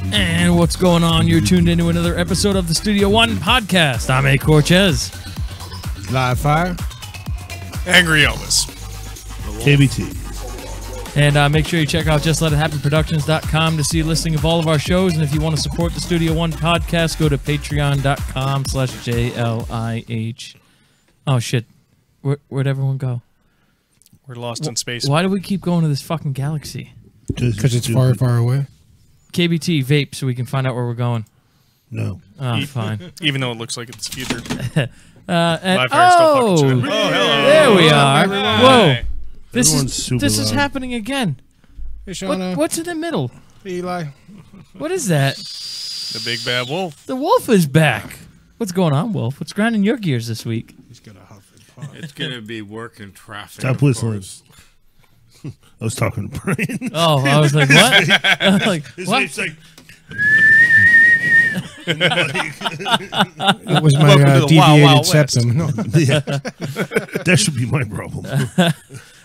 And what's going on? You're tuned into another episode of the Studio One podcast. I'm A. Cortez. Live Fire. Angry Elvis. KBT. And make sure you check out JustLetItHappenProductions.com to see a listing of all of our shows. And if you want to support the Studio One podcast, go to patreon.com/JLIH. Oh, shit. Where'd everyone go? We're lost in space. Why do we keep going to this fucking galaxy? Because it's far, far away. KBT, vape, so we can find out where we're going. No. Oh, fine. Even though it looks like it's future. Live Fire's still fucking shit. Oh, hello. There we are. Everyone. Whoa. This Everyone's is super this is loud. happening again. Hey, Shauna. What's in the middle? Eli. What is that? The big bad wolf. The wolf is back. What's going on, Wolf? What's grinding your gears this week? He's got a huff and puff. It's going to be working traffic. Stop of whistling. course. I was talking to Brian. Oh, I was like, what? I was like, His what? name's like. It was my Welcome to the deviated Wild Wild septum. No. Yeah. That should be my problem.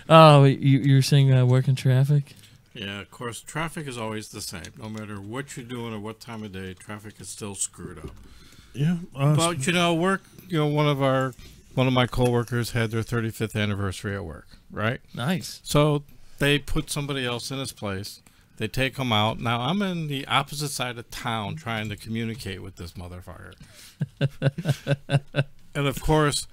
Oh, you're saying working traffic? Yeah, of course, traffic is always the same. No matter what you're doing or what time of day, traffic is still screwed up. Yeah. But, one of my coworkers had their 35th anniversary at work, right? Nice. So they put somebody else in his place. They take him out. Now, I'm in the opposite side of town trying to communicate with this motherfucker. And, of course,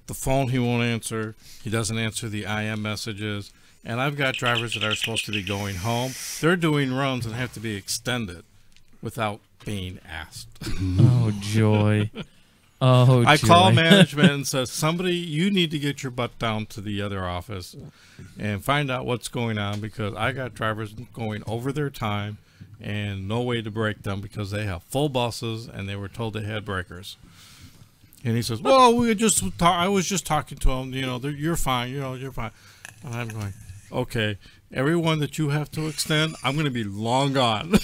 the phone he won't answer. He doesn't answer the IM messages. And I've got drivers that are supposed to be going home. They're doing runs and have to be extended without being asked. Oh, joy. Oh, I joy. call management and says, somebody, you need to get your butt down to the other office and find out what's going on, because I got drivers going over their time and no way to break them because they have full buses and they were told they had breakers. And he says, well, I was just talking to them, you're fine, you're fine. And I'm going, okay, everyone that you have to extend, I'm going to be long gone.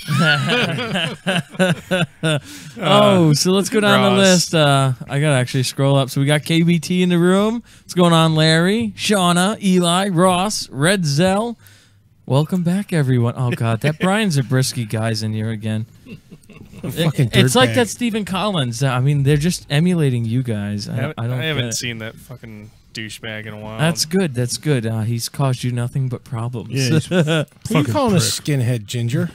So let's go down the list. I got to actually scroll up. So we got KBT in the room. What's going on, Larry, Shauna, Eli, Ross, Red Zell. Welcome back, everyone. Oh, God, that Brian Zabriskie guy's in here again. It's like that Stephen Collins. I mean, they're just emulating you guys. I haven't seen that fucking douchebag in a while. That's good. That's good. He's caused you nothing but problems. Yeah, he's Who you calling a prick. skinhead, Ginger?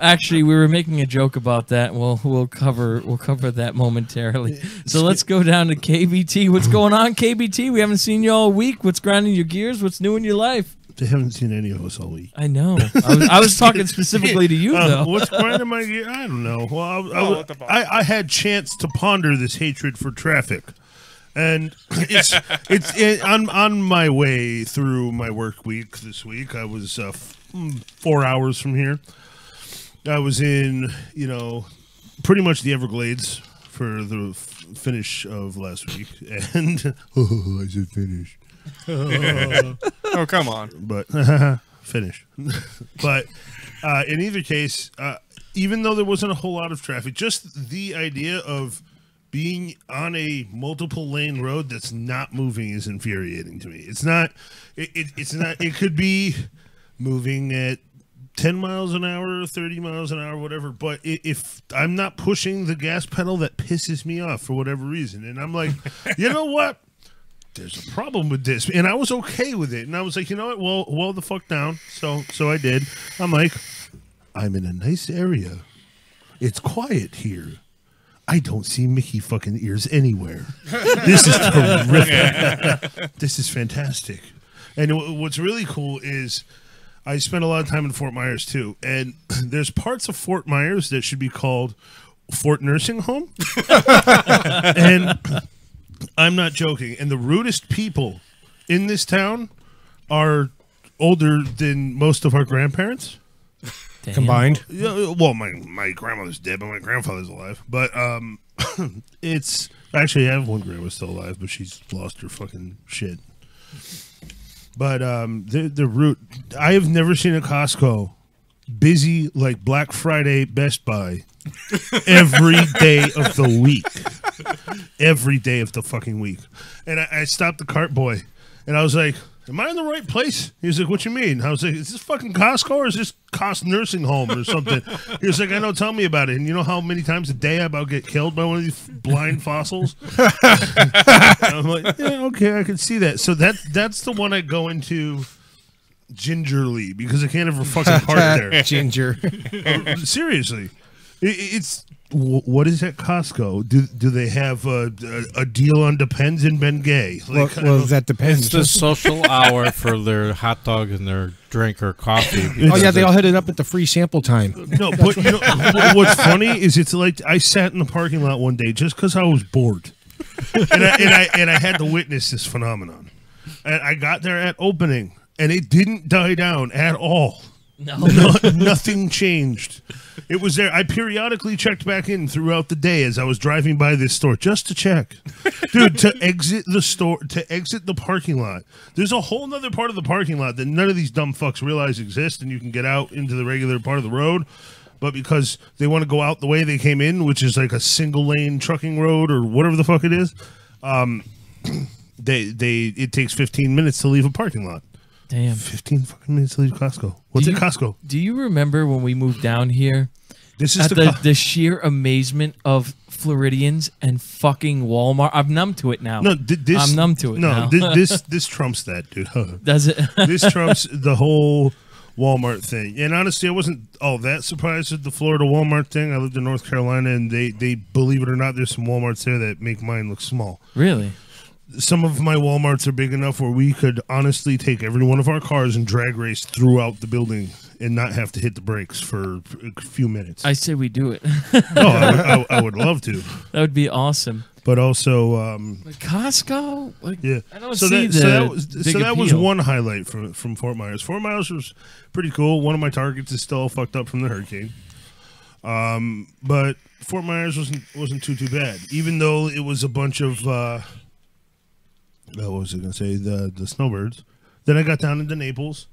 Actually, we were making a joke about that. We'll cover that momentarily. So let's go down to KBT. What's going on, KBT? We haven't seen you all week. What's grinding your gears? What's new in your life? They haven't seen any of us all week. I know. I was talking specifically to you, though. What's grinding my gear? I don't know. Well, I had chance to ponder this hatred for traffic. And it's on my way through my work week this week. I was 4 hours from here. I was in, pretty much the Everglades for the finish of last week. And I said finish. Oh, come on. But finish. But in either case, even though there wasn't a whole lot of traffic, just the idea of being on a multiple lane road that's not moving is infuriating to me. It's not. It's not. It could be moving at 10 miles an hour, 30 miles an hour, whatever. But if I'm not pushing the gas pedal, that pisses me off for whatever reason. And I'm like, you know what? There's a problem with this. And I was okay with it. And I was like, you know what? Well, the fuck down. So I did. I'm like, I'm in a nice area. It's quiet here. I don't see Mickey fucking ears anywhere. This is terrific. This is fantastic. And what's really cool is I spent a lot of time in Fort Myers too. And there's parts of Fort Myers that should be called Fort Nursing Home. And I'm not joking. And the rudest people in this town are older than most of our grandparents. Damn. Combined. Yeah, well, my grandmother's dead, but my grandfather's alive. But it's actually I have one grandma still alive, but she's lost her fucking shit. But the route, I have never seen a Costco busy like Black Friday Best Buy every day of the week. Every day of the fucking week. And I stopped the cart boy, and I was like, am I in the right place? He's like, what you mean? I was like, is this fucking Costco or is this Cost Nursing Home or something? He was like, I know, tell me about it. And you know how many times a day I about get killed by one of these blind fossils? I'm like, yeah, okay, I can see that. So that's the one I go into gingerly because I can't ever fucking park there. Ginger. Seriously. It's what is at Costco? Do they have a deal on Depends in Bengay? Like, Well, that depends. It's the social hour for their hot dog and their drink or coffee. Oh yeah, they all hit it up at the free sample time. no, but you know what's funny is it's like I sat in the parking lot one day just because I was bored, and I had to witness this phenomenon. And I got there at opening, and it didn't die down at all. No. Nothing changed. It was there. I periodically checked back in throughout the day as I was driving by this store just to check. Dude, to exit the store, to exit the parking lot, there's a whole nother part of the parking lot that none of these dumb fucks realize exists, and you can get out into the regular part of the road. But because they want to go out the way they came in, which is like a single lane trucking road or whatever the fuck it is, it takes 15 minutes to leave a parking lot. Damn. 15 fucking minutes to leave Costco. What's at Costco? Do you remember when we moved down here? This is at the sheer amazement of Floridians and fucking Walmart. I'm numb to it now. No, I'm numb to it now. this trumps that, dude. Does it? This trumps the whole Walmart thing. And honestly, I wasn't all that surprised at the Florida Walmart thing. I lived in North Carolina, and they believe it or not, there's some Walmarts there that make mine look small. Really? Some of my Walmarts are big enough where we could honestly take every one of our cars and drag race throughout the building and not have to hit the brakes for a few minutes. I say we do it. I would love to. That would be awesome. But also, like Costco? Like, yeah. I don't so see that was one highlight from Fort Myers. Fort Myers was pretty cool. One of my targets is still fucked up from the hurricane. But Fort Myers wasn't too bad, even though it was a bunch of what was I going to say? The snowbirds. Then I got down into Naples.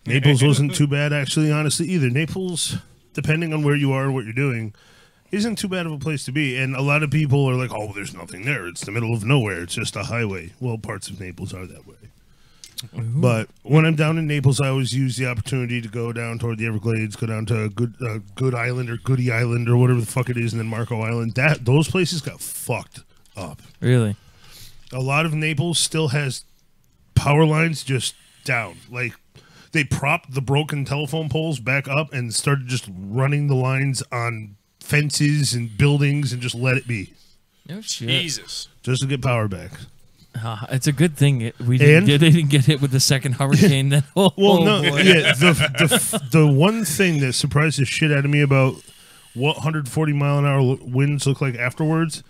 Naples wasn't too bad, actually, honestly, either. Naples, depending on where you are and what you're doing, isn't too bad of a place to be. And a lot of people are like, oh, there's nothing there. It's the middle of nowhere. It's just a highway. Well, parts of Naples are that way. Ooh. But when I'm down in Naples, I always use the opportunity to go down toward the Everglades, go down to Good Island or Goody Island or whatever the fuck it is, and then Marco Island. Those places got fucked up. Really? A lot of Naples still has power lines just down. Like, they propped the broken telephone poles back up and started just running the lines on fences and buildings and just let it be. No shit. Jesus. Just to get power back. It's a good thing they didn't get hit with the second hurricane. Then, well, no, yeah. The one thing that surprised the shit out of me about what 140 mile an hour winds look like afterwards,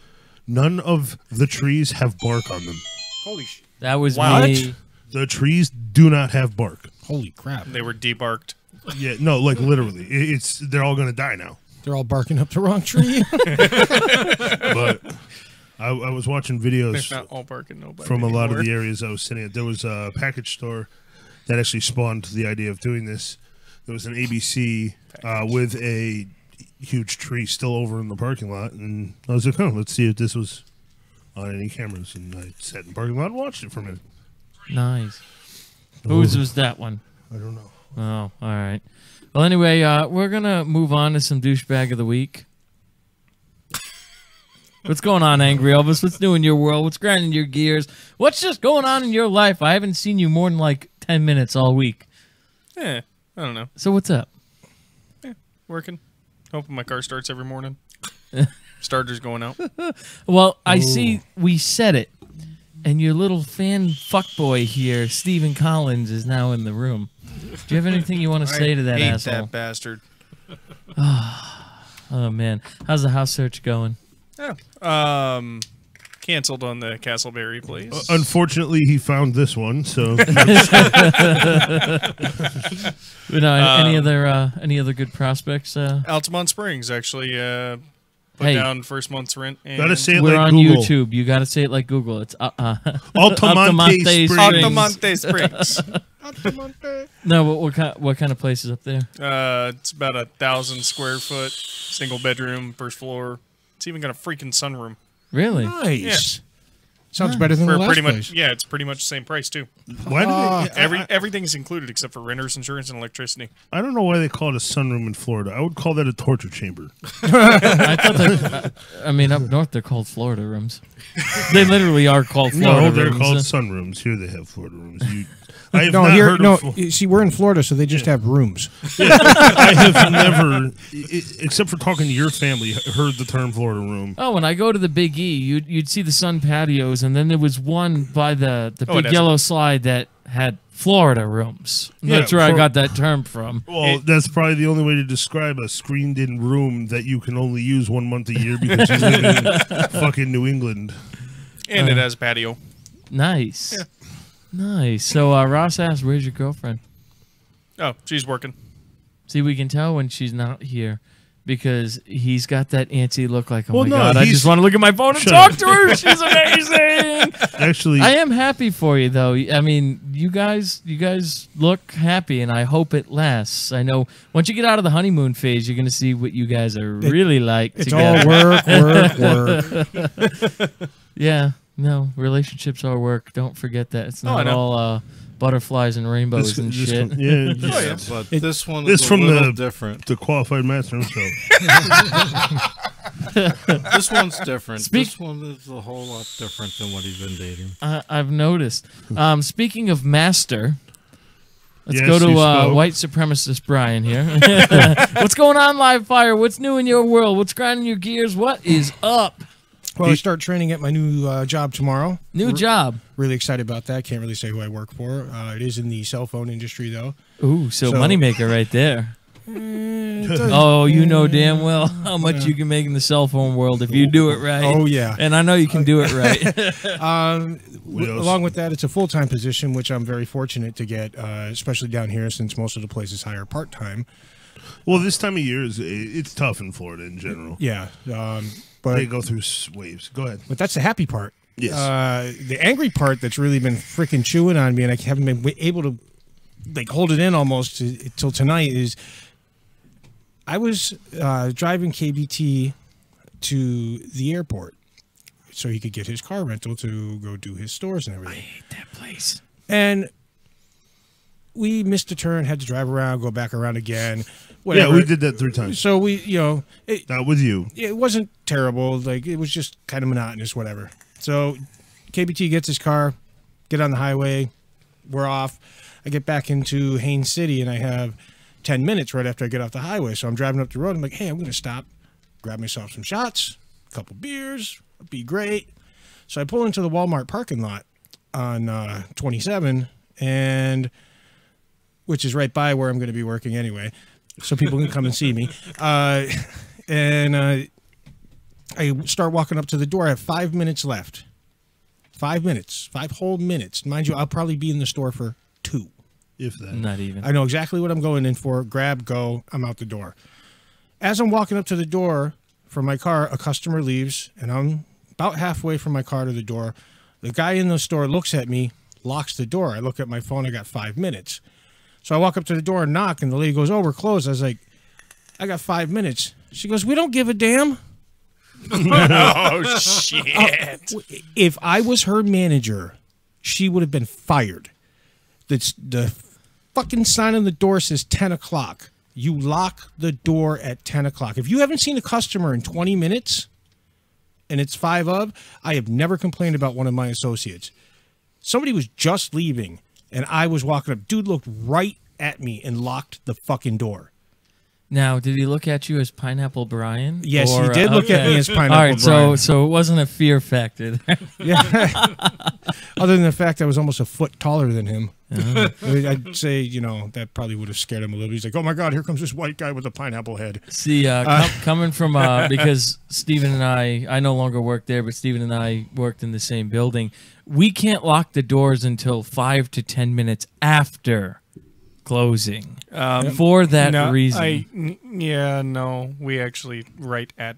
none of the trees have bark on them. Holy shit. That was What? me. The trees do not have bark. Holy crap. They were debarked. Yeah, no, like literally. They're all going to die now. They're all barking up the wrong tree. But I was watching videos They're not all barking nobody from a lot of anymore. the areas I was sitting at. There was a package store that actually spawned the idea of doing this. There was an ABC with a huge tree still over in the parking lot, and I was like, oh, let's see if this was on any cameras. And I sat in the parking lot and watched it for a minute. Nice. Whose was that one? I don't know. Oh, all right. Well, anyway, we're going to move on to some douchebag of the week. What's going on, Angry Elvis? What's new in your world? What's grinding your gears? What's just going on in your life? I haven't seen you more than like 10 minutes all week. I don't know. So what's up? Working. Hoping my car starts every morning. Starter's going out. Well, I see we said it, and your little fan fuckboy here, Stephen Collins, is now in the room. Do you have anything you want to say to that hate asshole? that bastard. Oh, man. How's the house search going? Canceled on the Castleberry place. Unfortunately, he found this one, so... Any other good prospects? Altamont Springs, actually. Put Hey. down first month's rent. And Gotta say it We're like on Google. YouTube. You got to say it like Google. It's Altamonte Springs. Altamonte Springs. No, what kind of place is up there? It's about 1,000 square foot, single bedroom, first floor. It's even got a freaking sunroom. Really? Nice. Sounds better than For the last pretty place. much, yeah, it's pretty much the same price too. Why do they? Everything's included except for renter's insurance and electricity. I don't know why they call it a sunroom in Florida. I would call that a torture chamber. I thought I mean, up north they're called Florida rooms. They literally are called Florida No, they're rooms. called sunrooms. Here they have Florida rooms. I have No, not here, heard no. of. See, we're in Florida, so they just have rooms. I have never, except for talking to your family, heard the term Florida room. Oh, when I go to the Big E, you'd see the sun patios, and then there was one by the it big has yellow slide that had Florida rooms. Yeah, That's where I got that term from. Well, that's probably the only way to describe a screened-in room that you can only use 1 month a year because you live in fucking New England. And it has patio. Nice. Nice. So Ross asked, where's your girlfriend? Oh, she's working. See, we can tell when she's not here because he's got that antsy look like, oh Well, my no, God, I he's- just want to look at my phone and Shut talk up. to her. She's amazing. Actually, I am happy for you, though. I mean, you guys look happy, and I hope it lasts. I know once you get out of the honeymoon phase, you're going to see what you guys are really like It's together. all work. Yeah, no, relationships are work. Don't forget that. It's I not know. all butterflies and rainbows and shit. One, yeah, But this one This is a from little the- different. the qualified master himself. This one's different. Speak- This one is a whole lot different than what he's been dating. I've noticed. Speaking of master, let's Yes, go to you spoke. white supremacist Brian here. What's going on, Live Fire? What's new in your world? What's grinding your gears? What is up? Well, I start training at my new job tomorrow. New job. Really excited about that. Can't really say who I work for. It is in the cell phone industry, though. Ooh, so So- moneymaker right there. Oh, you know damn well how much you can make in the cell phone world if you do it right. Oh, yeah. And I know you can do it right. What else? Along with that, it's a full-time position, which I'm very fortunate to get, especially down here since most of the places hire part-time. Well, this time of year it's tough in Florida in general. Yeah, They but go through waves. Go ahead. that's the happy part. Yes. The angry part that's really been freaking chewing on me, and I haven't been able to like hold it in almost till tonight, is I was driving KBT to the airport so he could get his car rental to go do his stores and everything. hate that place. And we missed a turn, had to drive around, go back around again. Whatever. Yeah, we did that 3 times. So we, it Not with you. wasn't terrible. Like, it was just kind of monotonous, whatever. So KBT gets his car, get on the highway, we're off. I get back into Haines City, and I have 10 minutes right after I get off the highway. So I'm driving up the road. I'm like, hey, I'm going to stop, grab myself some shots, a couple beers. It'd be great. So I pull into the Walmart parking lot on 27, and which is right by where I'm going to be working anyway, so people can come and see me. And I start walking up to the door. I have 5 minutes left. 5 minutes. 5 whole minutes. Mind you, I'll probably be in the store for 2. If that. Not even. I know exactly what I'm going in for. Grab, go. I'm out the door. As I'm walking up to the door for my car, a customer leaves, and I'm about halfway from my car to the door. The guy in the store looks at me, locks the door. I look at my phone. I got 5 minutes. So I walk up to the door and knock, and the lady goes, oh, we're closed. I was like, I got 5 minutes. She goes, we don't give a damn. Oh, shit. If I was her manager, she would have been fired. The fucking sign on the door says 10 o'clock. You lock the door at 10 o'clock. If you haven't seen a customer in 20 minutes and it's 5 of, I have never complained about one of my associates. Somebody was just leaving and I was walking up. Dude looked right at me and locked the fucking door. Now, did he look at you as Pineapple Brian? Yes, Or, he did look at okay. me as Pineapple All right, Brian. so it wasn't a fear factor there. Yeah. Other than the fact I was almost a foot taller than him. I'd say, that probably would have scared him a little. He's like, oh my God, here comes this white guy with a pineapple head. See, coming from, because Steven and I no longer work there, but Steven and I worked in the same building. We can't lock the doors until 5 to 10 minutes after closing. For that reason. No, we actually right at.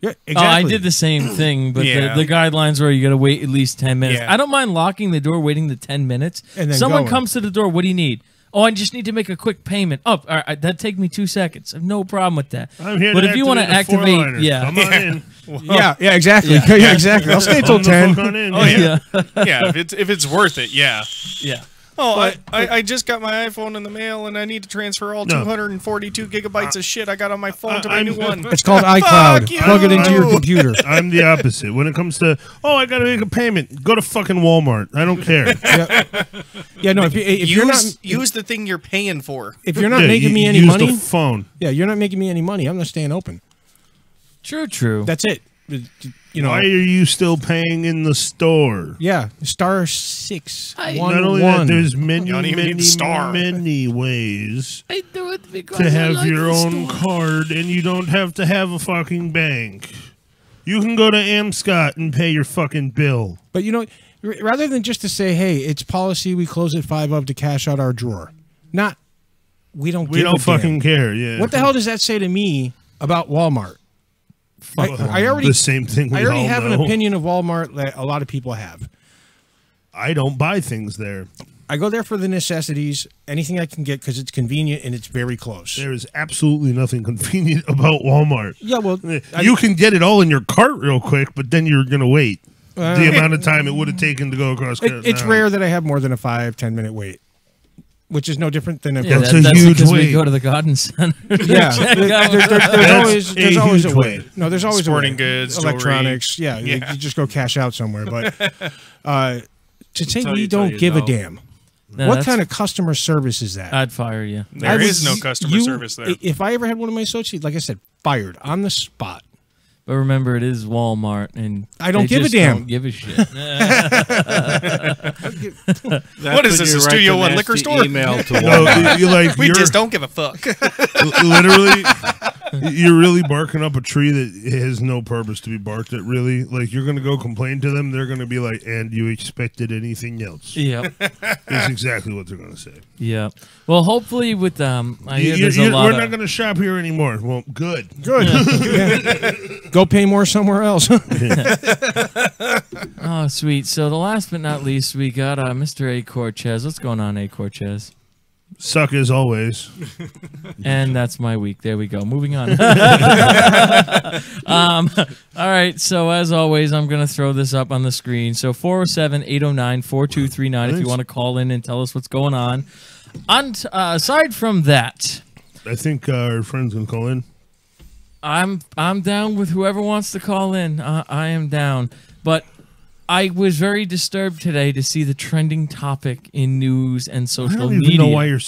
Yeah, Oh, exactly. I did the same thing, but Yeah. the guidelines were you got to wait at least 10 minutes. Yeah. I don't mind locking the door, waiting the 10 minutes. And then Someone going. comes to the door, what do you need? Oh, I just need to make a quick payment. Oh, all right, that'd take me 2 seconds. I have no problem with that. I'm here but to if you want to activate the activate, four-liner. yeah. Come on in. Yeah, exactly. Yeah, exactly. I'll stay till Come the 10. fuck on in. Oh, yeah. Yeah. Yeah, if it's worth it, yeah. Yeah. Oh, I just got my iPhone in the mail, and I need to transfer all No. 242 gigabytes of shit I got on my phone to my I'm- new one. It's called iCloud. Fuck you. Plug it into your computer. I'm the opposite. When it comes to, I got to make a payment, go to fucking Walmart. I don't care. Yeah, no. If you're not Use the thing you're paying for. if you're not Yeah, making you me any use money, the phone. yeah, you're not making me any money. I'm not staying open. True. That's it. You know. Why are you still paying in the store? Yeah, star 6 I- 1 Not only 1. that, there's many, You don't even need many, the star. many ways I do it because to have your own card, and you don't have to have a fucking bank. You can go to Amscot and pay your fucking bill. But you know, rather than just to say, "Hey, it's policy. We close at 5 of to cash out our drawer." Not. We don't. We give don't a damn. fucking care. Yeah. What the hell does that say to me about Walmart? I already. The same thing. We I already all have an know. opinion of Walmart that a lot of people have. I don't buy things there. I go there for the necessities, anything I can get because it's convenient and it's very close. There is absolutely nothing convenient about Walmart. Yeah, well, You can get it all in your cart real quick, but then you're gonna wait the amount of time it would have taken to go across. it's rare that I have more than a 5-10 minute wait, which is no different than a. Yeah, That's that- a that's huge because we wait. go to the garden center. Yeah, there's always a huge wait. wait. No, there's always Sporting a wait. goods, jewelry. Electronics. Yeah, you just go cash out somewhere. But to say Tell we you, tell don't you give a no. damn. No, what that's- kind of customer service is that? I'd fire you. There is no customer service there. If I ever had one of my associates, like I said, fired on the spot. But remember, it is Walmart, and I don't they give a just damn. Don't give a shit. What is this, a Studio One liquor store? Email to No, Walmart. you like We you're just don't give a fuck. literally. You're really barking up a tree that has no purpose to be barked at. Really, like you're gonna go complain to them. They're gonna be like, "And you expected anything else?" Yep. That's exactly what they're gonna say. Yeah. Well, hopefully with I hear there's a lot We're of, not gonna shop here anymore. Well, good. Good. Yeah. Go pay more somewhere else. Oh, sweet. So the last but not least, we got Mr. A. Cortez. What's going on, A. Cortez? Suck as always. And that's my week. There we go. Moving on. All right. So as always, I'm going to throw this up on the screen. So 407-809-4239 if you want to call in and tell us what's going on. Aside from that, I think our friend's gonna call in. I'm down with whoever wants to call in. I am down. But I was very disturbed today to see the trending topic in news and I social don't even media. know why you're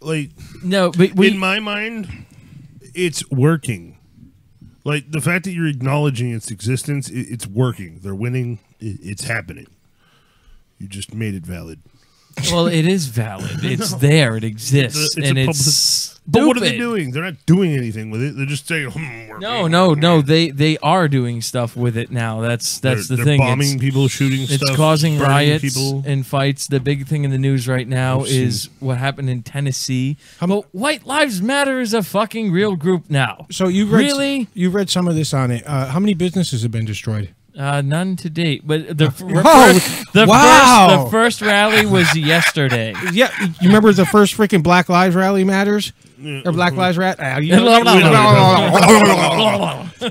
like. No, but In my mind, it's working. Like the fact that you're acknowledging its existence, it's working. They're winning. It's happening. You just made it valid. well, it is valid. It's there. It exists, It's a and public- it's But what are they stupid. doing? They're not doing anything with it. They're just saying, we're No. They are doing stuff with it now. That's the they're thing. bombing people, shooting It's stuff, causing burning riots people. and fights. The big thing in the news right now I've seen- is what happened in Tennessee. But White Lives Matter is a fucking real group now. So you read Really? you read some of this on it. How many businesses have been destroyed? None to date. But the Wow. first rally was yesterday. Yeah, you remember the first freaking Black Lives Rally matters or Black Lives Rat?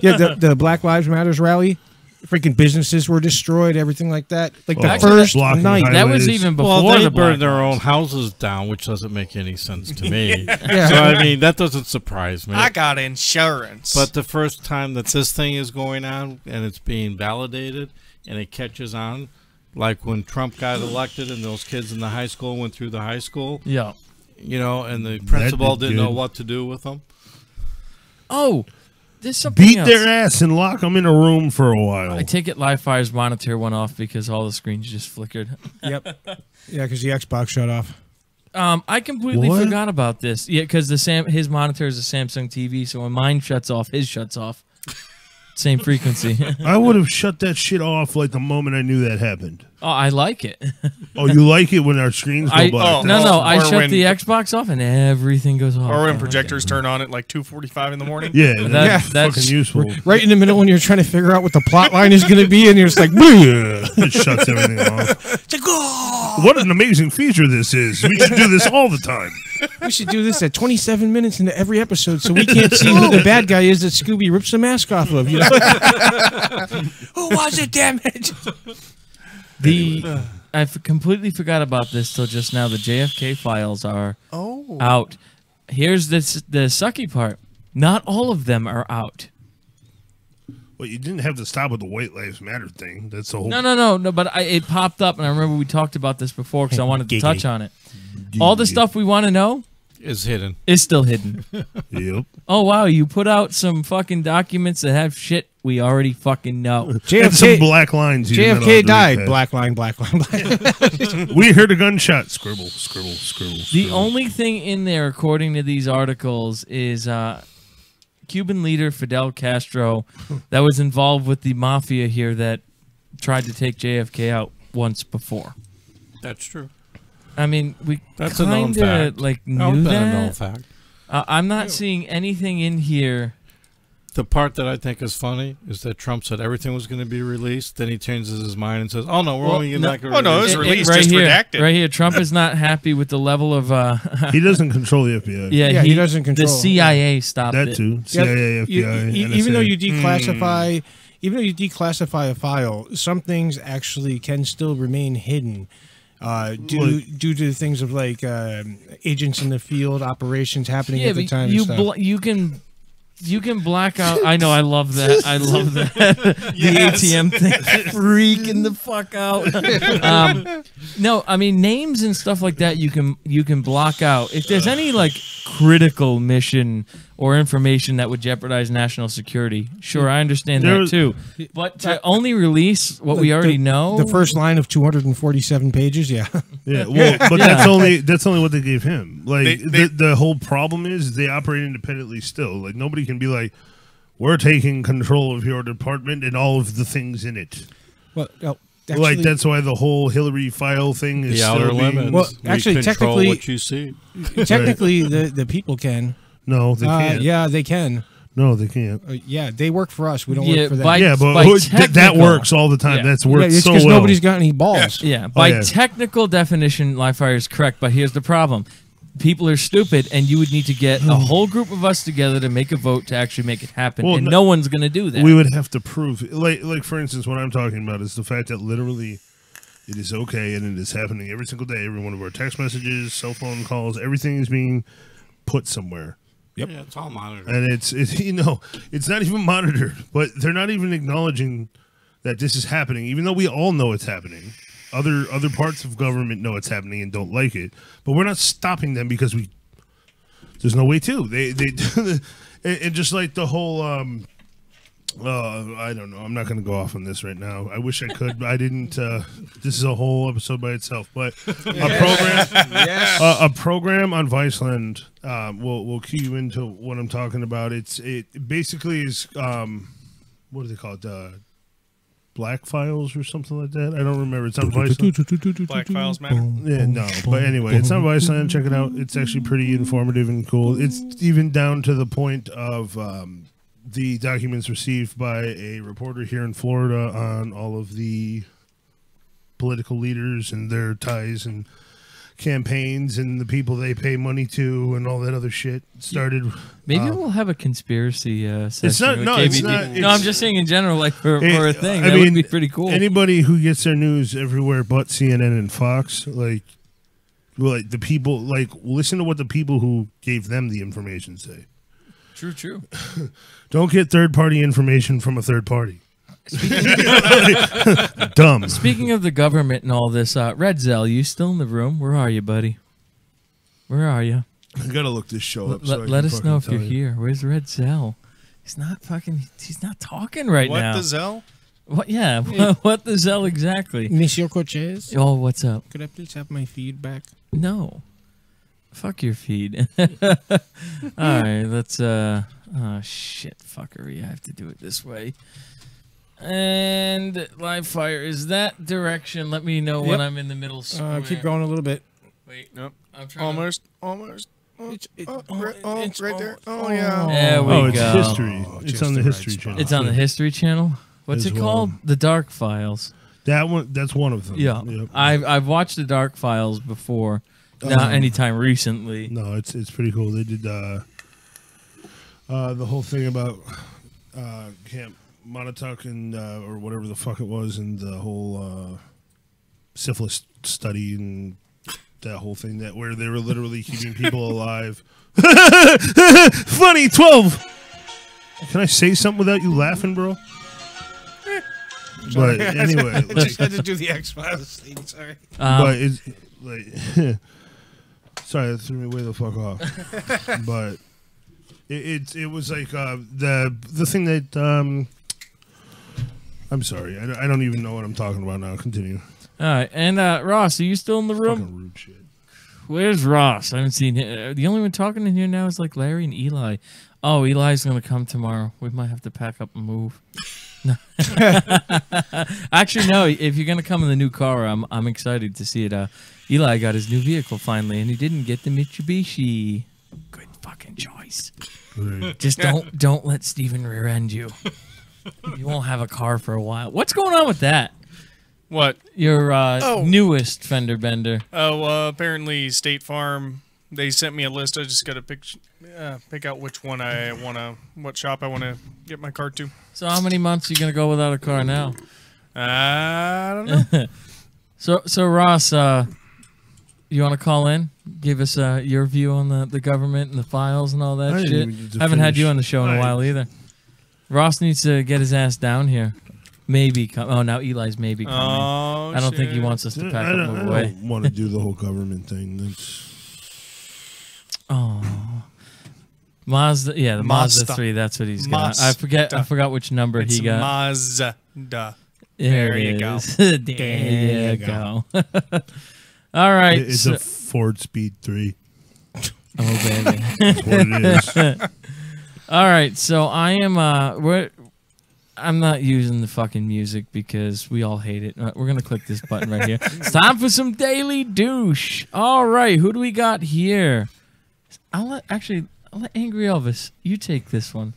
Yeah, the Black Lives Matters rally. Freaking businesses were destroyed, everything like that. Like the Actually, first blocking night. That was highways. even before Well, they the burned Black their Lives. own houses down, which doesn't make any sense to me. Yeah. So I mean, that doesn't surprise me. I got insurance. But the first time that this thing is going on and it's being validated and it catches on, like when Trump got elected and those kids in the high school went through the high school, Yeah. you know, and the principal did didn't know good. what to do with them. Oh, there's something Beat else. their ass and lock them in a room for a while. I take it Livefire's monitor went off because all the screens just flickered. Yep. Yeah, because the Xbox shut off. I completely What? forgot about this. Yeah, because his monitor is a Samsung TV, so when mine shuts off, his shuts off. Same frequency. I would have shut that shit off like the moment I knew that happened. Oh, I like it. Oh, you like it when our screens go black? No, I Or shut when- the Xbox off and everything goes off. Or I when like projectors turn on at like 2:45 in the morning. Yeah, That's- that's fucking useful. Right in the middle when you're trying to figure out what the plot line is going to be, and you're just like, "Bleh." It shuts everything off. It's like, oh, What an amazing feature this is. We should do this all the time. we should do this at 27 minutes into every episode so we can't see who the bad guy is that Scooby rips the mask off of. You know? Who was it, damn it? I completely forgot about this till just now. The JFK files are out. Here's the sucky part. Not all of them are out. Well, you didn't have to stop with the White Lives Matter thing. That's the whole. No. But it popped up, and I remember we talked about this before because I wanted to touch on it. All the stuff we want to know Is hidden. is still hidden. Yep. Oh wow, you put out some fucking documents that have shit we already fucking know. And some JFK, black lines. you didn't know how JFK to died. read Black line, black line, black line. We heard a gunshot. Scribble, scribble, scribble. The scribble. only thing in there, according to these articles, is Cuban leader Fidel Castro that was involved with the mafia here that tried to take JFK out once before. That's true. I mean, we That's a known kind fact. of like Oh, knew that's a known that. fact. I'm not seeing anything in here. The part that I think is funny is that Trump said everything was going to be released. Then he changes his mind and says, "Oh no, we're Well, only no- not going to Oh, no, it was release released. right just here, redacted. right here. Trump is not happy with the level of. He doesn't control the FBI. Yeah, He doesn't control. The CIA stopped That it. too. CIA, Yep. FBI, NSA. Even though you declassify, a file, some things actually can still remain hidden. Due to things of like agents in the field, operations happening Yeah, at the but time. you and stuff. you can black out. I know. I love that. I love that. The ATM thing freaking the fuck out. No, I mean names and stuff like that. You can block out if there's any like critical mission or information that would jeopardize national security. Sure, I understand that too. But to only release what we already know. The first line of 247 pages, yeah. Yeah, well, but that's only what they gave him. Like They- the whole problem is they operate independently still. Like nobody can be like, we're taking control of your department and all of the things in it. Well, Like that's why the whole Hillary file thing is the outer still being, limits. Well, We actually, control technically- what you see. technically the people can. No, they can't. Yeah, they can. No, they can't. Yeah, they work for us. We don't Yeah, work for them. by- Yeah, but by that technical- works all the time. Yeah. That's yeah, worked it's so because well. nobody's got any balls. Yeah, by yeah. technical definition, Livefire is correct. But here's the problem: people are stupid, and you would need to get a whole group of us together to make a vote to actually make it happen. Well, and no- no one's going to do that. We would have to prove, like for instance, what I'm talking about is the fact that literally it is okay and it is happening every single day. Every one of our text messages, cell phone calls, everything is being put somewhere. Yeah, it's all monitored. And it's it's not even monitored, but they're not even acknowledging that this is happening, even though we all know it's happening. Other parts of government know it's happening and don't like it, but we're not stopping them because there's no way to. They and just like the whole I don't know. I'm not going to go off on this right now. I wish I could. But I didn't. This is a whole episode by itself. But a program on Viceland will key you into what I'm talking about. It basically is what do they call it? Black Files or something like that. I don't remember. It's on Viceland. Black Files Matter. Yeah, no. But anyway, it's on Viceland. Check it out. It's actually pretty informative and cool. It's even down to the point of the documents received by a reporter here in Florida on all of the political leaders and their ties and campaigns and the people they pay money to and all that other shit started. Maybe we'll have a conspiracy session. It's not. with No, it's KBD. not. No, I'm just saying in general, like for a thing. I That mean, would be pretty cool. Anybody who gets their news everywhere but CNN and Fox, like the people, like listen to what the people who gave them the information say. True. Don't get third-party information from a third party. Dumb. Speaking of the government and all this, Red Zell, you still in the room? Where are you, buddy? Where are you? I gotta look this show up. Let us know if you're here. Where's Red Zell? He's not talking right What now. the Zell? What? Yeah. What the Zell exactly? Monsieur Cortez, Oh, what's up? could I please have my feedback? No. Fuck your feed. All right, let's oh shit, fuckery. I have to do it this way. And live fire is that direction. Let me know when Yep. I'm in the middle square. Keep going a little bit. Wait, Nope. I'm trying. Almost. It's Right there. Oh, To... yeah. There we Oh, it's go. history. It's just on the the right History spot. channel. It's on the History Channel. What's As it well. called? The Dark Files. That one. That's one of them. Yeah, Yep. I've watched the Dark Files before. Not anytime recently. No, it's pretty cool. They did the whole thing about Camp Montauk and or whatever the fuck it was, and the whole syphilis study and that whole thing that where they were literally keeping people alive. Funny 12. Can I say something without you laughing, bro? But anyway, I just had to do the X-Files thing. Sorry. but it's like sorry, that threw me way the fuck off. But it was like the thing that I'm sorry, I don't even know what I'm talking about now. Continue. All right, and Ross, are you still in the room? Fucking rude shit. Where's Ross? I haven't seen him. The only one talking in here now is like Larry and Eli. Oh, Eli's gonna come tomorrow. We might have to pack up and move. No. Actually, no. If you're gonna come in the new car, I'm excited to see it. Eli got his new vehicle finally, and he didn't get the Mitsubishi. Good fucking choice. Right. Just don't let Steven rear end you. You won't have a car for a while. What's going on with that? What? Your newest fender bender. Oh, apparently State Farm. They sent me a list. I just got to pick out which one I want to, what shop I want to get my car to. So how many months are you gonna go without a car now? I don't know. So Ross, you want to call in? Give us your view on the government and the files and all that I didn't shit. even get to Haven't had finish. you on the show in a while either. Ross needs to get his ass down here. Maybe come. Oh, now Eli's maybe coming. Oh, I don't think he shit. wants us to pack I up don't, and I move away. don't want to do the whole government thing. That's Oh, Mazda. Yeah, the Mazda 3. That's what he's got. I forgot which number It's he got. Mazda. There There it you go. is. there you go. All right. it's so- a Ford Speed 3. oh baby. That's what it is. All right, so I am. I'm not using the fucking music because we all hate it. We're gonna click this button right here. It's time for some daily douche. All right, who do we got here? I'll let Angry Elvis. You take this one.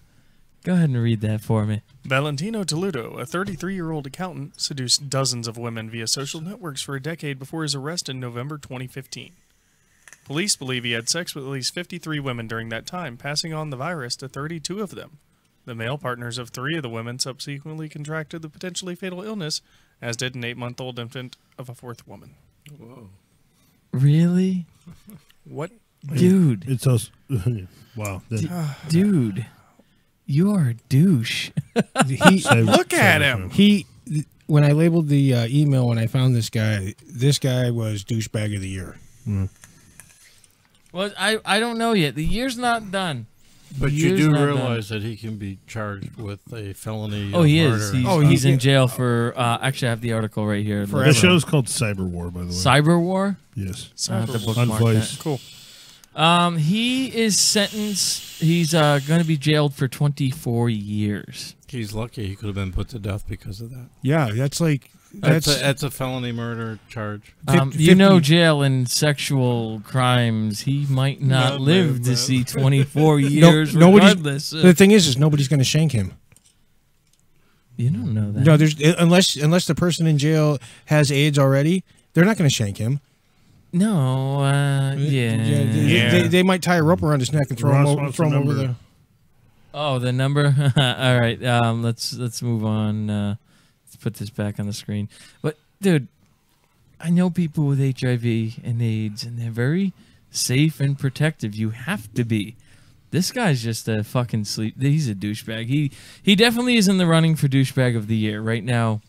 Go ahead and read that for me. Valentino Toledo, a 33-year-old accountant, seduced dozens of women via social networks for a decade before his arrest in November 2015. Police believe he had sex with at least 53 women during that time, passing on the virus to 32 of them. The male partners of 3 of the women subsequently contracted the potentially fatal illness, as did an 8-month-old infant of a 4th woman. Whoa. Really, What? dude? It's us. Wow. Dude, you are a douche. Look at him. When I labeled the email when I found this guy was douchebag of the year. Well, I don't know yet. The year's not done. But The you year's do not realize that he can be charged with a felony. Oh, he murder. is. and He's stuff. in jail for. Actually, I have the article right here. Forever. The show's called Cyber War, by the way. Cyber War. Yes. I have to On bookmark Vice. that. Cool. He is sentenced. He's going to be jailed for 24 years. He's lucky he could have been put to death because of that. Yeah, that's like That's a felony murder charge. You know, jail and sexual crimes. He might not live to see 24 years. Regardless, the thing is nobody's going to shank him. you don't know that. No, there's unless the person in jail has AIDS already, they're not going to shank him. No. Yeah. They might tie a rope around his neck and throw him Ross over, wants throw a him over number. there. Oh, the number. All right. Let's move on. Let's put this back on the screen. But dude, I know people with HIV and AIDS, and they're very safe and protective. You have to be. This guy's just a fucking sleep. He's a douchebag. He definitely is in the running for douchebag of the year right now.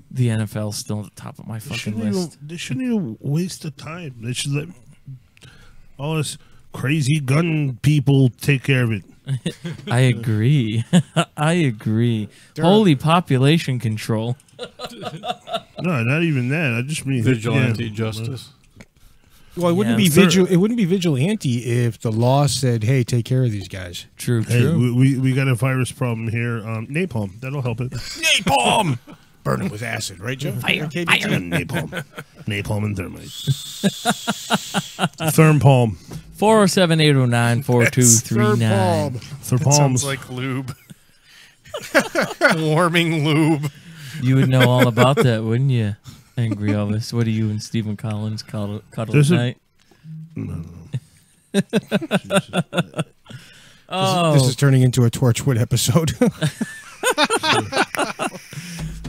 The NFL's still at the top of my fucking list. They shouldn't even waste the time. They should let all this crazy gun people take care of it. I agree. I agree. Holy population control. No, not even that. I just mean Vigilante yeah. justice. Well, it wouldn't Yeah. be it wouldn't be vigilante if the law said, "Hey, take care of these guys." True, Hey, true. we got a virus problem here. Napalm, that'll help it. Napalm. Burn it with acid, right, Joe? Napalm, napalm and thermite. Thermpalm, 407-809-4239. It sounds Therpalms. like lube. Warming lube. You would know all about that, wouldn't you, Angry Elvis? What do you and Stephen Collins cuddle There's at a- night? Oh, This is turning into a Torchwood episode.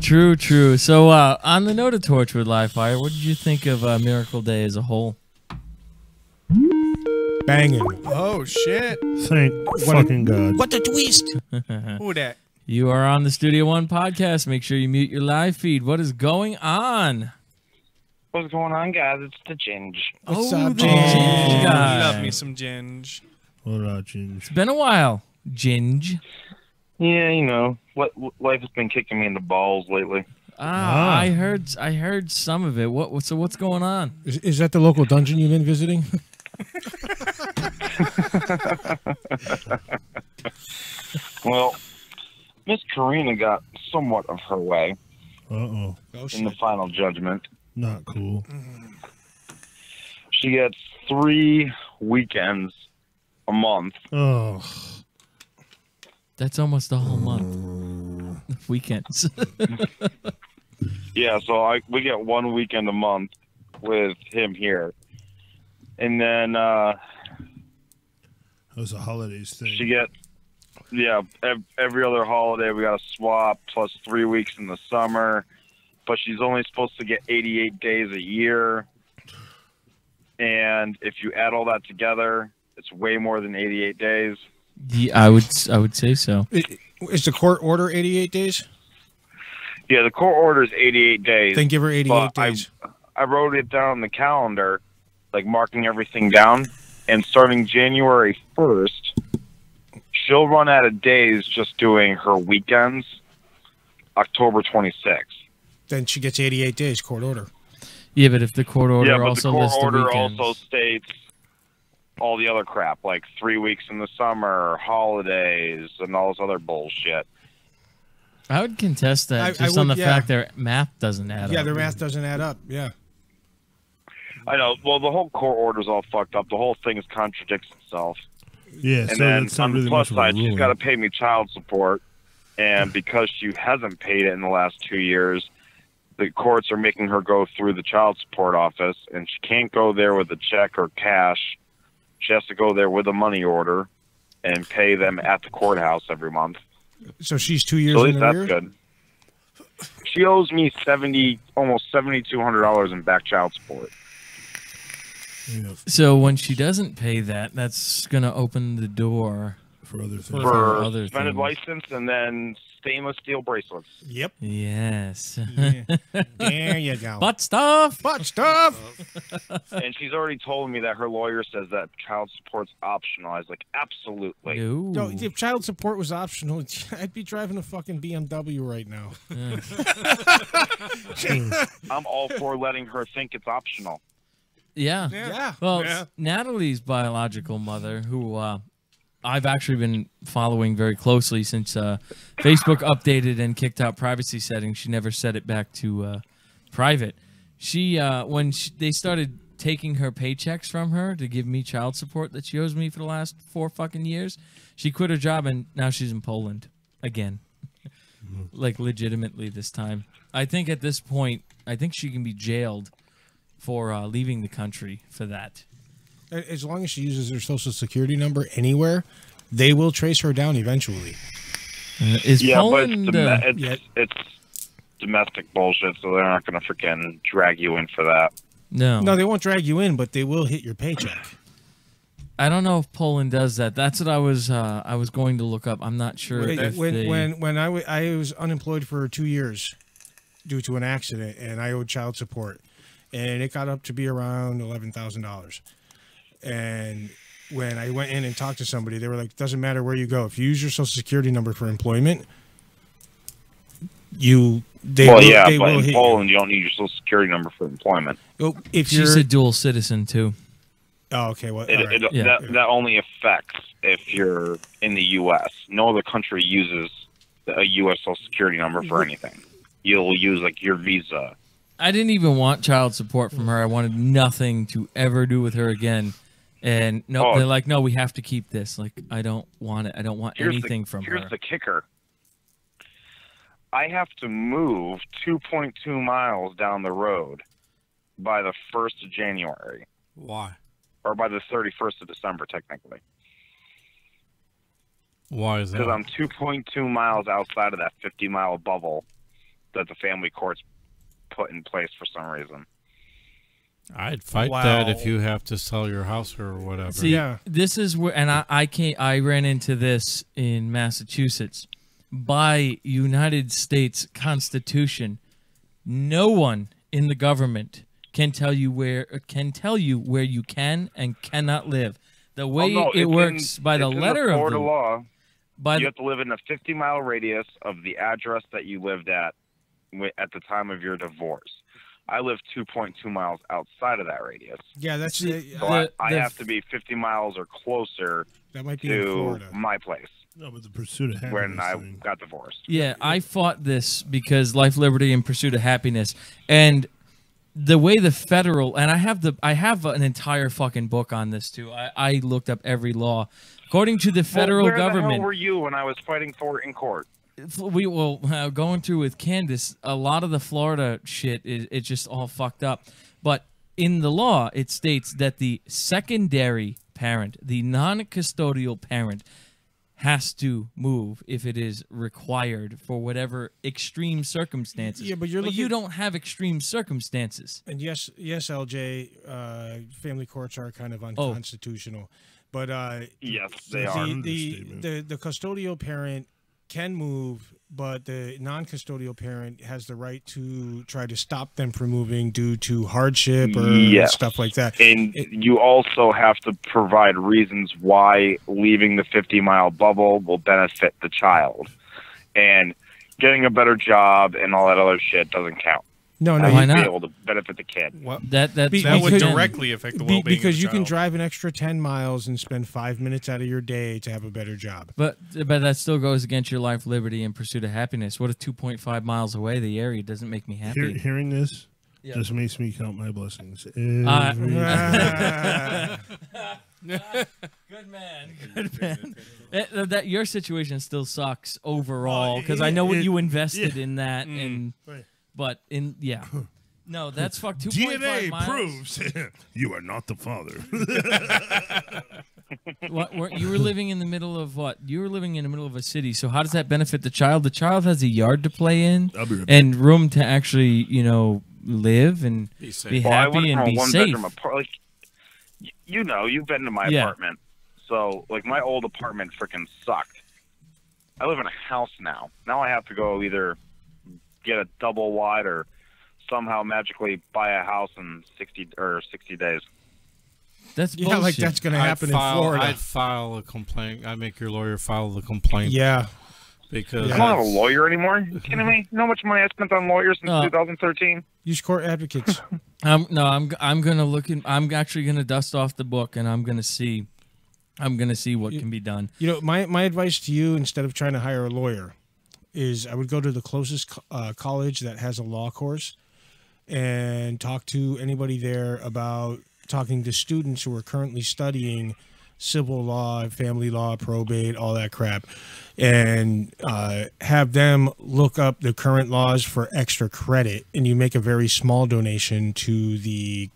true, true. So, on the note of Torchwood Live Fire, what did you think of Miracle Day as a whole? Banging. Oh, shit. Thank fucking God. What a twist! Who dat? You are on the Studio One podcast. Make sure you mute your live feed. What is going on? What's going on, guys? It's the Ginge. What's Oh, up, the Ginge? Ginge guy. Love me some ginge. What about Ginge? It's been a while, Ginge. Yeah, you know, what life has been kicking me in the balls lately. I heard some of it. So what's going on? Is that the local dungeon you've been visiting? Well, Miss Karina got somewhat of her way Uh-oh. in the final judgment. Not cool. She gets 3 weekends a month. Oh. That's almost the whole month. Weekends. Yeah, so we get 1 weekend a month with him here. And then That was a holidays thing. she gets, every other holiday we got to swap, plus 3 weeks in the summer. But she's only supposed to get 88 days a year. And if you add all that together, it's way more than 88 days. Yeah, I would say so. Is the court order 88 days? Yeah, the court order is 88 days. Then give her 88 But days. I wrote it down on the calendar, like marking everything down. And starting January 1st, she'll run out of days just doing her weekends. October 26th. Then she gets 88 days, court order. Yeah, but if the court order Yeah, but the also court lists the order weekends, also states all the other crap, like 3 weeks in the summer, holidays, and all this other bullshit. I would contest that I just on would, the yeah. fact their math doesn't add Yeah, up. their math doesn't add up. Yeah. I know. Well, the whole court order's all fucked up. The whole thing contradicts itself. Yeah, And so then that's not on the really plus much of a side, she's ruling. got to pay me child support. And because she hasn't paid it in the last 2 years, the courts are making her go through the child support office, and she can't go there with a check or cash. She has to go there with a money order and pay them at the courthouse every month. So she's 2 years So at in least that's arrears? good. She owes me almost $7,200 in back child support. Yeah, So when she doesn't pay that, that's gonna open the door. for other things. For other suspended things. license and then stainless steel bracelets. Yep. Yes. There you go. Butt stuff. Butt stuff. And she's already told me that her lawyer says that child support's optional. I was like, absolutely. No. No, if child support was optional, I'd be driving a fucking BMW right now. I'm all for letting her think it's optional. Yeah. Yeah. Well, Yeah. Natalie's biological mother, who I've actually been following very closely since Facebook updated and kicked out privacy settings. She never set it back to private. She they started taking her paychecks from her to give me child support that she owes me for the last 4 fucking years, she quit her job and now she's in Poland again. Like legitimately this time. I think at this point, I think she can be jailed for leaving the country for that. As long as she uses her social security number anywhere, they will trace her down eventually. Is Yeah, Poland? but it's domestic bullshit, so they're not going to freaking drag you in for that. no, No, they won't drag you in, but they will hit your paycheck. I don't know if Poland does that. That's what I was going to look up. I'm not sure if they. When I was unemployed for 2 years due to an accident, and I owed child support, and it got up to be around $11,000. And when I went in and talked to somebody, they were like, "Doesn't matter where you go. If you use your social security number for employment, you they well, will, yeah, they but will in hit Poland, you don't need your social security number for employment. you. Oh, if you're She's a dual citizen too. oh, okay, well, It, all right. Yeah. that only affects if you're in the U.S. No other country uses a U.S. social security number for anything. You'll use like your visa. I didn't even want child support from her. I wanted nothing to ever do with her again. And no, Oh. they're like, no, we have to keep this. Like, I don't want it. I don't want anything from her. Here's the kicker. I have to move 2.2 miles down the road by the 1st of January, Why? or by the 31st of December, technically, Why is that? because I'm 2.2 miles outside of that 50-mile bubble that the family courts put in place for some reason. I'd fight Wow. that if you have to sell your house or whatever. See, Yeah. this is where, and I ran into this in Massachusetts. By United States Constitution, no one in the government can tell you where you can and cannot live. The way Oh, no, it it's works by the it's in letter of Florida the law. by You the, have to live in a 50-mile radius of the address that you lived at the time of your divorce. I live 2.2 miles outside of that radius. Yeah, that's So The- I the- have to be 50 miles or closer that might be in to Florida. my place No, but the pursuit of when happiness I thing. got divorced. Yeah, I fought this because life, liberty, and pursuit of happiness, and the way the federal and I have an entire fucking book on this too. I looked up every law according to the federal where the government. hell were you when I was fighting for it in court? We will going through with Candace. A lot of the Florida shit is it's just all fucked up, but in the law it states that the secondary parent, the non-custodial parent, has to move if it is required for whatever extreme circumstances. Yeah, but you're you looking- don't have extreme circumstances. And yes, LJ, family courts are kind of unconstitutional, but Yes, they are. the custodial parent can move, but the non-custodial parent has the right to try to stop them from moving due to hardship or Yes. stuff like that. And you also have to provide reasons why leaving the 50-mile bubble will benefit the child. And getting a better job and all that other shit doesn't count. No, I no, Why want to not? be able to benefit the kid. Well, That that would because- directly affect the well-being because of the you can child. drive an extra 10 miles and spend 5 minutes out of your day to have a better job. But that still goes against your life, liberty, and pursuit of happiness. What if 2.5 miles away the area doesn't make me happy? Hearing this Yeah. just makes me count my blessings. Good man. Good man. That your situation still sucks overall because I know what you invested in that, and Right. but no, that's fuck 2.5 DNA miles. proves you are not the father. You were living in the middle of what? You were living in the middle of a city. So how does that benefit the child? The child has a yard to play in I'll be right back. and room to actually, live and Be safe. be Well, I went happy from and a be one-bedroom safe. apartment. Like, you've been to my Yeah. apartment. So, like, my old apartment freaking sucked. I live in a house now. Now I have to go either get a double wide or somehow magically buy a house in 60 days. That's Yeah, bullshit. like that's going to happen in Florida. I'd file a complaint. I'd make your lawyer file the complaint. Yeah. Because I don't have a lawyer anymore. You kidding me? You know how much money I spent on lawyers since Oh. 2013? Use court advocates. I'm gonna look in. I'm actually gonna dust off the book and I'm gonna see what can be done. My advice to you, instead of trying to hire a lawyer, is I would go to the closest college that has a law course and talk to anybody there about talking to students who are currently studying civil law, family law, probate, all that crap, and have them look up the current laws for extra credit, and you make a very small donation to the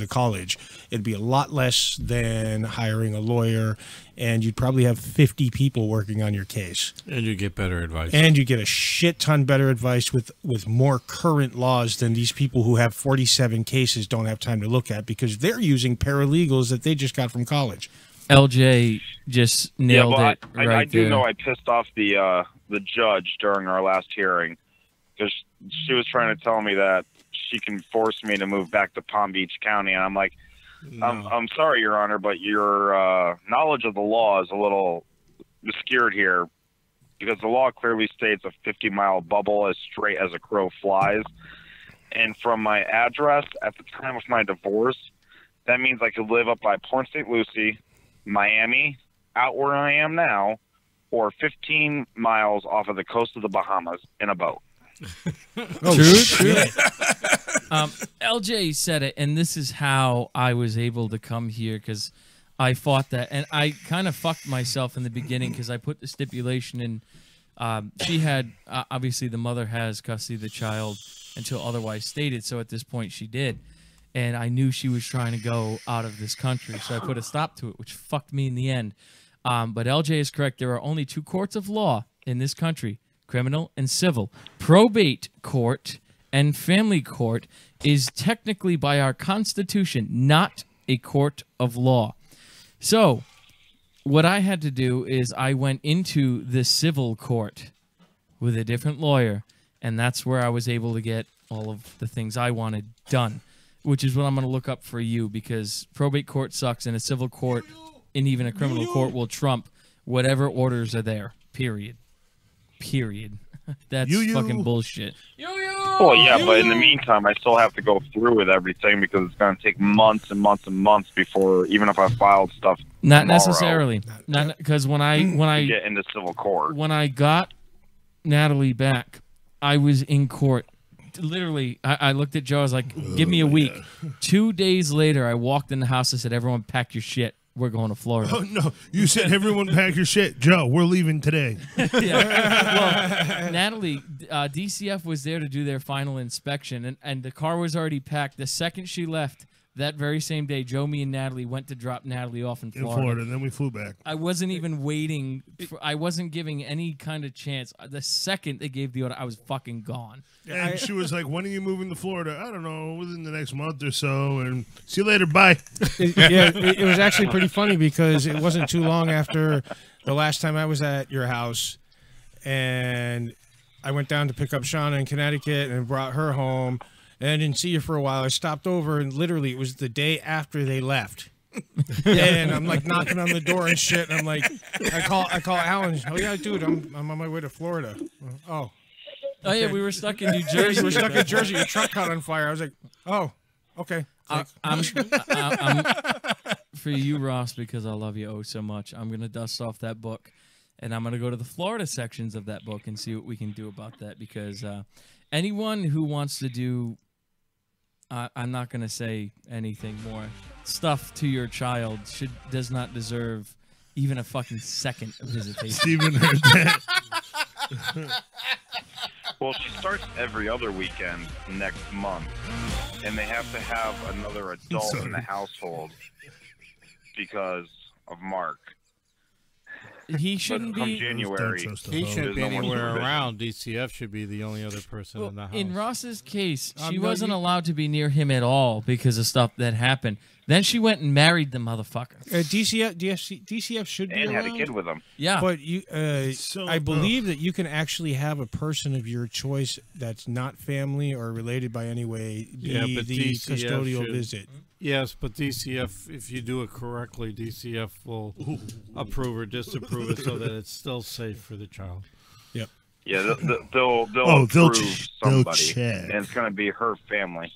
college. It'd be a lot less than hiring a lawyer, and you'd probably have 50 people working on your case, and you get better advice. and you get a shit ton better advice with more current laws than these people who have 47 cases don't have time to look at because they're using paralegals that they just got from college. LJ just nailed well, it I right do there. know I pissed off the judge during our last hearing because she was trying to tell me that she can force me to move back to Palm Beach County, and I'm like, I'm sorry, Your Honor, but your knowledge of the law is a little obscured here. because the law clearly states a 50-mile bubble as straight as a crow flies. And from my address at the time of my divorce, that means I could live up by Port St. Lucie, Miami, out where I am now, or 15 miles off of the coast of the Bahamas in a boat. True. LJ said it, and this is how I was able to come here, because I fought that, and I kind of fucked myself in the beginning because I put the stipulation in. She had obviously the mother has custody of the child until otherwise stated, so at this point she did, and I knew she was trying to go out of this country, so I put a stop to it, which fucked me in the end. But LJ is correct. There are only two courts of law in this country: criminal and civil. Probate court and family court is technically by our Constitution not a court of law. So what I had to do is I went into the civil court with a different lawyer, and that's where I was able to get all of the things I wanted done, which is what I'm going to look up for you, because probate court sucks, and a civil court and even a criminal court will trump whatever orders are there, period. That's fucking bullshit. Well, yeah, but in the meantime, I still have to go through with everything because it's going to take months and months and months before, even if I filed stuff. Not tomorrow, necessarily, not because when I get into civil court. When I got Natalie back, I was in court. Literally, I looked at Joe. I was like, "Give me a week." 2 days later, I walked in the house. I said, "Everyone, pack your shit. We're going to Florida." Oh, no. You said everyone pack your shit. Joe, we're leaving today. Well, Natalie, DCF was there to do their final inspection, and the car was already packed. The second she left, that very same day, Joe, me, and Natalie went to drop Natalie off in Florida. And then we flew back. I wasn't even waiting. I wasn't giving any kind of chance. The second they gave the order, I was fucking gone. And she was like, "When are you moving to Florida?" "I don't know, within the next month or so." And see you later, bye. It was actually pretty funny because it wasn't too long after the last time I was at your house, and I went down to pick up Shauna in Connecticut and brought her home, and I didn't see you for a while. I stopped over, and literally it was the day after they left. And I'm like knocking on the door and shit, and I'm like, I call Alan. "Oh yeah, dude, I'm on my way to Florida." "Oh. Oh yeah, we were stuck in New Jersey. We were stuck in Jersey. Your truck caught on fire." I was like, "Oh, okay." I'm for you, Ross, because I love you so much. I'm gonna dust off that book, and I'm gonna go to the Florida sections of that book and see what we can do about that. Because anyone who wants to do, I'm not gonna say anything more, stuff to your child does not deserve even a fucking second of visitation. Steven heard that. Well, she starts every other weekend next month, and they have to have another adult in the household because of Mark. He shouldn't Come be. January. He shouldn't be There's no one anywhere supervision. around. DCF should be the only other person in the house. In Ross's case, she no, wasn't allowed to be near him at all because of stuff that happened. Then she went and married the motherfucker. DCF should be And had a around, kid with him. Yeah. but you, So, I believe that you can actually have a person of your choice that's not family or related by any way Yeah, be but the DCF custodial should- visit. Yes, but DCF, if you do it correctly, DCF will approve or disapprove it so that it's still safe for the child. Yeah, they'll They'll approve they'll somebody, check. and it's going to be her family.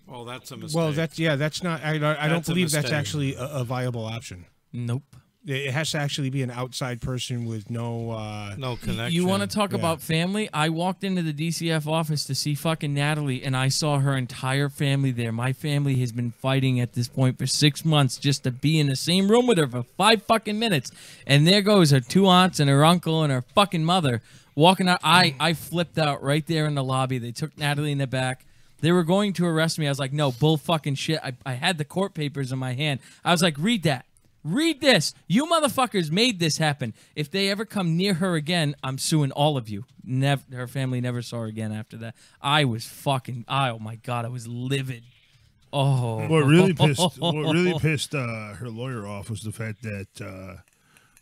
Well, that's a mistake. Well, that's not. I don't That's a believe that's mistake. actually a viable option. Nope. It has to actually be an outside person with no. no connection. You want to talk Yeah. about family? I walked into the DCF office to see fucking Natalie, and I saw her entire family there. My family has been fighting at this point for 6 months just to be in the same room with her for 5 fucking minutes. And there goes her 2 aunts and her uncle and her fucking mother walking out. I flipped out right there in the lobby. They took Natalie in the back. They were going to arrest me. I was like, no, bull fucking shit. I had the court papers in my hand. I was like, read that. Read this. You motherfuckers made this happen. If they ever come near her again, I'm suing all of you. Her family never saw her again after that. I was fucking, oh my God, I was livid. Oh. What really pissed her lawyer off was the fact that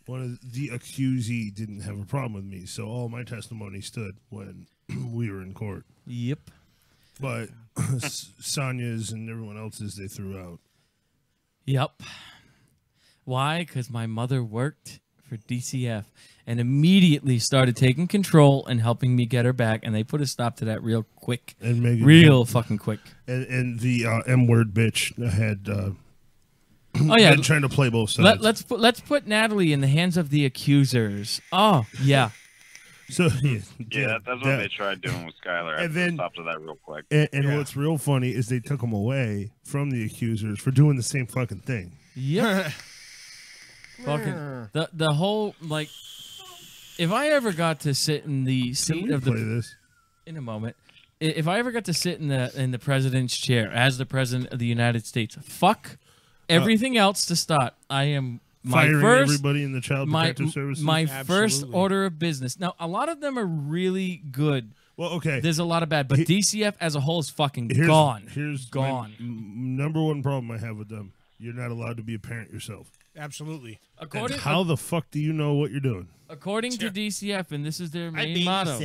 one of the accusee didn't have a problem with me, so all my testimony stood when we were in court. Yep. But Sonia's and everyone else's they threw out. Yep. Why? Because my mother worked for DCF and immediately started taking control and helping me get her back. And they put a stop to that real quick. And Megan, real fucking quick. And the M-word bitch had Oh yeah, been trying to play both sides. let's put Natalie in the hands of the accusers. Oh yeah. So Yeah, that's what they tried doing with Skylar. And then stop to that real quick. And what's real funny is they took him away from the accusers for doing the same fucking thing. Yep. Fucking the whole, like, if I ever got to sit in the seat of the play this in a moment, if I ever got to sit in the president's chair as the president of the United States, fuck everything else to start. I am firing everybody in the child protective services. My first order of business. Now, a lot of them are really good. Well, okay. There's a lot of bad, but DCF as a whole is fucking gone. Here's gone. Number one problem I have with them. You're not allowed to be a parent yourself. Absolutely. How the fuck do you know what you're doing? According to DCF, and this is their main motto,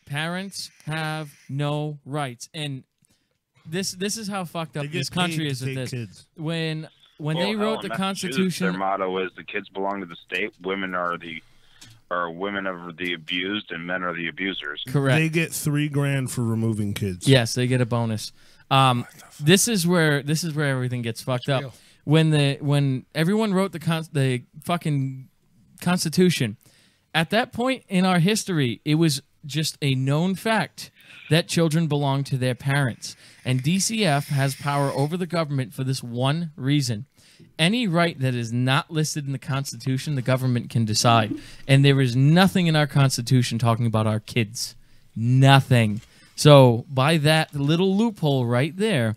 parents have no rights. And this is how fucked up this country is with this. Kids. When they wrote the Constitution, their motto is the kids belong to the state. Women are the abused, and men are the abusers. Correct. They get $3,000 for removing kids. Yes, they get a bonus. This is where everything gets fucked up. When everyone wrote the fucking Constitution, at that point in our history, it was just a known fact that children belong to their parents. And DCF has power over the government for this one reason. Any right that is not listed in the Constitution, the government can decide. And there is nothing in our Constitution talking about our kids. Nothing. So by that little loophole right there,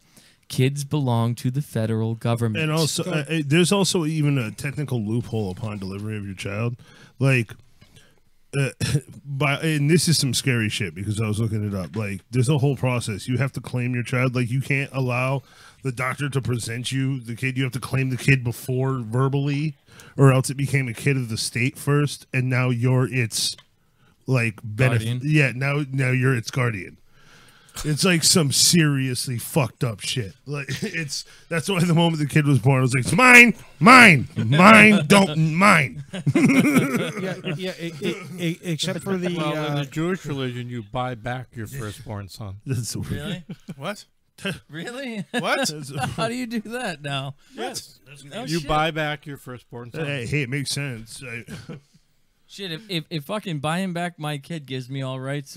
kids belong to the federal government. And also, there's also even a technical loophole upon delivery of your child. Like, and this is some scary shit because I was looking it up. Like, there's a whole process. You have to claim your child. Like, you can't allow the doctor to present you the kid. You have to claim the kid before verbally, or else it became a kid of the state first, and now you're its like benefit. Yeah, now you're its guardian. It's like some seriously fucked up shit. Like that's why the moment the kid was born, I was like, it's mine, don't mine. Except for the in the Jewish religion, you buy back your firstborn son. That's Really? What? Really? What? How do you do that now? Yes. You buy back your firstborn son. Hey, it makes sense. Shit, if fucking buying back my kid gives me all rights,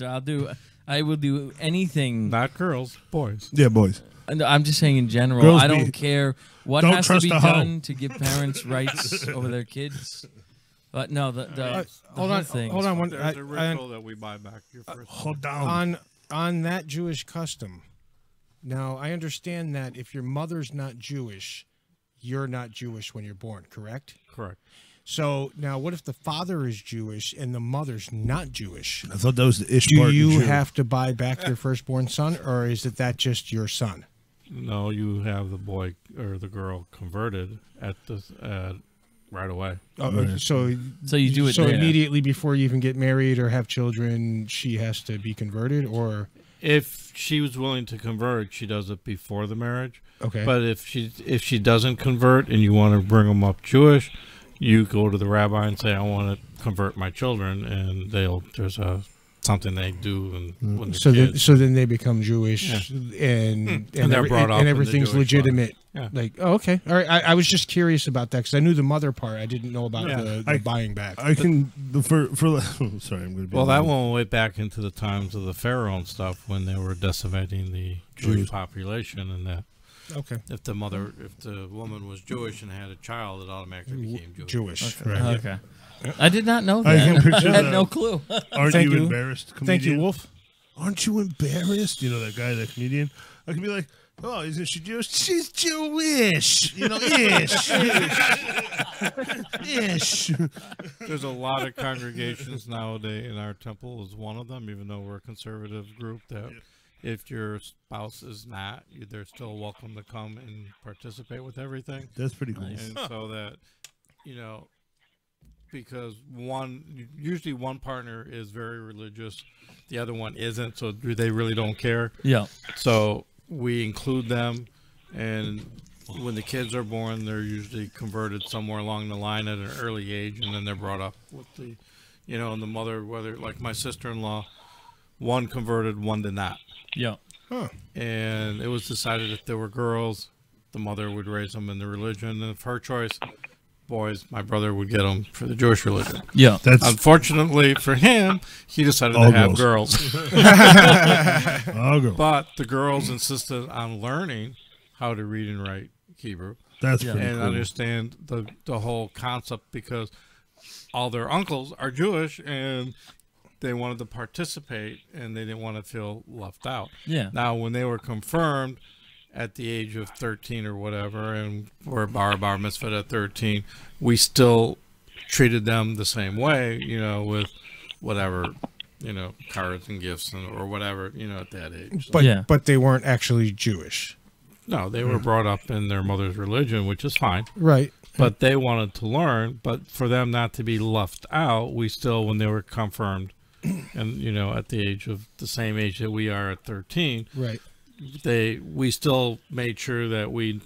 I will do anything. Not girls, boys. Yeah, boys. I'm just saying in general. Girls I don't care what don't has to be trust a hoe. done to give parents rights over their kids. But no, the hold on. There's a ritual that we buy back your firstborn. Hold down. On that Jewish custom. Now, I understand that if your mother's not Jewish, you're not Jewish when you're born, correct? Correct. So now, what if the father is Jewish and the mother's not Jewish? I thought that was the ish Do part. you have to buy back your firstborn son, or is that just your son? No, you have the boy or the girl converted at the right away. So you do it so there. immediately before you even get married or have children, she has to be converted, or If she was willing to convert, she does it before the marriage. okay. But if she doesn't convert and you want to bring them up Jewish, you go to the rabbi and say, I want to convert my children, and there's something they do when they're kids. So then they become Jewish, and they're brought up and in the everything's Jewish legitimate. Yeah. Like, oh, okay, all right. I was just curious about that because I knew the mother part. I didn't know about the buying back. I can for sorry, I'm going to be. Well, that went way back into the times of the Pharaoh and stuff when they were decimating the Jewish population, and that. Okay. If the woman was Jewish and had a child, it automatically became Jewish. Okay. Right. Okay. I did not know that. I can picture I had that. no clue. Aren't Thank you you. embarrassed? Thank you, comedian? Wolf. Aren't you embarrassed? You know that guy, that comedian. I can be like, oh, isn't she Jewish? She's Jewish. You know, ish. Ish. There's a lot of congregations nowadays, and our temple is one of them, even though we're a conservative group, that if your spouse is not, they're still welcome to come and participate with everything. That's pretty cool. And so that, because usually one partner is very religious, the other one isn't, so they really don't care. Yeah. So we include them, and when the kids are born, they're usually converted somewhere along the line at an early age, and then they're brought up with the, and the mother, whether like my sister-in-law, one converted, one did not. Yeah. Huh. And it was decided if there were girls, the mother would raise them in the religion, and if her choice, boys, my brother would get them for the Jewish religion. Yeah. Unfortunately for him, he decided to All have girls. girls. But the girls insisted on learning how to read and write Hebrew. That's pretty and cool. understand the whole concept, because all their uncles are Jewish and they wanted to participate and they didn't want to feel left out. Yeah. Now, when they were confirmed at the age of 13 or whatever, and were bar mitzvah at 13, we still treated them the same way, with whatever, cards and gifts or whatever, at that age. But they weren't actually Jewish. No, they were brought up in their mother's religion, which is fine. Right. But they wanted to learn. But for them not to be left out, we still, when they were confirmed, and at the age of the same age that we are at 13, right, we still made sure that we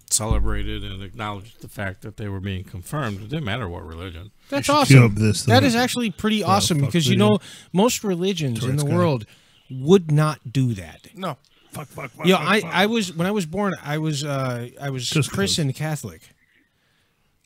celebrated and acknowledged the fact that they were being confirmed. It didn't matter what religion. That's awesome. That is actually pretty awesome, because most religions in the world would not do that. No. Fuck. I was, when I was born, I was christened Catholic.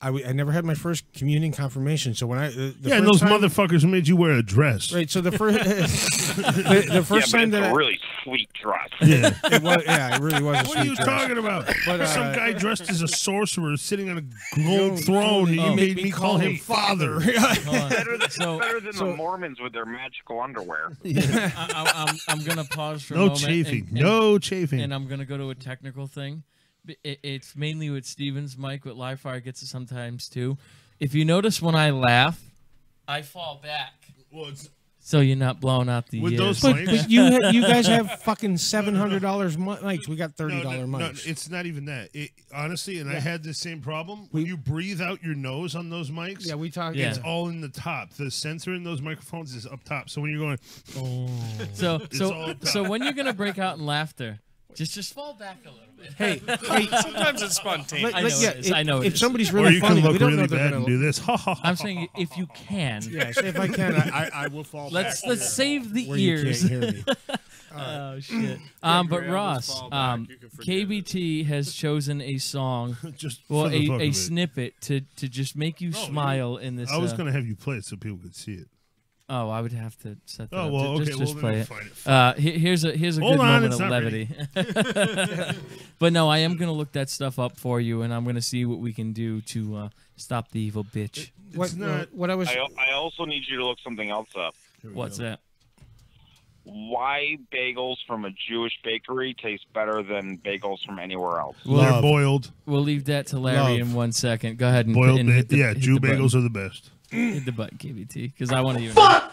I never had my first communion confirmation, so when and those motherfuckers made you wear a dress, right? So the first the first time that a really sweet dress. Yeah, it was. Yeah, it really was. What are you talking about? But, some guy dressed as a sorcerer sitting on a gold throne, and you made me call him father. Better than the Mormons with their magical underwear. I'm gonna pause for a no moment. Chafing. No chafing. And I'm gonna go to a technical thing. It's mainly with Steven's mic. With Livefire gets it sometimes too. If you notice, when I laugh, I fall back. Well, so you're not blowing out the ears. But you guys have fucking $700 mics. We got $30 mics. No, it's not even that. Honestly, and I had the same problem. When you breathe out your nose on those mics, we talk. It's all in the top. The sensor in those microphones is up top. So when you're going, so when you're gonna break out in laughter, just fall back a little bit. Hey, sometimes it's spontaneous. I know. If somebody's really funny, we don't know they're gonna do this. I'm saying if you can. Yes, if I can, I will fall back. Let's save the ears. You can't hear me. Oh shit. But Ross, KBT has chosen a song, a snippet to just make you smile in this. I was gonna have you play it so people could see it. Oh, I would have to set that up. Well, just play it. Find it. Here's a good moment of levity. But no, I am gonna look that stuff up for you, and I'm gonna see what we can do to stop the evil bitch. I also need you to look something else up. What's that? Why bagels from a Jewish bakery taste better than bagels from anywhere else? They're boiled. We'll leave that to Larry in 1 second. Go ahead and boiled. Hit the Jew bagels are the best. Hit the button, KBT, because I want to even. Fuck!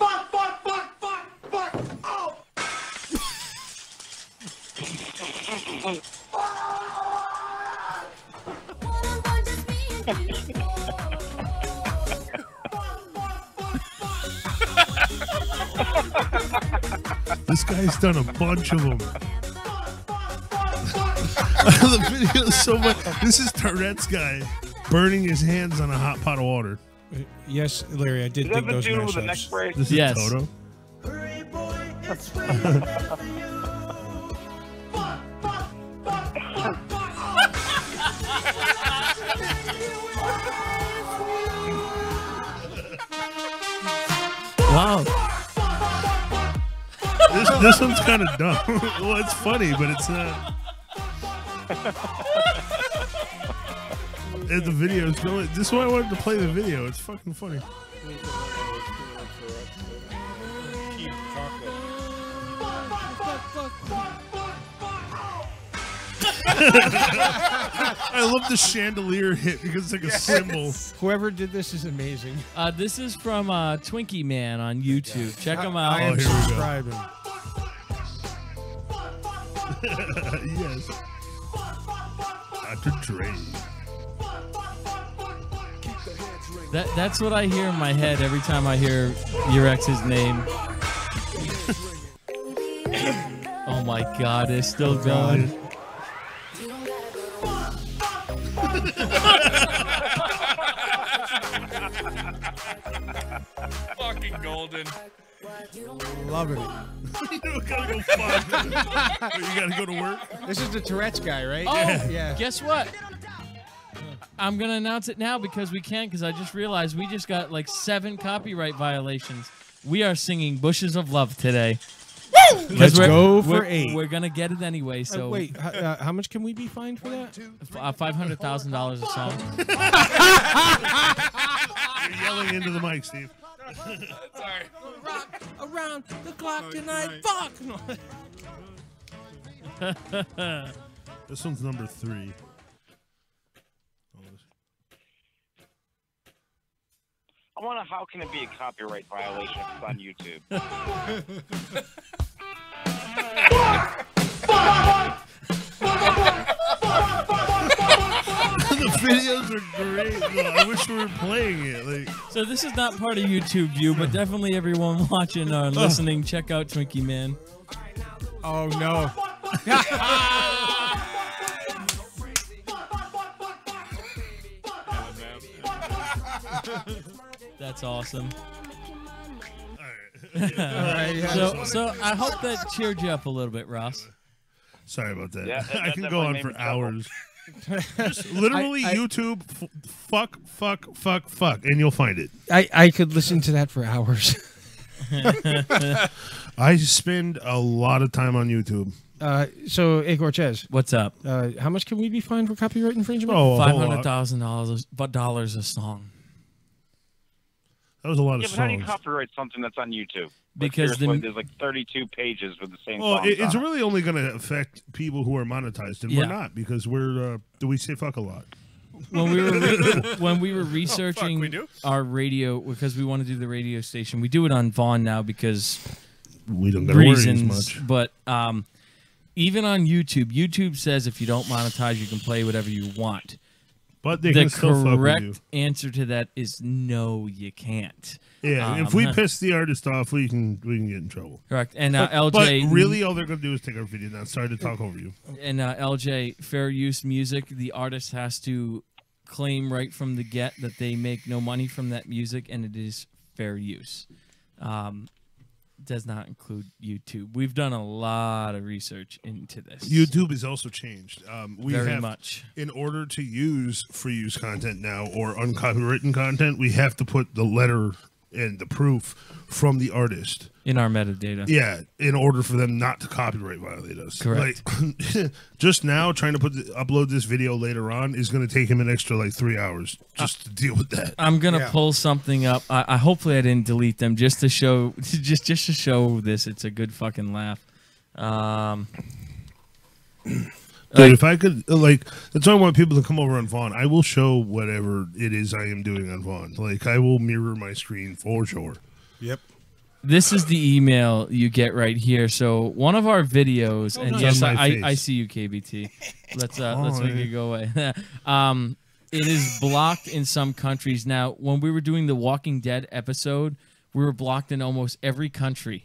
Oh! This guy's done a bunch of them. The video is so much. This is Tourette's guy burning his hands on a hot pot of water. Yes, Larry, I did dig those mashups. This is Toto. Wow. This one's kind of dumb. Well, it's funny, but it's not. And the video's going. This is why I wanted to play the video. It's fucking funny. I love the chandelier hit because it's like a symbol. Whoever did this is amazing. This is from Twinkie Man on YouTube. Check him out. I am subscribing. Yes. Dr. Dre. That's what I hear in my head every time I hear your ex's name. Oh my God, it's still going. Fucking golden. Loving it. You gotta go fuck. You gotta go to work. This is the Tourette's guy, right? Oh, Yeah. guess what? I'm going to announce it now because we can, because I just realized we just got like 7 copyright violations. We are singing Bushes of Love today. Let's go for we're, 8. We're going to get it anyway. So Wait, how much can we be fined for that? $500,000 a song. You're yelling into the mic, Steve. Sorry. Rock around the clock tonight. Fuck. This one's number 3. I wonder how can it be a copyright violation if it's on YouTube? The videos are great. Though. I wish we were playing it. Like, So this is not part of YouTube view, but definitely everyone watching or listening, check out Twinkie Man. Oh no. That's awesome. all right. So I hope that cheered you up a little bit, Ross. Sorry about that. Yeah, I that can go definitely on made for me chuckle. hours. Just literally I- YouTube, fuck, and you'll find it. I could listen to that for hours. I spend a lot of time on YouTube. So, Hey Cortez, What's up? how much can we be fined for copyright infringement? Oh, a whole lot. $500,000 a song. That was a lot Yeah, of but how do you songs. copyright something that's on YouTube? Because Seriously, the- there's like 32 pages with the same Well, songs it's on it. really only going to affect people who are monetized, and Yeah. we're not because we're. Do we say fuck a lot? When we were researching we do. our radio, because we want to do the radio station, we do it on Vaughn now because We don't got to worry as reasons. much. But even on YouTube says if you don't monetize, you can play whatever you want. But they The can still fuck with you. correct answer to that is no, you can't. Yeah, if we piss the artist off, we can get in trouble. Correct. And But LJ, really, all they're going to do is take our video down. Sorry to talk over you. and LJ, fair use music, the artist has to claim right from the get that they make no money from that music, and it is fair use. Does not include YouTube. We've done a lot of research into this. YouTube has also changed. We Very have, much. in order to use free use content now or uncopywritten content, we have to put the letter and the proof from the artist. In our metadata. Yeah, in order for them not to copyright violate us. Correct. Like, just now, trying to upload this video later on is going to take him an extra like 3 hours just to deal with that. I'm gonna Yeah. pull something up. I hopefully I didn't delete them just to show just to show this. It's a good fucking laugh. Dude, if I could, like, that's why I want people to come over on Vaughn. I will show whatever it is I am doing on Vaughn. Like, I will mirror my screen for sure. Yep. This is the email you get right here. So one of our videos, and nice. yes, On my I face. see you, KBT. Let's Oh, make yeah. it go away. It is blocked in some countries now. When we were doing the Walking Dead episode, we were blocked in almost every country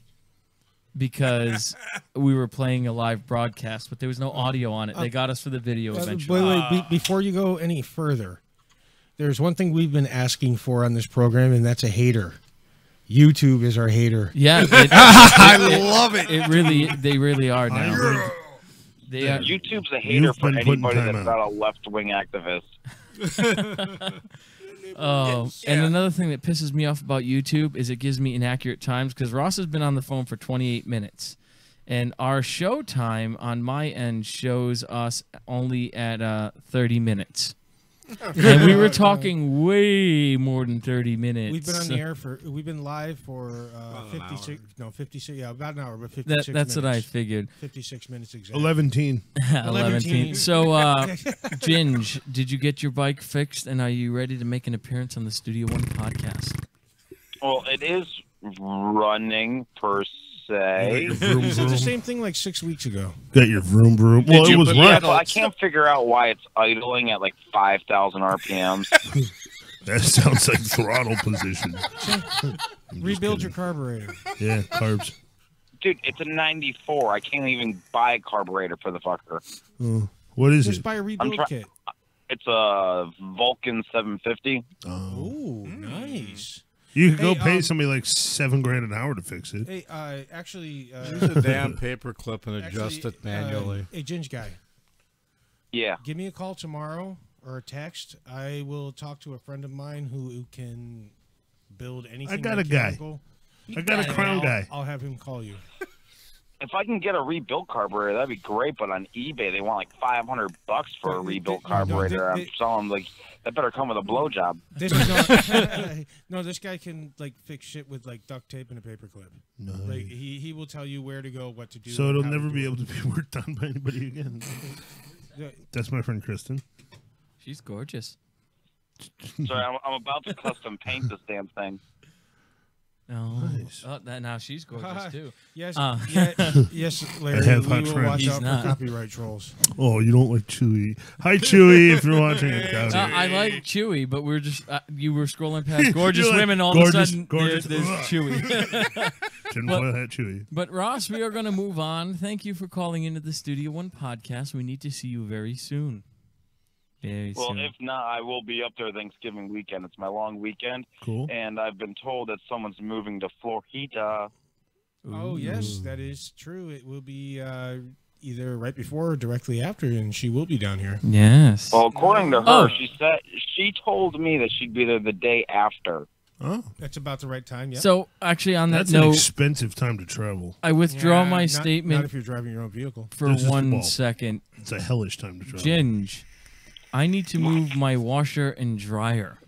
because we were playing a live broadcast, but there was no audio on it. They got us for the video eventually. Wait, before you go any further, there's one thing we've been asking for on this program, and that's a hater. YouTube is our hater. Yeah, I love it. they really are now. They are. YouTube's a hater You've for been putting anybody time that's out. not a left-wing activist. Oh, and another thing that pisses me off about YouTube is it gives me inaccurate times because Ross has been on the phone for 28 minutes. And our show time on my end shows us only at 30 minutes. And we were talking way more than 30 minutes. We've been on the air we've been live for 56, yeah, about an hour, but 56 That's what I minutes. figured. 56 minutes exactly. 11. 11. So, Ginge, did you get your bike fixed and are you ready to make an appearance on the Studio One podcast? Well, it is running per se. Vroom, You said vroom. the same thing like 6 weeks ago. Got your vroom vroom. Well, it you was put right. pedal- But I can't figure out why it's idling at like 5,000 RPMs. That sounds like throttle position. Rebuild your carburetor. Yeah, carbs. Dude, it's a 94. I can't even buy a carburetor for the fucker. What is Just it? buy a rebuild try- kit. It's a Vulcan 750. Ooh, nice. You could go Hey, pay somebody like $7,000 an hour to fix it. Hey, actually, Use a damn paper clip and adjust it manually. Hey, Ginge guy, Yeah. give me a call tomorrow or a text. I will talk to a friend of mine who can build anything. I got a guy. mechanical. I got a crown guy. I'll have him call you. If I can get a rebuilt carburetor, that'd be great. But on eBay, they want like $500 for a rebuilt carburetor. I'm selling like that better come with a blowjob. This is not, no, this guy can like fix shit with like duct tape and a paperclip. No. Like he will tell you where to go, what to do. So and it'll how to never do be it. able to be worked on by anybody again. Yeah, That's my friend Kristen. She's gorgeous. Sorry, I'm about to custom paint this damn thing. Oh, Nice. now she's gorgeous too. Yes, Yeah. yes, Larry. have We hot will friends. watch He's out not. for copyright trolls. Oh, you don't like Chewy. Hi, Chewy, if you're watching it. I like Chewy, but we're just you were scrolling past gorgeous You're like, women. All gorgeous, of a sudden, gorgeous. there's Chewy. Tinfoil hat Chewy. But Ross, we are going to move on. Thank you for calling into the Studio One podcast. We need to see you very soon. Very Well, soon. if not, I will be up there Thanksgiving weekend. It's my long weekend, Cool. and I've been told that someone's moving to Florida. Oh yes, that is true. It will be either right before or directly after, and she will be down here. Yes. Well, according to her, Oh. she told me that she'd be there the day after. Oh, That's about the right time. Yeah. So actually, on that that's an note, expensive time to travel. I withdraw my Not statement if you're driving your own vehicle. for This is the 1 ball. second. It's a hellish time to travel. Ginge, I need to move my washer and dryer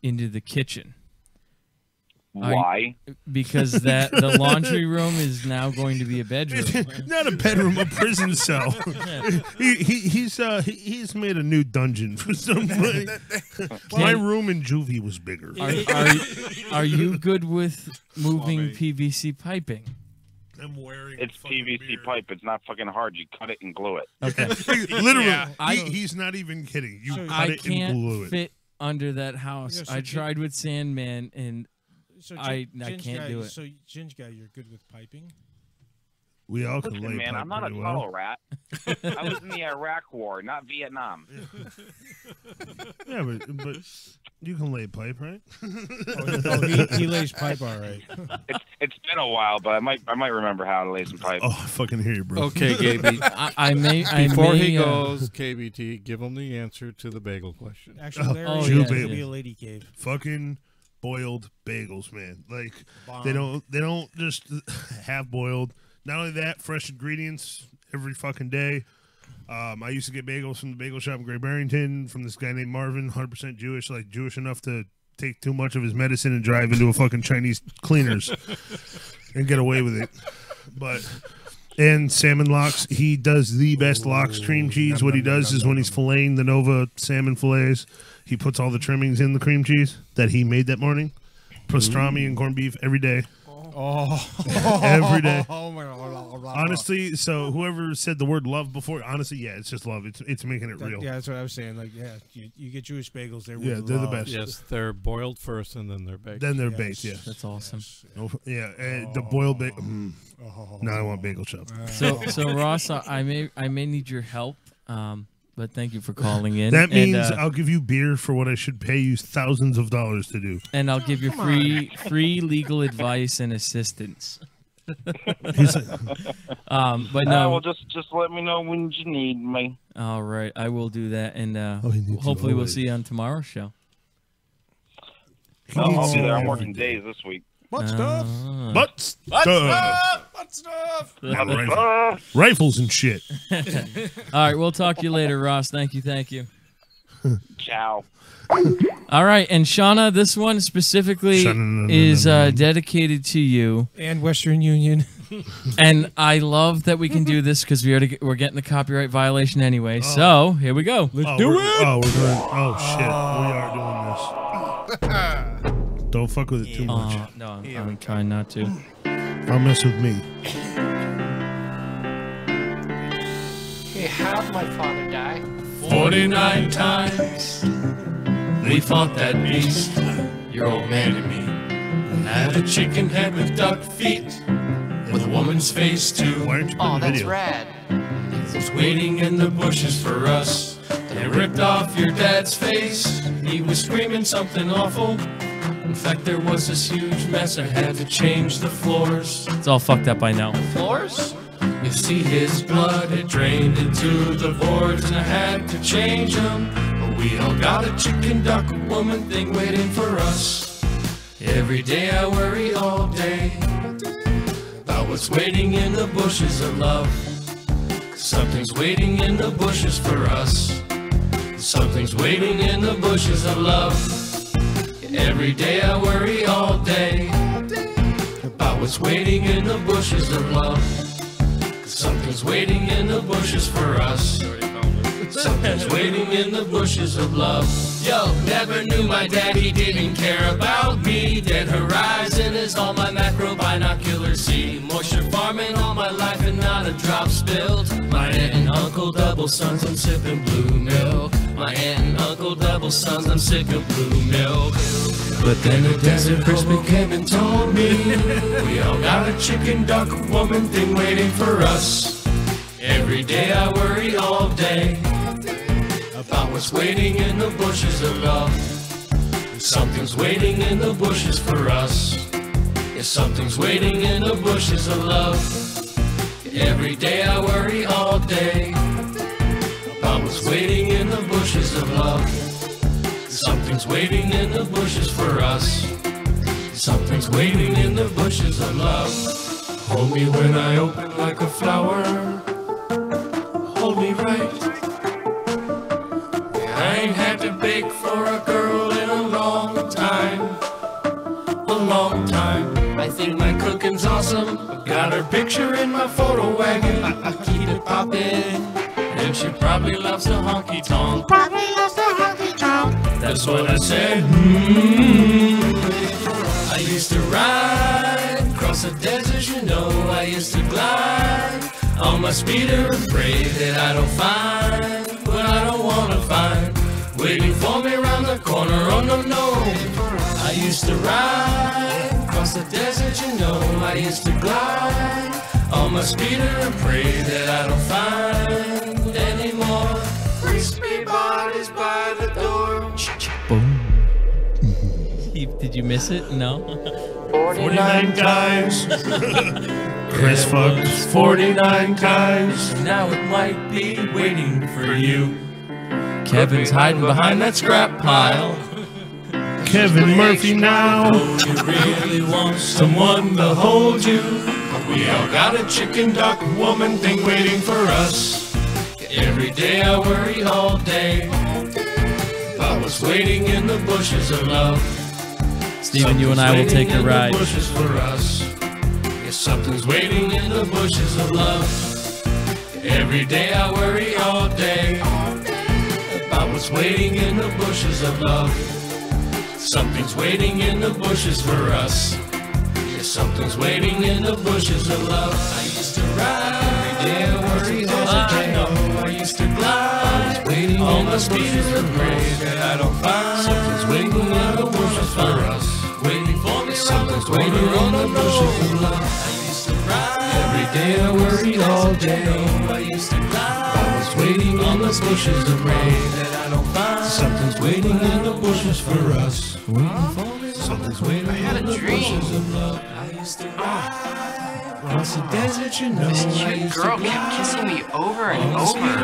into the kitchen Why? because the laundry room is now going to be a bedroom. Not a bedroom, a prison cell. He's made a new dungeon for somebody. My room in juvie was bigger. Are you good with moving PVC piping? I'm wearing It's PVC pipe. It's not fucking hard. You cut it and glue it. Okay. Literally, he's not even kidding. You cut I it and glue can't it. fit under that house. Yeah, so I tried with Sandman, and So I Ginge can't guy, do it. So Ginge guy, you're good with piping. We all can Listen, lay man, pipe I'm not a pretty tunnel well. rat. I was in the Iraq War, not Vietnam. Yeah, but you can lay pipe, right? He lays pipe all right. It's been a while, but I might remember how to lay some pipe. Oh, I fucking hear you, bro. Okay, Gaby. I may. Before he uh, goes, KBT, give him the answer to the bagel question. Actually, Larry, Oh, it yeah, should yeah. be a lady cave. Fucking boiled bagels, man. Like Bomb. they don't just half boiled. Not only that, fresh ingredients every fucking day. I used to get bagels from the bagel shop in Great Barrington from this guy named Marvin, 100% Jewish, like Jewish enough to take too much of his medicine and drive into a fucking Chinese cleaners and get away with it. And salmon lox, he does the best lox cream cheese. What he does is when he's filleting the Nova salmon fillets, he puts all the trimmings in the cream cheese that he made that morning. Pastrami and corned beef every day. Oh, Every day. Oh my God. Honestly, so whoever said the word love before, honestly, yeah, it's just love. It's making it real. Yeah, that's what I was saying. Like, yeah, you get Jewish bagels. They're Yeah, with they're the love. best. Yes, they're boiled first and then they're baked. Then they're Yes. baked, yes. That's awesome. Yeah, and the boiled bagel. Now I want bagel shop. So Ross, I may need your help. But thank you for calling in. That means and, I'll give you beer for what I should pay you thousands of dollars to do. and I'll give you free legal advice and assistance. He's like, But no. Well, just let me know when you need me. All right, I will do that, and he needs you hopefully we'll always. see you on tomorr's show. I'll be there. every I'm working day. days this week. What stuff? But stuff. What stuff? Rifles and shit. All right, we'll talk to you later, Ross. Thank you. Ciao. All right, and Shauna, this one specifically is dedicated to you. And Western Union. And I love that we can do this because we're getting the copyright violation anyway. So here we go. Let's Oh, do we're it. going. Oh shit, we are doing this. Don't fuck with it too much. No, I'm trying not to. Don't mess with me. Hey, how'd my father die? 49 times we fought that beast, your old man and me. Had a chicken head with duck feet, with a woman's face too. Why aren't you Oh, putting that's video? rad. Was waiting in the bushes for us to They ripped off your dad's face. He was screaming something awful. In fact, there was this huge mess. I had to change the floors. It's all fucked up by now. Floors? You see his blood, it drained into the boards, and I had to change them. But we all got a chicken duck woman thing waiting for us. Every day I worry all day about what's waiting in the bushes of love. Something's waiting in the bushes for us. Something's waiting in the bushes of love. Every day I worry all day about what's waiting in the bushes of love. Something's waiting in the bushes for us. Something's waiting in the bushes of love. Yo, never knew my daddy didn't care about me. Dead horizon is all my macro binoculars see. Moisture farming all my life and not a drop spilled. My aunt and uncle double sons, I'm sipping blue milk. My aunt and uncle double sons, I'm sick of blue milk. But then a desert crispy came and told me we all got a chicken duck woman thing waiting for us. Every day I worry all day about what's waiting in the bushes of love. Something's waiting in the bushes for us. Yeah, something's waiting in the bushes of love. Every day I worry all day about what's waiting in the bushes of love. Something's waiting in the bushes for us. Something's waiting in the bushes of love. Hold me when I open like a flower. Hold me right. I ain't had to beg for a girl in a long time. A long time. I think my cooking's awesome. Got her picture in my photo wagon. I keep it poppin'. And she probably loves the honky tonk. Probably loves the honky tonk. That's what I said. I used to ride across the desert, you know. I used to glide on my speeder and pray that I don't find what I don't wanna find waiting for me around the corner. Oh no, no. I used to ride across the desert, you know. I used to glide on my speeder and pray that I don't find anymore. Crispy bodies by the door. Boom. Did you miss it? No. 49 times. Chris fucked 49 times. Now it might be waiting for you. Kevin's hiding behind that scrap pile. Kevin Murphy now. You really want someone to hold you. We all got a chicken duck woman thing waiting for us. Every day I worry all day about what's waiting in the bushes of love. Steven, you and I will take a ride. Bushes for us. Yeah, something's waiting in the bushes of love. Every day I worry all day about what's waiting in the bushes of love. Something's waiting in the bushes for us. Yeah, something's waiting in the bushes of love. I used to ride every day I worry all day. I used to glide waiting on my speeders and pray that I don't find something's waiting in the bushes for us. Waiting for me, something's waiting on the bushes of love. I used to ride every day I worry all day. I used to glide I was waiting on the bushes and pray that I don't find something's waiting in the bushes for us. Waiting for me, something's waiting in the bushes of love. I used to ride across the desert, you know. This cute girl kept kissing me over and over.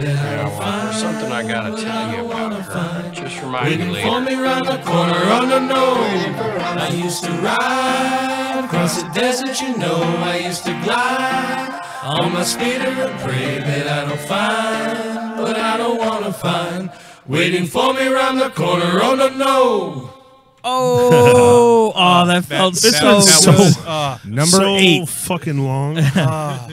There's something I gotta tell you about her. Just remind me later. For me round the corner, oh no, no. I used to ride across the desert, you know. I used to glide on my speeder and pray that I don't find what I don't wanna find. Waiting for me round the corner, oh no, no. Oh, that felt This so was good. Number 8. fucking long.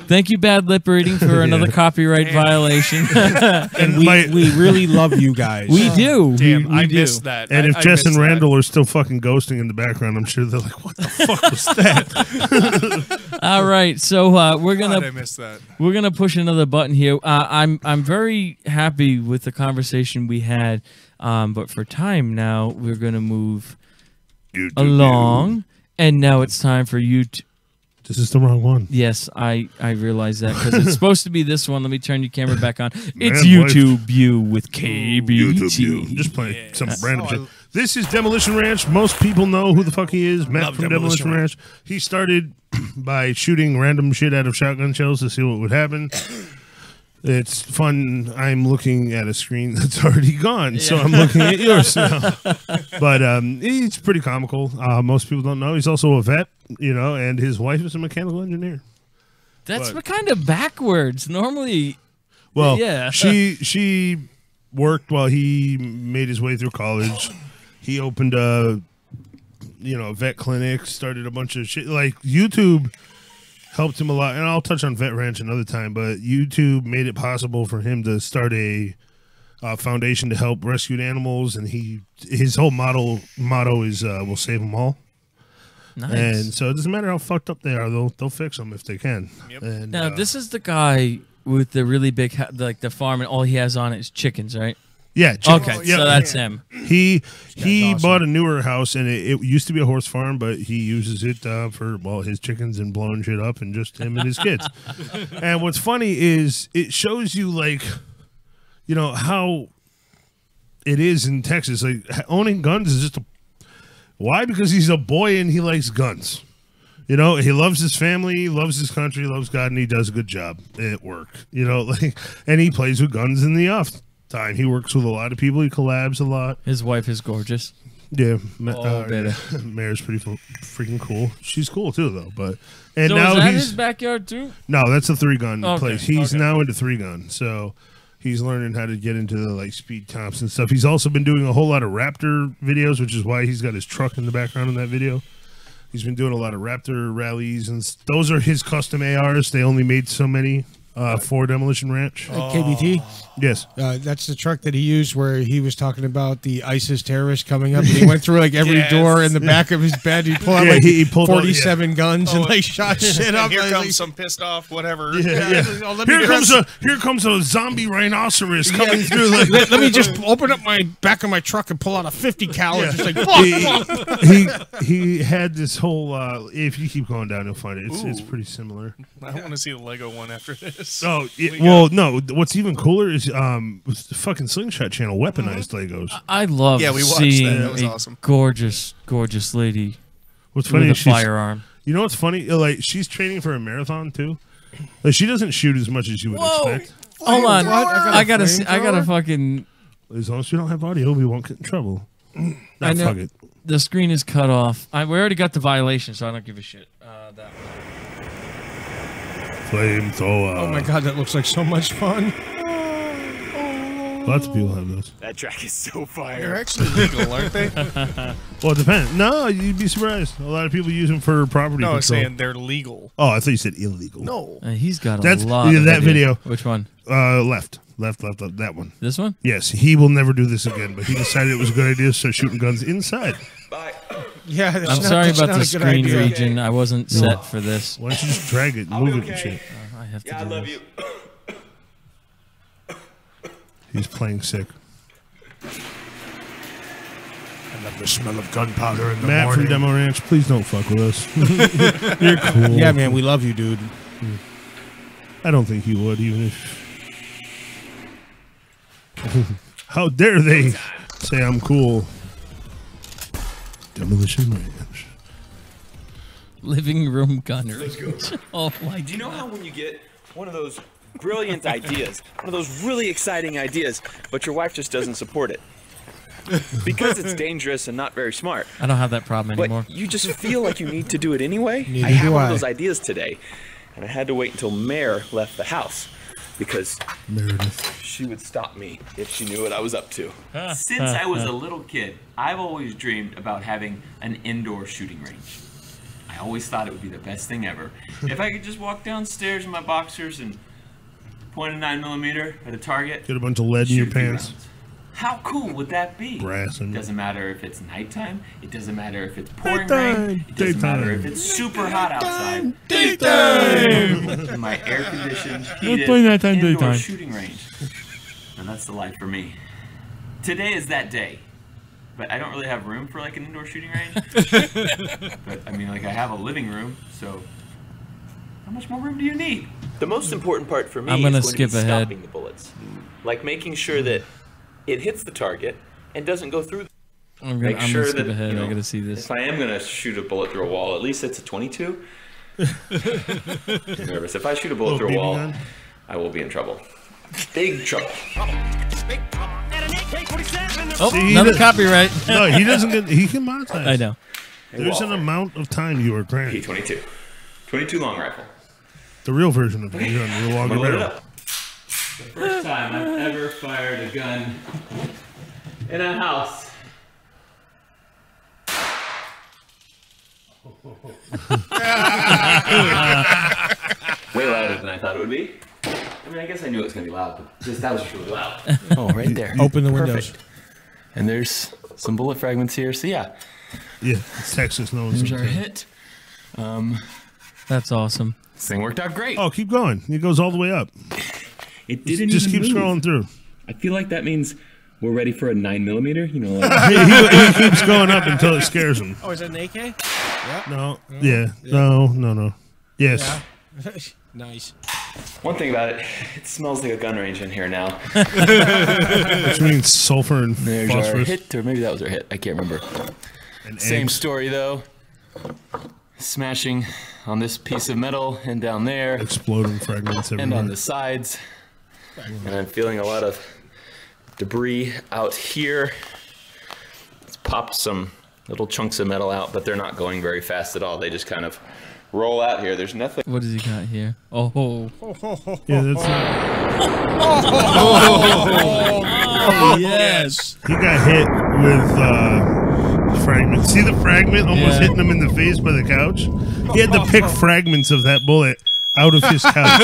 Thank you, Bad Lip Reading, for another copyright violation. And we really love you guys. We do. Damn, we I do. missed that. And if I Jess and missed that. Randall are still fucking ghosting in the background, I'm sure they're like, "What the fuck was that?" All right, so we're God, I gonna missed that. push another button here. I'm very happy with the conversation we had, but for time now, we're gonna move along, and now it's time for you to This is the wrong one. Yes, I realize that because it's supposed to be this one. Let me turn your camera back on. It's Man, YouTube View with KBT. YouTube View. Just playing some random shit. This is Demolition Ranch. Most people know who the fuck he is. Matt from Demolition Ranch. He started by shooting random shit out of shotgun shells to see what would happen. It's fun. I'm looking at a screen that's already gone, so I'm looking at yours now. But he's pretty comical. Most people don't know. He's also a vet, and his wife is a mechanical engineer. That's kind of backwards. Normally, well, yeah. she worked while he made his way through college. He opened a vet clinic, started a bunch of shit. Like YouTube helped him a lot, and I'll touch on Vet Ranch another time, but YouTube made it possible for him to start a foundation to help rescued animals, and his whole motto is we'll save them all. Nice. And so it doesn't matter how fucked up they are, they'll fix them if they can. Yep. And, Now, this is the guy with the really big, the farm, and all he has on it is chickens, right? yeah, Okay, yeah. so that's him. He awesome. bought a newer house, and it used to be a horse farm, but he uses it for his chickens and blowing shit up, and just him and his kids. And what's funny is it shows you how it is in Texas. Like owning guns is just why? Because he's a boy and he likes guns. He loves his family, he loves his country, he loves God, and he does a good job at work. And he plays with guns in the off time. He works with a lot of people. He collabs a lot. His wife is gorgeous. Yeah, baby. Mayor's pretty freaking cool. She's cool too, though. But and So now is that he's his backyard too? no, that's a 3-gun Okay, place. He's okay. now into 3-gun, so he's learning how to get into the speed comps and stuff. He's also been doing a whole lot of Raptor videos, which is why he's got his truck in the background in that video. He's been doing a lot of Raptor rallies, and those are his custom ARs. They only made so many for Demolition Ranch. KBT. Yes. That's the truck that he used where he was talking about the ISIS terrorists coming up. And he went through every door in the back of his bed. He pulled out he pulled out, 47 guns and they shot shit up. Here And comes some pissed off whatever. Yeah. Here comes a zombie rhinoceros coming through. Let me just open up my back of my truck and pull out a 50 cal. Yeah. Just like, fuck. he had this whole. If you keep going down, you'll find it. It's pretty similar. I want to see the Lego one after this. Oh, no. What's even cooler is the fucking Slingshot channel weaponized Legos. I love we watched seeing that. That was a awesome. gorgeous lady What's funny with a is she's, firearm. you know what's funny? She's training for a marathon too. She doesn't shoot as much as you would expect. Hold on, What? I gotta fucking. As long as we don't have audio, we won't get in trouble. I know. Fuck it. The screen is cut off. We already got the violation, so I don't give a shit. That one. Flamethrower. Oh my god, that looks like so much fun. Lots of people have those. That track is so They're fire. actually legal, aren't they? Well, it depends. No, you'd be surprised. A lot of people use them for property No, I control. was saying they're legal. Oh, I thought you said illegal. No. He's got a That's lot. Of that video. Which one? Left. That one. This one? Yes, he will never do this again, but he decided it was a good idea to start shooting guns inside. Yeah, that's I'm not- sorry that's about not the a good screen idea. region. I wasn't set for this. Why don't you just drag it and move it and shit? I have to Yeah, I do love this. you. He's playing sick. I love the smell of gunpowder in the Matt morning. from Demo Ranch, please don't fuck with us. You're cool. Yeah, man, we love you, dude. I don't think he would, even if. How dare they say I'm cool? Demolition Ranch. Living room gunner. Oh my Do you know how when you get one of those brilliant ideas, one of those really exciting ideas, but your wife just doesn't support it? Because it's dangerous and not very smart. I don't have that problem anymore. But you just feel like you need to do it anyway. Neither I had do one I. of those ideas today, and I had to wait until Mare left the house because Meredith. she would stop me if she knew what I was up to. Since I was a little kid, I've always dreamed about having an indoor shooting range. I always thought it would be the best thing ever. If I could just walk downstairs in my boxers and point a 9mm at a target. Get a bunch of lead in your shoot a few pants. rounds. How cool would that be? Brass and- It doesn't matter if it's nighttime. It doesn't matter if it's pouring Nighttime. rain. It doesn't matter if Daytime. it's super hot outside. In my air-conditioned, heated play nighttime, indoor daytime. shooting range. And that's the life for me. Today is that day. But I don't really have room for like an indoor shooting range. But I mean, like I have a living room, so How much more room do you need? The most important part for me I'm gonna is going skip to be ahead. stopping the bullets. Like making sure that it hits the target and doesn't go through. I'm Make gonna sure skip that, ahead. you know, I gotta see this. If I am going to shoot a bullet through a wall, at least it's a 22. Nervous. If I shoot a bullet through a wall, I will be in trouble. Big trouble. Oh, See, another copyright. No, he doesn't get. He can monetize. I know. There's an amount of time you are granted. P22. 22 long rifle. The real version of it. You got the longer Load it barrel. up. The first time I've ever fired a gun in a house. Way louder than I thought it would be. I mean, I guess I knew it was going to be loud, but that was just really loud. Oh, right there. Open the windows. Perfect. And there's some bullet fragments here. So yeah, Yeah, it's Texas. No one's here's our okay. hit. That's awesome. This thing worked out great. Oh, keep going. It goes all the way up. It didn't Just even keep move. scrolling through. I feel like that means we're ready for a 9mm. You know, like he keeps going up until it scares him. Oh, is that an AK? Yeah. No. Yeah. No. Yes. Yeah. Nice. One thing about it, it smells like a gun range in here now. Which means sulfur and There's our phosphorus. hit, or maybe that was our hit. I can't remember. And Same eggs. story though. Smashing on this piece of metal and down there Exploding fragments and everywhere. on the sides. And I'm feeling a lot of debris out here. It's popped some little chunks of metal out, but they're not going very fast at all. They just kind of roll out here. There's nothing. What does he got here? Oh, Yeah, that's yes. He got hit with fragments. See the fragment almost Yeah. hitting him in the face by the couch? He had to pick fragments of that bullet out of his couch.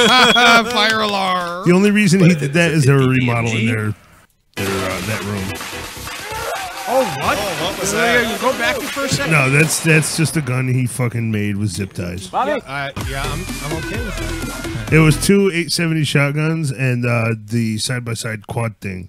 Fire alarm. The only reason he did that is they were remodeling that room. Oh, what? What was that? You go back for a second. No, that's just a gun he fucking made with zip ties. Yeah, I'm okay with that. It was two 870 shotguns and the side-by-side quad thing.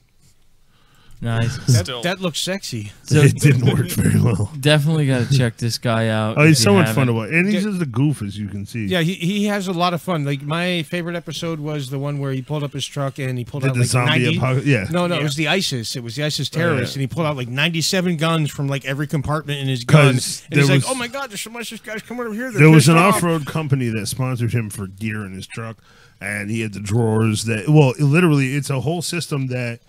Nice. That looks sexy. So- It didn't work very well. Definitely got to check this guy out. Oh, if he's you so much haven't. fun to watch. And he's just a goof, as you can see. Yeah, he has a lot of fun. Like my favorite episode was the one where he pulled up his truck and he pulled Did out the like zombie 90. apocalypse? Yeah. No, Yeah. it was the ISIS. It was the ISIS Oh, yeah. terrorists, and he pulled out like 97 guns from like every compartment in his gun. And 'Cause he's there like, was- "Oh my God, there's some ISIS guys coming over here." They're There was an pissed off." off-road company that sponsored him for gear in his truck, and he had the drawers that. Well, literally, it's a whole system that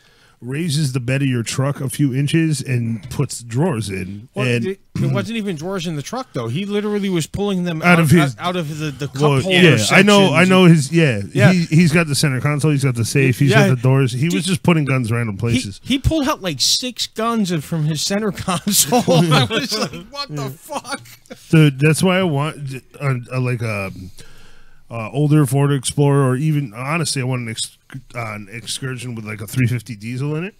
raises the bed of your truck a few inches and puts drawers in. Well, and it wasn't even drawers in the truck though. He literally was pulling them Out of his- out of the cup well, holder. yeah, I know sections. his. Yeah, Yeah. He's got the center console. He's got the safe. He's Yeah. got the doors. He was just putting guns random places. He pulled out like 6 guns from his center console. I was like, "What the fuck?" Dude, that's why I want like a older Ford Explorer, or even honestly, I want an excursion with like a 350 diesel in it.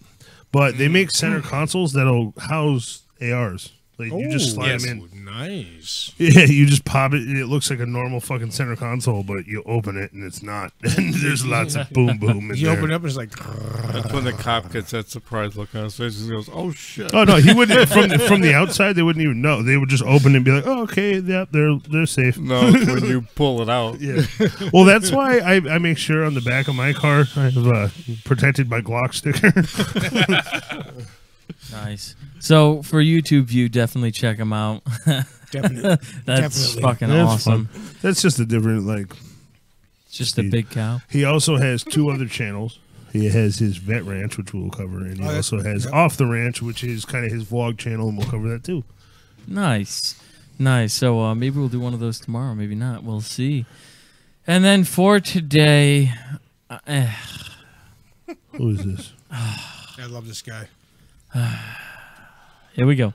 But they make center consoles that'll house ARs. Like you just slide them in. Nice. Yeah, you just pop it. And it looks like a normal fucking center console, but you open it and it's not. And there's lots of boom boom. In You there. open it up and it's like. That's when the cop gets that surprised look on his face and goes, "Oh shit!" Oh no, he wouldn't. From the outside, they wouldn't even know. They would just open it and be like, "Oh, okay, yeah, they're safe." No, it's when you pull it out. Yeah. Well, that's why I make sure on the back of my car I have protected by Glock sticker. Nice. So for YouTube view, definitely check him out. Definitely. That's Definitely. fucking That's awesome. fun. That's just a different like. It's just a big cow. He also has 2 other channels. He has his Vet Ranch, which we'll cover, and he Oh, yeah. also has Yep. Off the Ranch, which is kind of his vlog channel, and we'll cover that too. Nice. So maybe we'll do one of those tomorrow. Maybe not. We'll see. And then for today, Who is this? I love this guy. here we go.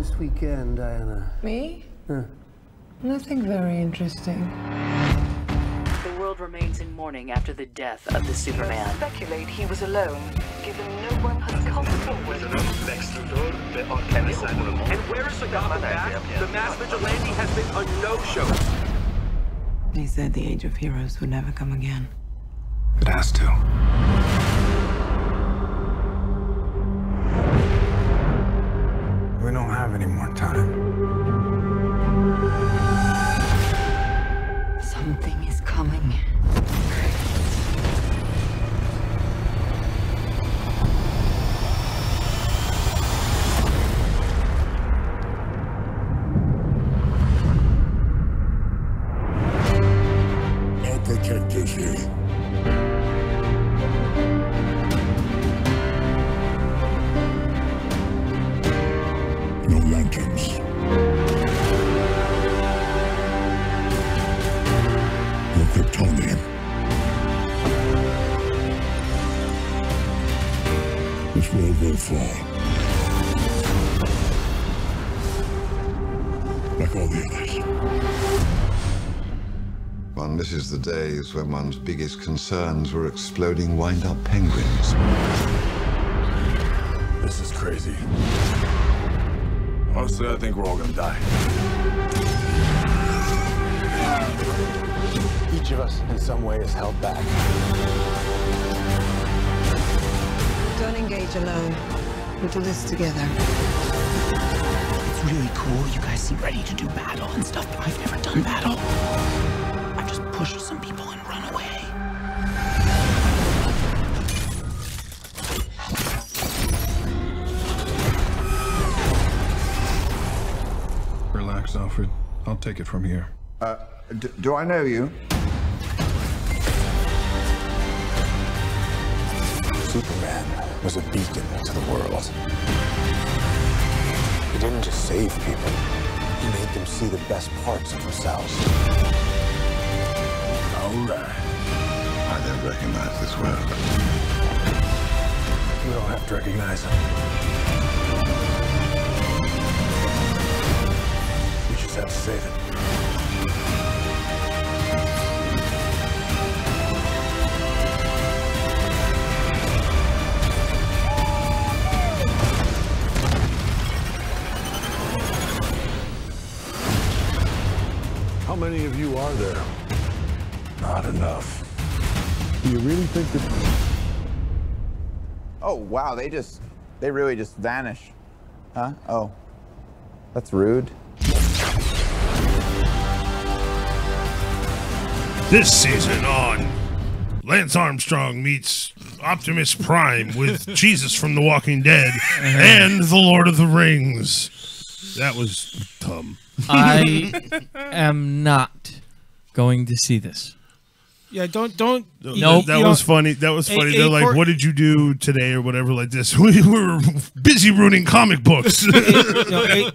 this weekend, Diana? Me? Huh. Nothing very interesting. The world remains in mourning after the death of the Superman. Speculate he was alone, given no one has culpable with him. And where is the Gotham Bat? The mass vigilante has been a no-show. He said the age of heroes would never come again. It has to. We don't have any more time. Something is coming. No protectors here. No lanterns. No Kryptonian. This world will fall. Like all the others. One misses the days when one's biggest concerns were exploding wind-up penguins. This is crazy. Honestly, I think we're all gonna die. Each of us, in some way, is held back. Don't engage alone. We'll do this together. It's really cool. You guys seem ready to do battle and stuff, but I've never done battle. I've just pushed some people and run away. Relax, Alfred. I'll take it from here. Do I know you? Superman was a beacon to the world. He didn't just save people. He made them see the best parts of themselves. All right. I don't recognize this world. You don't have to recognize him. You just have to save it. How many of you are there? Not enough. Do you really think that... Oh, wow, they really just vanish. Huh? Oh, that's rude. This season on Lance Armstrong meets Optimus Prime with Jesus from The Walking Dead and The Lord of the Rings. That was dumb. I am not going to see this. Yeah, don't. Nope. That was funny. That was funny. They're like, "What did you do today?" or whatever, like this. We were busy ruining comic books.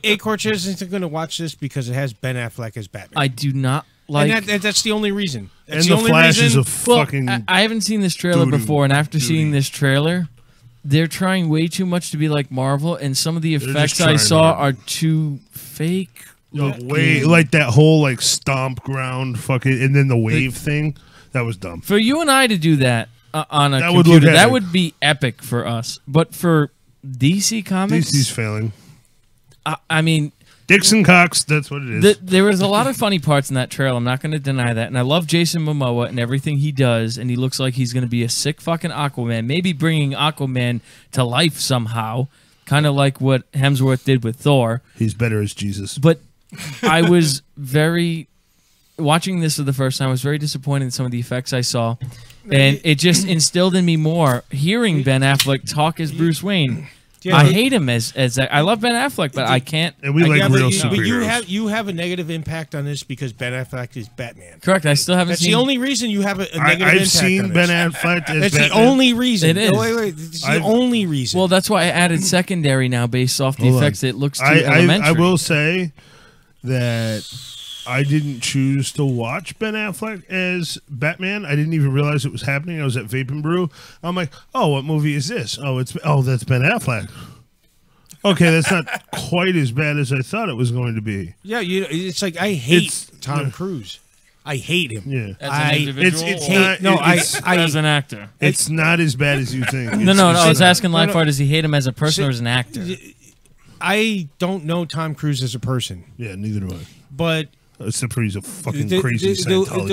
Acorch isn't going to watch this because it has Ben Affleck as Batman. I do not like. And that's the only reason. That's and the only Flash reason. is a fucking. I haven't seen this trailer before, and after seeing this trailer, they're trying way too much to be like Marvel, and some of the effects I saw are too fake. Way like that whole like stomp ground fucking, and then the wave thing. That was dumb. For you and I to do that on a That computer, would look that epic. would be epic for us. But for DC Comics, DC's failing. I mean, Dixon Cox. That's what it is. there was a lot of funny parts in that trailer. I'm not going to deny that. And I love Jason Momoa and everything he does. And he looks like he's going to be a sick fucking Aquaman. Maybe bringing Aquaman to life somehow, kind of like what Hemsworth did with Thor. He's better as Jesus. But I was watching this for the first time, I was very disappointed in some of the effects I saw. And it just instilled in me more hearing Ben Affleck talk as Bruce Wayne. Yeah, I hate him as I love Ben Affleck, but I can't. And we like real superheroes. But you have a negative impact on this because Ben Affleck is Batman. Correct. I still haven't That's seen. the only reason you have a negative impact. I've seen on Ben this. Affleck as That's Batman. the only reason. It is. No, wait. It's the only reason. Well, that's why I added secondary now based off the Hold on. effects. It looks too elementary. I will say that I didn't choose to watch Ben Affleck as Batman. I didn't even realize it was happening. I was at Vape and Brew. I'm like, oh, what movie is this? Oh, that's Ben Affleck. Okay, that's not quite as bad as I thought it was going to be. Yeah, it's like I hate Tom Cruise. I hate him. Yeah, as an individual. As an actor. It's not as bad as you think. No. I was asking Lifeart, does he hate him as a person or as an actor? I don't know Tom Cruise as a person. Yeah, neither do I. But except for he's a fucking crazy Scientologist.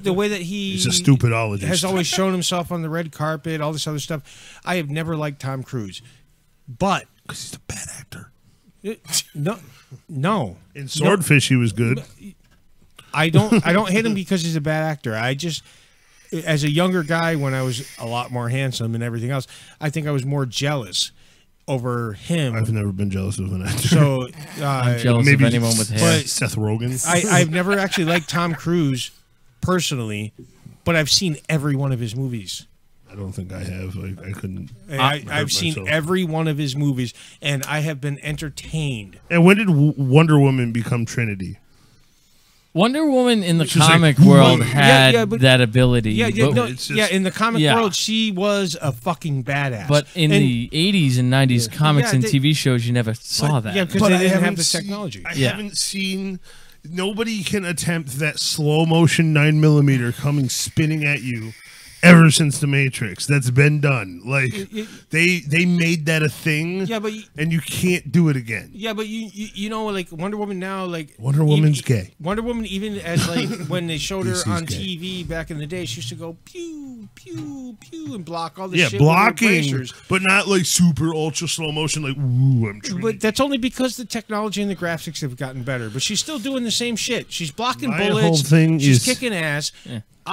the way that he's a stupidologist. has always shown himself on the red carpet, all this other stuff. I have never liked Tom Cruise, but because he's a bad actor. No. In Swordfish, he was good. I don't hate him because he's a bad actor. I just, as a younger guy, when I was a lot more handsome and everything else, I think I was more jealous over him. I've never been jealous of an actor. So I'm jealous of anyone with hair. Seth Rogen. I've never actually liked Tom Cruise personally, but I've seen every one of his movies. I don't think I have. I couldn't. I've seen every one of his movies, and I have been entertained. And when did Wonder Woman become Trinity? Wonder Woman in the She's comic like, world had but- that ability. Yeah, in the comic Yeah. world, she was a fucking badass. But in the 80s and 90s comics and they- TV shows, you never saw that. Yeah, because But they I didn't have haven't the seen- technology. I haven't seen. Nobody can attempt that slow motion 9mm coming spinning at you ever since The Matrix. That's been done. Like they made that a thing. Yeah, but and you can't do it again. Yeah, but you know, like Wonder Woman now, like Wonder Woman's gay. Wonder Woman, even as like when they showed her DC's on gay. TV back in the day, she used to go pew pew pew and block all the Yeah, shit with her blocking, bracers. but not like super ultra slow motion. Like, ooh, I'm Trinity. But that's only because the technology and the graphics have gotten better. But she's still doing the same shit. She's blocking My bullets. whole thing she's is- kicking ass.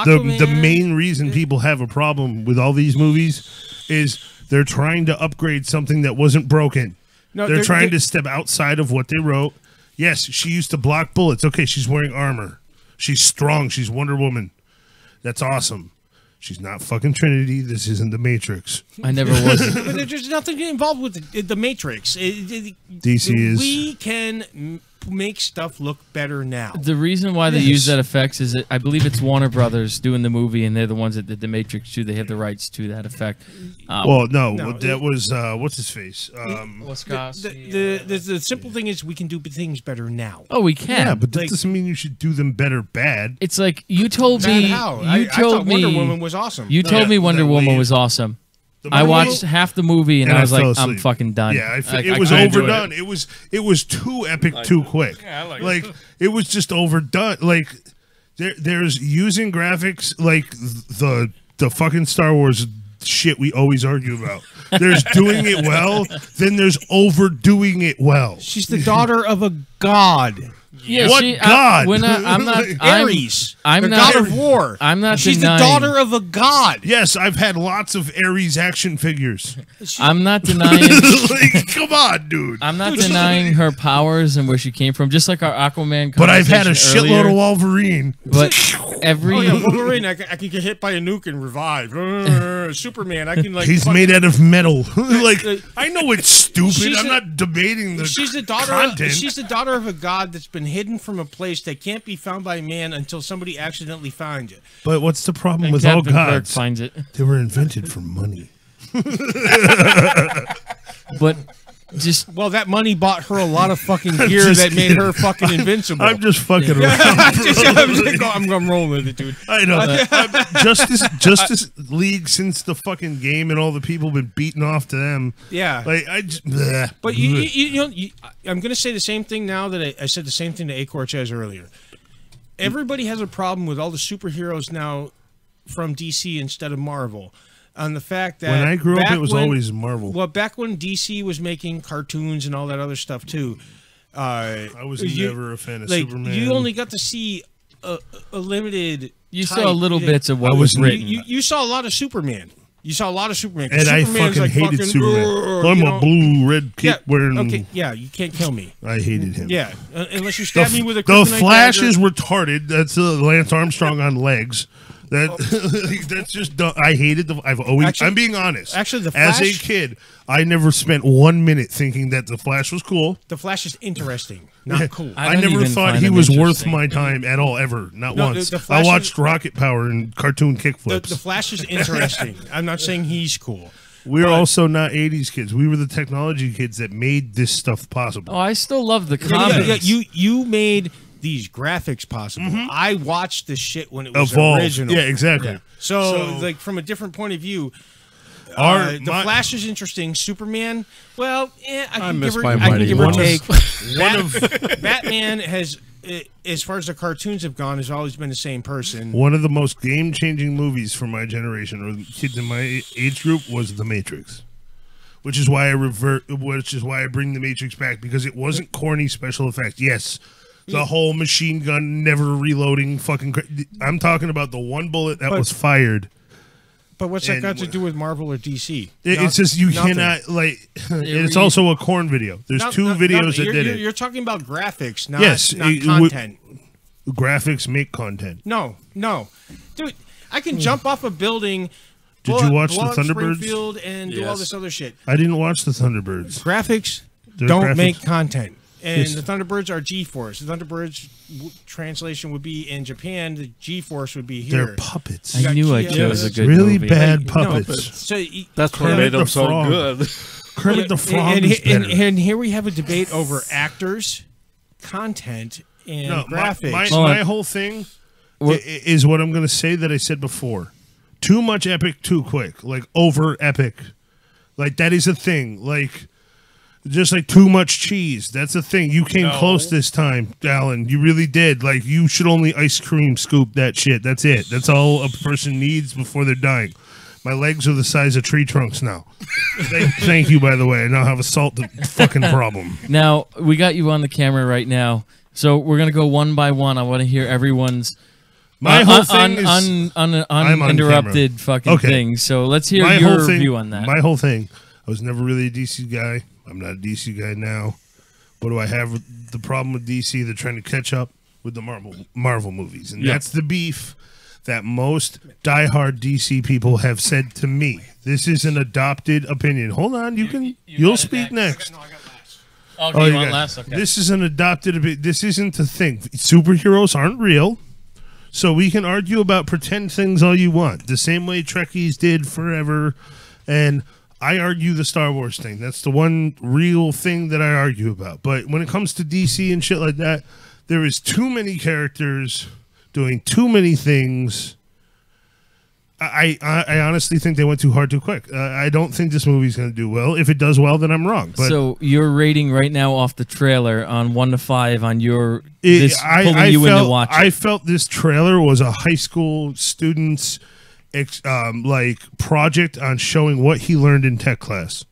The main reason people have a problem with all these movies is they're trying to upgrade something that wasn't broken. No, they're trying to step outside of what they wrote. Yes, she used to block bullets. Okay, she's wearing armor. She's strong. She's Wonder Woman. That's awesome. She's not fucking Trinity. This isn't The Matrix. I never was. But there's nothing involved with the Matrix. DC is- We can make stuff look better now. The reason why they use that effects is that I believe it's Warner Brothers doing the movie, and they're the ones that did The Matrix 2. They have the rights to that effect. Well, no, that was what's his face. The simple thing is we can do things better now. Oh, we can. Yeah, but that doesn't mean you should do them better bad. It's like you told Bad me. how? You I told thought me Wonder Woman was awesome. You told me Wonder Woman was awesome. I watched half the movie and I was fell like, I'm asleep. fucking done. Yeah, I it was couldn't do overdone. It was too epic, too quick. Yeah, I like like it. it was just overdone. Like there's using graphics like the fucking Star Wars shit we always argue about. There's doing it well, then there's overdoing it well. She's the daughter of a god. Yeah, What god? I'm not. Ares, I'm the not god of war. I'm not. She's denying, the daughter of a god. Yes, I've had lots of Ares action figures. I'm not denying. Like, come on, dude. I'm not denying her powers and where she came from. Just like our Aquaman. But I've had a conversation shitload earlier. of Wolverine. But every Oh, yeah, Wolverine, I can get hit by a nuke and revive. Superman, I can like. He's fucking- made out of metal. Like I know it's stupid. She's I'm a- not debating the She's the daughter. content. She's the daughter of a god that's been hidden from a place that can't be found by man until somebody accidentally finds it. But what's the problem And with all Captain Kirk gods? finds it. They were invented for money. But just well, that money bought her a lot of fucking gear that made her fucking invincible. I'm just fucking around. I'm rolling with it, dude. I know. Justice League since the fucking game and all the people been beating off to them. Yeah. Like I just. Bleh, But bleh. I'm going to say the same thing now that I said the same thing to A. Cortez earlier. Everybody has a problem with all the superheroes now from DC instead of Marvel. On the fact that When I grew up, back it was always Marvel. Well, back when DC was making cartoons and all that other stuff too. I was never a fan of like, Superman. You only got to see a limited. You saw little bits of what was written. You saw a lot of Superman. You saw a lot of Superman. And I Superman's fucking like hated Superman. I'm a blue red kid wearing. Okay, yeah, you can't kill me. I hated him. Yeah, unless you stab me with a The kryptonite Flash dagger. is retarded. That's Lance Armstrong on legs. That's just dumb. I hated the. I've always. Actually- I'm being honest. actually, the as a Flash- kid, I never spent 1 minute thinking that the Flash was cool. The Flash is interesting, not cool. I never thought he was worth my time at all, ever. Not No, once. the Flash I is- watched Rocket Power and cartoon kickflips. The Flash is interesting. I'm not saying he's cool. We're also not 80s kids. We were the technology kids that made this stuff possible. Oh, I still love the comics. You made these graphics possible. I watched this shit when it was Evolved. original. Yeah, exactly. So, like, from a different point of view, the Flash is interesting. Superman, well, I can give or take. Batman has, as far as the cartoons have gone, has always been the same person. One of the most game-changing movies for my generation, or the kids in my age group, was The Matrix. Which is why I bring The Matrix back, because it wasn't corny special effects. Yes, the whole machine gun, never reloading, fucking. I'm talking about the one bullet that was fired. But what's that got to do with Marvel or DC? It's just you cannot like. It's also a corn video. There's two videos that did it. You're talking about graphics, not not content. Graphics make content. No, dude. I can jump off a building. Did you watch the Thunderbirds? Springfield And do all this other shit. I didn't watch the Thunderbirds. Graphics don't make content. And the Thunderbirds are G-Force. The Thunderbirds translation would be in Japan. The G-Force would be here. They're puppets. I knew I chose a good really movie. bad puppets. So that's what made them so good. Kermit the Frog is better. And here we have a debate over actors, content, and graphics. My whole thing is what I'm going to say that I said before. Too much epic too quick. Like over epic. Like that is a thing. Like just like too much cheese. That's a thing. You came close this time, Alan. You really did. Like you should only ice cream scoop that shit. That's it. That's all a person needs before they're dying. My legs are the size of tree trunks now. Thank you, by the way. I now have a salt fucking problem. Now, we got you on the camera right now. So we're going to go one by one. I want to hear everyone's my whole thing is uninterrupted fucking thing. So let's hear your view on that. My whole thing, I was never really a DC guy. I'm not a DC guy now. What do I have the problem with DC? They're trying to catch up with the Marvel movies. And that's the beef that most diehard DC people have said to me. This is an adopted opinion. Hold on, you'll speak next. Oh, you want last? Okay. This is an adopted opinion. This isn't a thing. Superheroes aren't real. So we can argue about pretend things all you want. The same way Trekkies did forever. And I argue the Star Wars thing. That's the one real thing that I argue about. But when it comes to DC and shit like that, there is too many characters doing too many things. I honestly think they went too hard too quick. I don't think this movie's going to do well. If it does well, then I'm wrong. But so you're rating right now off the trailer on 1 to 5 on your into watch it. I felt this trailer was a high school student's project on showing what he learned in tech class.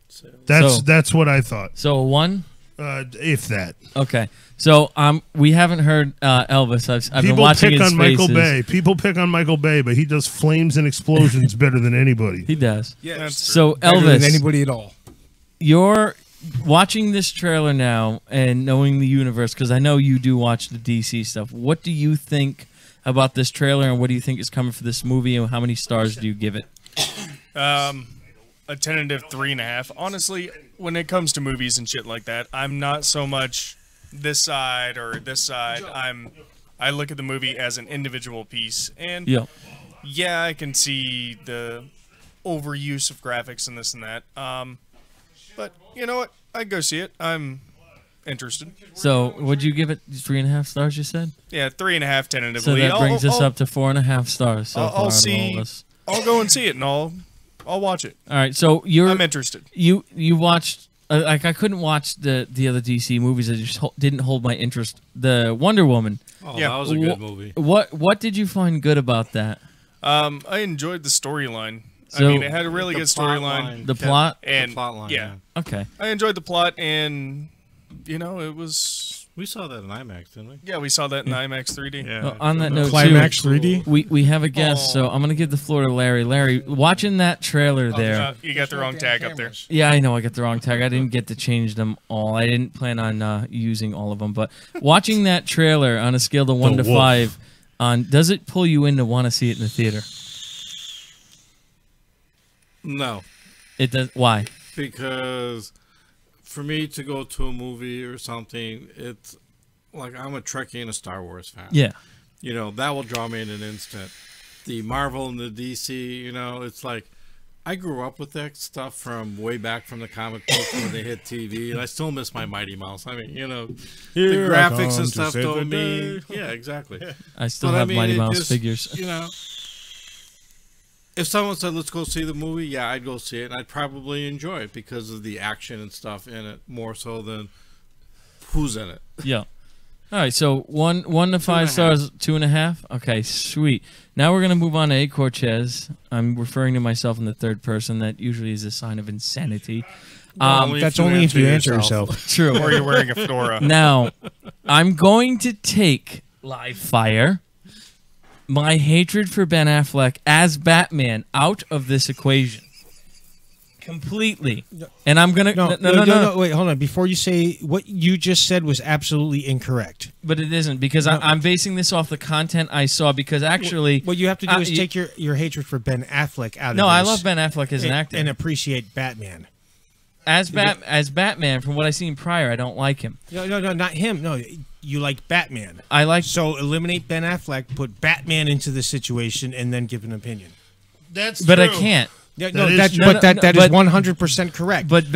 That's what I thought. So a 1? If that. Okay. So we haven't heard Elvis. I've been watching his faces. People pick on Michael Bay, but he does flames and explosions better than anybody. He does. Yeah, that's so better Elvis, than anybody at all. You're watching this trailer now and knowing the universe, because I know you do watch the DC stuff. What do you think about this trailer, and what do you think is coming for this movie, and how many stars do you give it? A tentative 3.5. Honestly, when it comes to movies and shit like that, I'm not so much this side or this side. I look at the movie as an individual piece, and yeah, I can see the overuse of graphics and this and that. But you know what? I'd go see it. I'm interested. So, would you give it 3.5 stars? You said. Yeah, 3.5 tentatively. So that brings us up to 4.5 stars. So I'll see. I'll go and see it, and I'll watch it. All right. So I'm interested. You watched. Like I couldn't watch the other DC movies. That just didn't hold my interest. The Wonder Woman. Oh, yeah, that was a good movie. What did you find good about that? I enjoyed the storyline. So, I mean, it had a really good storyline. The plot and the plot line, yeah. Okay. I enjoyed the plot, and it was. We saw that in IMAX, didn't we? Yeah, we saw that in IMAX 3D. Yeah. Well, on that note, Climax too, 3D. We have a guest, so I'm gonna give the floor to Larry. Larry, watching that trailer there. You got the wrong tag up there. Yeah, I know I got the wrong tag. I didn't get to change them all. I didn't plan on using all of them. But watching that trailer on a scale of 1 to 5, does it pull you in to want to see it in the theater? No. It does. Why? Because for me to go to a movie or something, it's like I'm a Trekkie and a Star Wars fan. Yeah. That will draw me in an instant. The Marvel and the DC, it's like I grew up with that stuff from way back from the comic books when they hit TV, and I still miss my Mighty Mouse. I mean, you know, Here the I graphics come and to stuff save don't the mean. day. Yeah, exactly. I still But have Mighty it Mouse just, figures. You know, if someone said, let's go see the movie, yeah, I'd go see it, and I'd probably enjoy it because of the action and stuff in it, more so than who's in it. Yeah. All right, so one to 5 stars, 2.5. Okay, sweet. Now we're gonna move on to A. Cortez. I'm referring to myself in the third person. That usually is a sign of insanity. That's only if you answer yourself. True. Or you're wearing a fedora. Now, I'm going to take live fire, my hatred for Ben Affleck as Batman, out of this equation. Completely. And I'm going to... No, wait, hold on. Before you say, what you just said was absolutely incorrect. But it isn't, because I'm basing this off the content I saw, because actually... What you have to do is take your hatred for Ben Affleck out of No, this. I love Ben Affleck as an actor. And appreciate Batman. As Batman, from what I've seen prior, I don't like him. No, not him. No, you like Batman. I like... So eliminate Ben Affleck, put Batman into the situation, and then give an opinion. That's But true. I can't. Yeah, that is 100% correct. But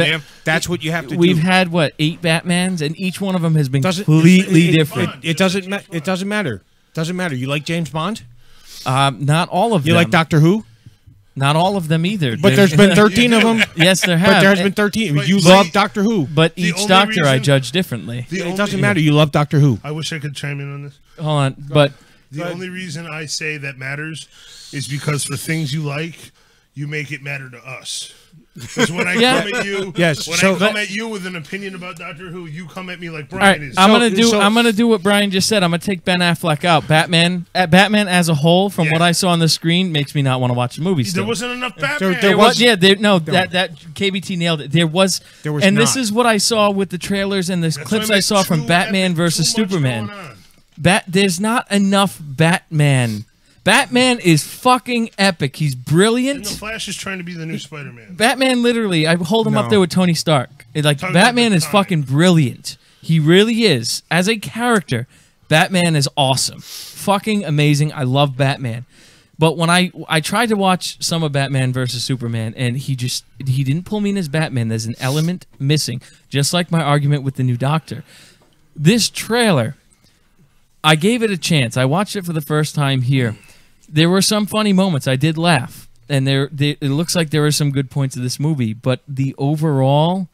that's what you have to do. We've had, 8 Batmans, and each one of them has been completely different. It doesn't matter. Doesn't matter. You like James Bond? Not all of them. You like Doctor Who? Not all of them either. But there's been 13 of them. Yes, there have. But there's been 13. You love Doctor Who. But each Doctor I judge differently. It doesn't matter. You love Doctor Who. I wish I could chime in on this. Hold on. But the only reason I say that matters is because for things you like, you make it matter to us. Because when I come at you, I come at you with an opinion about Doctor Who, you come at me like Brian is. I'm gonna do what Brian just said. I'm gonna take Ben Affleck out. Batman as a whole, from what I saw on the screen, makes me not want to watch the movie. Still. There wasn't enough Batman. That KBT nailed it. There was and this not. is what I saw with the trailers and the clips I saw from Batman versus Superman. There's not enough Batman. Batman is fucking epic. He's brilliant. And the Flash is trying to be the new Spider-Man. Batman, literally, I hold him up No. there with Tony Stark. Batman is fucking brilliant. He really is. As a character, Batman is awesome. Fucking amazing. I love Batman. But when I tried to watch some of Batman versus Superman, and he didn't pull me in as Batman. There's an element missing. Just like my argument with the new Doctor. This trailer, I gave it a chance. I watched it for the first time here. There were some funny moments. I did laugh. And it looks like there are some good points of this movie. But the overall,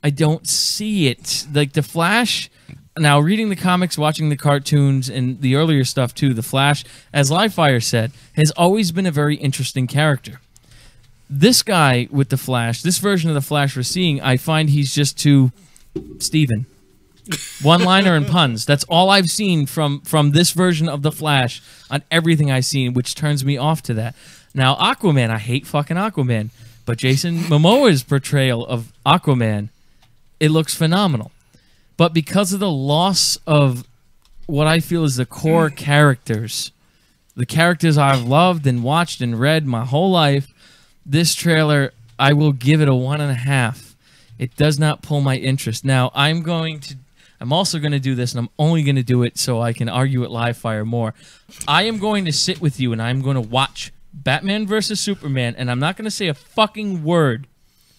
I don't see it. Like The Flash, now reading the comics, watching the cartoons, and the earlier stuff too, The Flash, as Livefire said, has always been a very interesting character. This guy with The Flash, this version of The Flash we're seeing, I find he's just too Steven. One-liner and puns. That's all I've seen from this version of The Flash on everything I've seen, which turns me off to that. Now, Aquaman, I hate fucking Aquaman, but Jason Momoa's portrayal of Aquaman, it looks phenomenal. But because of the loss of what I feel is the core characters, the characters I've loved and watched and read my whole life, this trailer, I will give it a 1.5. It does not pull my interest. Now, I'm also going to do this, and I'm only going to do it so I can argue at Livefire more. I am going to sit with you, and I'm going to watch Batman versus Superman, and I'm not going to say a fucking word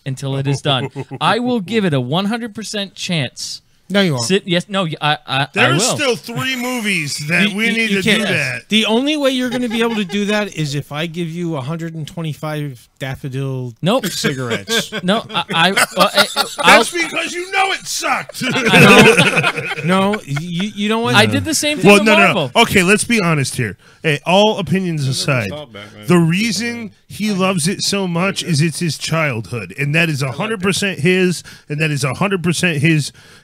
until it is done. I will give it a 100% chance. No, you won't. I There's will. still 3 movies that we need to do that. The only way you're going to be able to do that is if I give you 125 daffodil cigarettes. No, That's because you know it sucked. No, you know what? I did the same thing with Marvel. No. Okay, let's be honest here. Hey, all opinions aside, the reason he loves it so much is it's his childhood, and that is 100% his, and that is 100%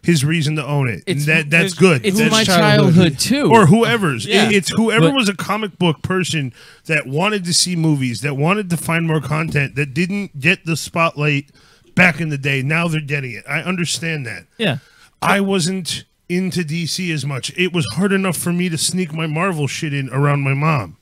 his reason to own it. That's good. It's that's my childhood too, or whoever's. Yeah. It's whoever was a comic book person that wanted to see movies, that wanted to find more content, that didn't get the spotlight back in the day. Now they're getting it. I understand that. Yeah, I wasn't into DC as much. It was hard enough for me to sneak my Marvel shit in around my mom.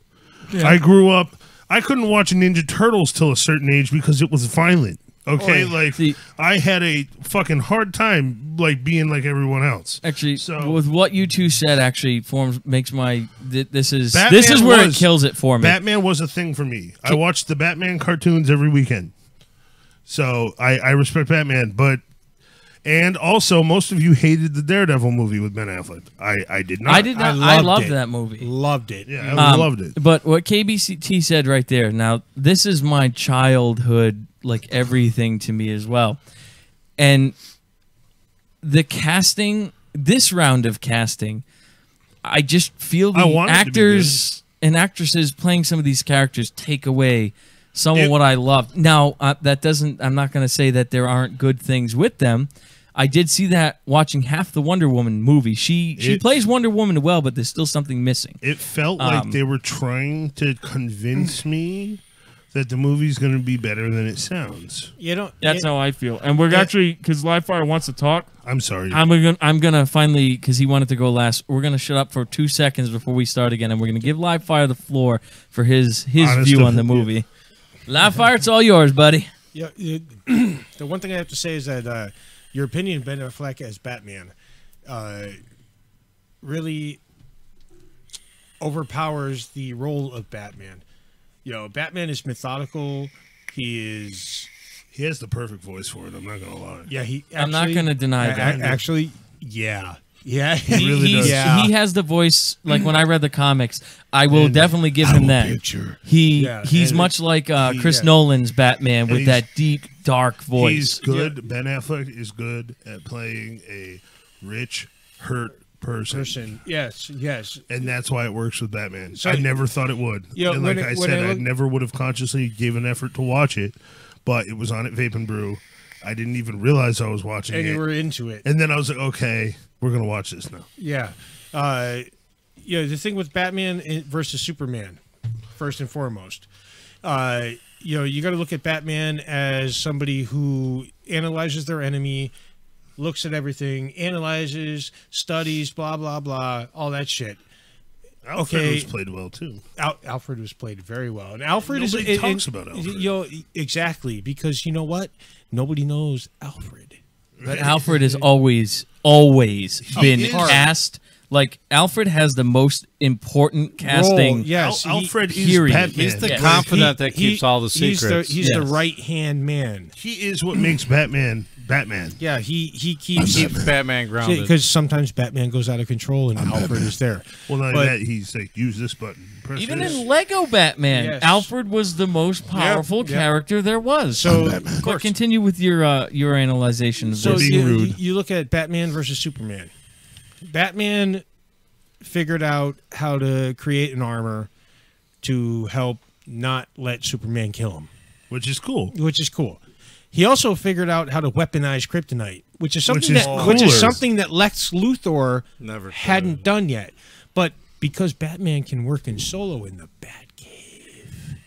Yeah. I grew up. I couldn't watch Ninja Turtles till a certain age because it was violent. Okay, Or- like See- I had a fucking hard time like being like everyone else. Actually, So- with what you two said, actually makes my this is Batman where was- it kills it for me. Batman was a thing for me. I watched the Batman cartoons every weekend, so I respect Batman. And also, most of you hated the Daredevil movie with Ben Affleck. I did not. I did not. I loved that movie. Loved it. Yeah, I loved it. But what KBT said right there. Now, this is my childhood, like everything to me as well. And the casting, this round of casting, I just feel I the want it to be actors and actresses playing some of these characters take away some of what I love. Now, that doesn't. I'm not going to say that there aren't good things with them. I did see that watching half the Wonder Woman movie. She plays Wonder Woman well, but there's still something missing. It felt like they were trying to convince me that the movie's going to be better than it sounds. You know, That's how I feel. And we're actually, because Livefire wants to talk. I'm sorry. I'm gonna finally, because he wanted to go last. We're gonna shut up for 2 seconds before we start again, and we're gonna give Livefire the floor for his Honest view on the opinion. movie. Livefire, it's all yours, buddy. Yeah, the one thing I have to say is that your opinion of Ben Affleck as Batman really overpowers the role of Batman. You know, Batman is methodical. He has the perfect voice for it. I'm not gonna lie. Yeah, I'm not gonna deny that. Actually, yeah. He has the voice. Like when I read the comics, I will definitely give him that. He's much like Chris Nolan's Batman And with that deep, dark voice. He's good. Ben Affleck is good at playing a rich, hurt person. Yes. And that's why it works with Batman. So- I never thought it would. You know, and like when I it- when said, I I look- never would have consciously given effort to watch it, but it was on at Vape and Brew. I didn't even realize I was watching And it. you were into it. And then I was like, okay, we're going to watch this now. Yeah. The thing with Batman versus Superman, first and foremost, you got to look at Batman as somebody who analyzes their enemy, looks at everything, analyzes, studies, blah, blah, blah, all that shit. Alfred was played well, too. Alfred was played very well. And Alfred Nobody talks about Alfred. Exactly, because you know what? Nobody knows Alfred. But Alfred has always been is. cast. Like Alfred has the most important casting. Yes, Alfred is period. Batman. He's the confidant that keeps all the secrets. He's the right hand man. He is what makes Batman Batman. Yeah, he keeps Batman grounded. Because sometimes Batman goes out of control and Alfred is there. Well, not But- that he's like, use this button. Press Even this. in Lego Batman, Yes. Alfred was the most powerful yeah. character there was. So, but continue with your analyzation of So this. you look at Batman versus Superman. Batman figured out how to create an armor to help not let Superman kill him, which is cool. He also figured out how to weaponize kryptonite, which is something Which is which is cooler. something that Lex Luthor Never hadn't done yet. But because Batman can work in solo in the Batcave,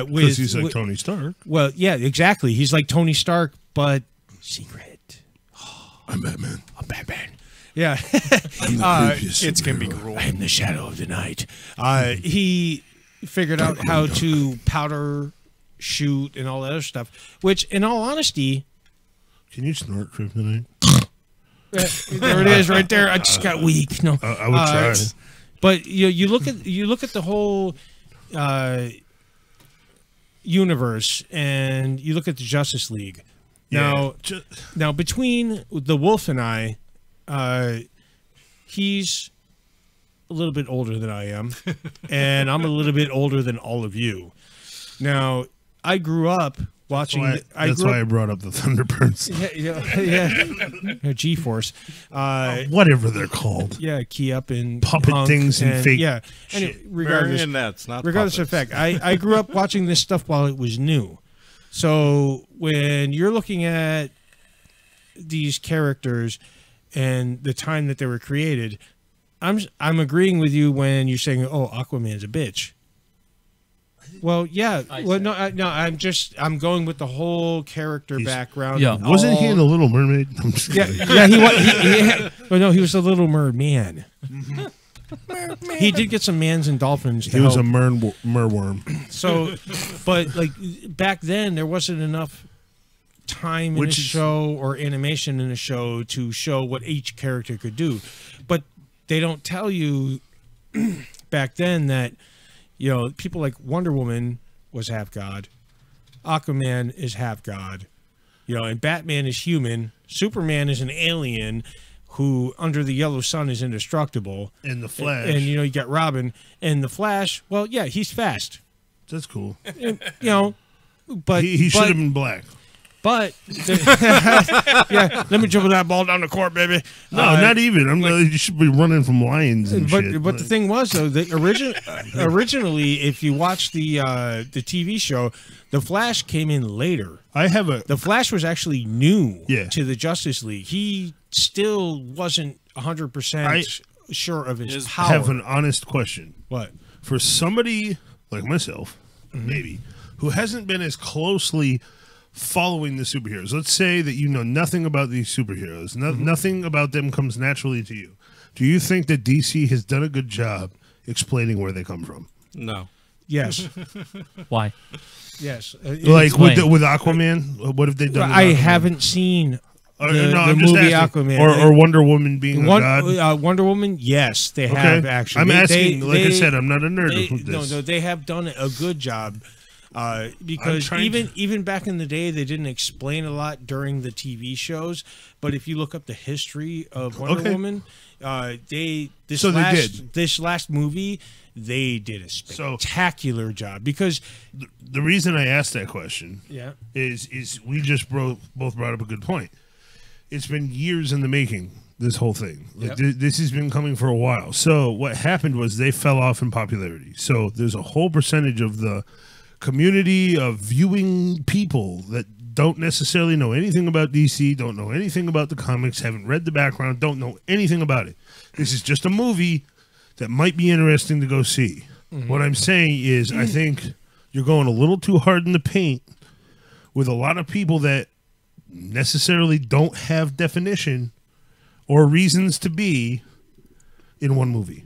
Because he's like Tony Stark. Well, yeah, exactly. He's like Tony Stark, but secret. I'm Batman. I'm Batman. Yeah, It's gonna be cruel. I am the shadow of the night. He figured out how to powder shoot and all that other stuff. Which, in all honesty, can you snort kryptonite? there it is, right there. I just got weak. No, I would try. But you look at the whole universe, and you look at the Justice League. Now, now between the Wolf and I, he's a little bit older than I am, and I'm a little bit older than all of you. Now, I grew up watching. That's why I brought up the Thunderbirds. Yeah. G-Force. Whatever they're called. Yeah, Key Up and Puppet Punk things and fake Yeah, shit. and regardless, Marionettes, not regardless of fact, I grew up watching this stuff while it was new. So when you're looking at these characters and the time that they were created, I'm agreeing with you when you're saying, "Oh, Aquaman's a bitch." Well, yeah. Well, no, I'm going with the whole character background. Yeah. Wasn't he in The Little Mermaid? I'm just Yeah, kidding. yeah, he was. Well, no, he was the Little Merman. He did get some mans and dolphins. He was a merworm. So, but like back then, there wasn't enough time in a show or animation in a show to show what each character could do. But they don't tell you back then that, you know, people like Wonder Woman was half god, Aquaman is half god, you know, and Batman is human, Superman is an alien who under the yellow sun is indestructible. And the Flash. And you know, you got Robin. And the Flash, well, yeah, he's fast. That's cool. And, you know, but he should have been black. But yeah, let me dribble that ball down the court, baby. No, not even. I'm like, you should be running from lions and shit. But the thing was though, originally, if you watch the TV show, the Flash came in later. The Flash was actually new Yeah. to the Justice League. He still wasn't 100% sure of his power. I have an honest question. What? For somebody like myself, maybe, who hasn't been as closely following the superheroes. Let's say that you know nothing about these superheroes. Nothing about them comes naturally to you. Do you think that DC has done a good job explaining where they come from? No. Yes. Why? Yes. Like with Aquaman, what have they done? I with Aquaman? haven't seen the I'm just movie asking. Aquaman. Or Wonder Woman being a god. Wonder Woman, yes, they Okay. have actually. I'm asking, like I said, I'm not a nerd with No, this. no, they have done a good job. Because even back in the day, they didn't explain a lot during the TV shows. But if you look up the history of Wonder Woman, this last movie, they did a spectacular job. Because the reason I asked that question, Yeah. is we just both brought up a good point. It's been years in the making. This whole thing, Yep. this has been coming for a while. So what happened was they fell off in popularity. So there's a whole percentage of the community of viewing people that don't necessarily know anything about DC, don't know anything about the comics, haven't read the background, don't know anything about it. This is just a movie that might be interesting to go see. What I'm saying is I think you're going a little too hard in the paint with a lot of people that necessarily don't have definition or reasons to be in one movie.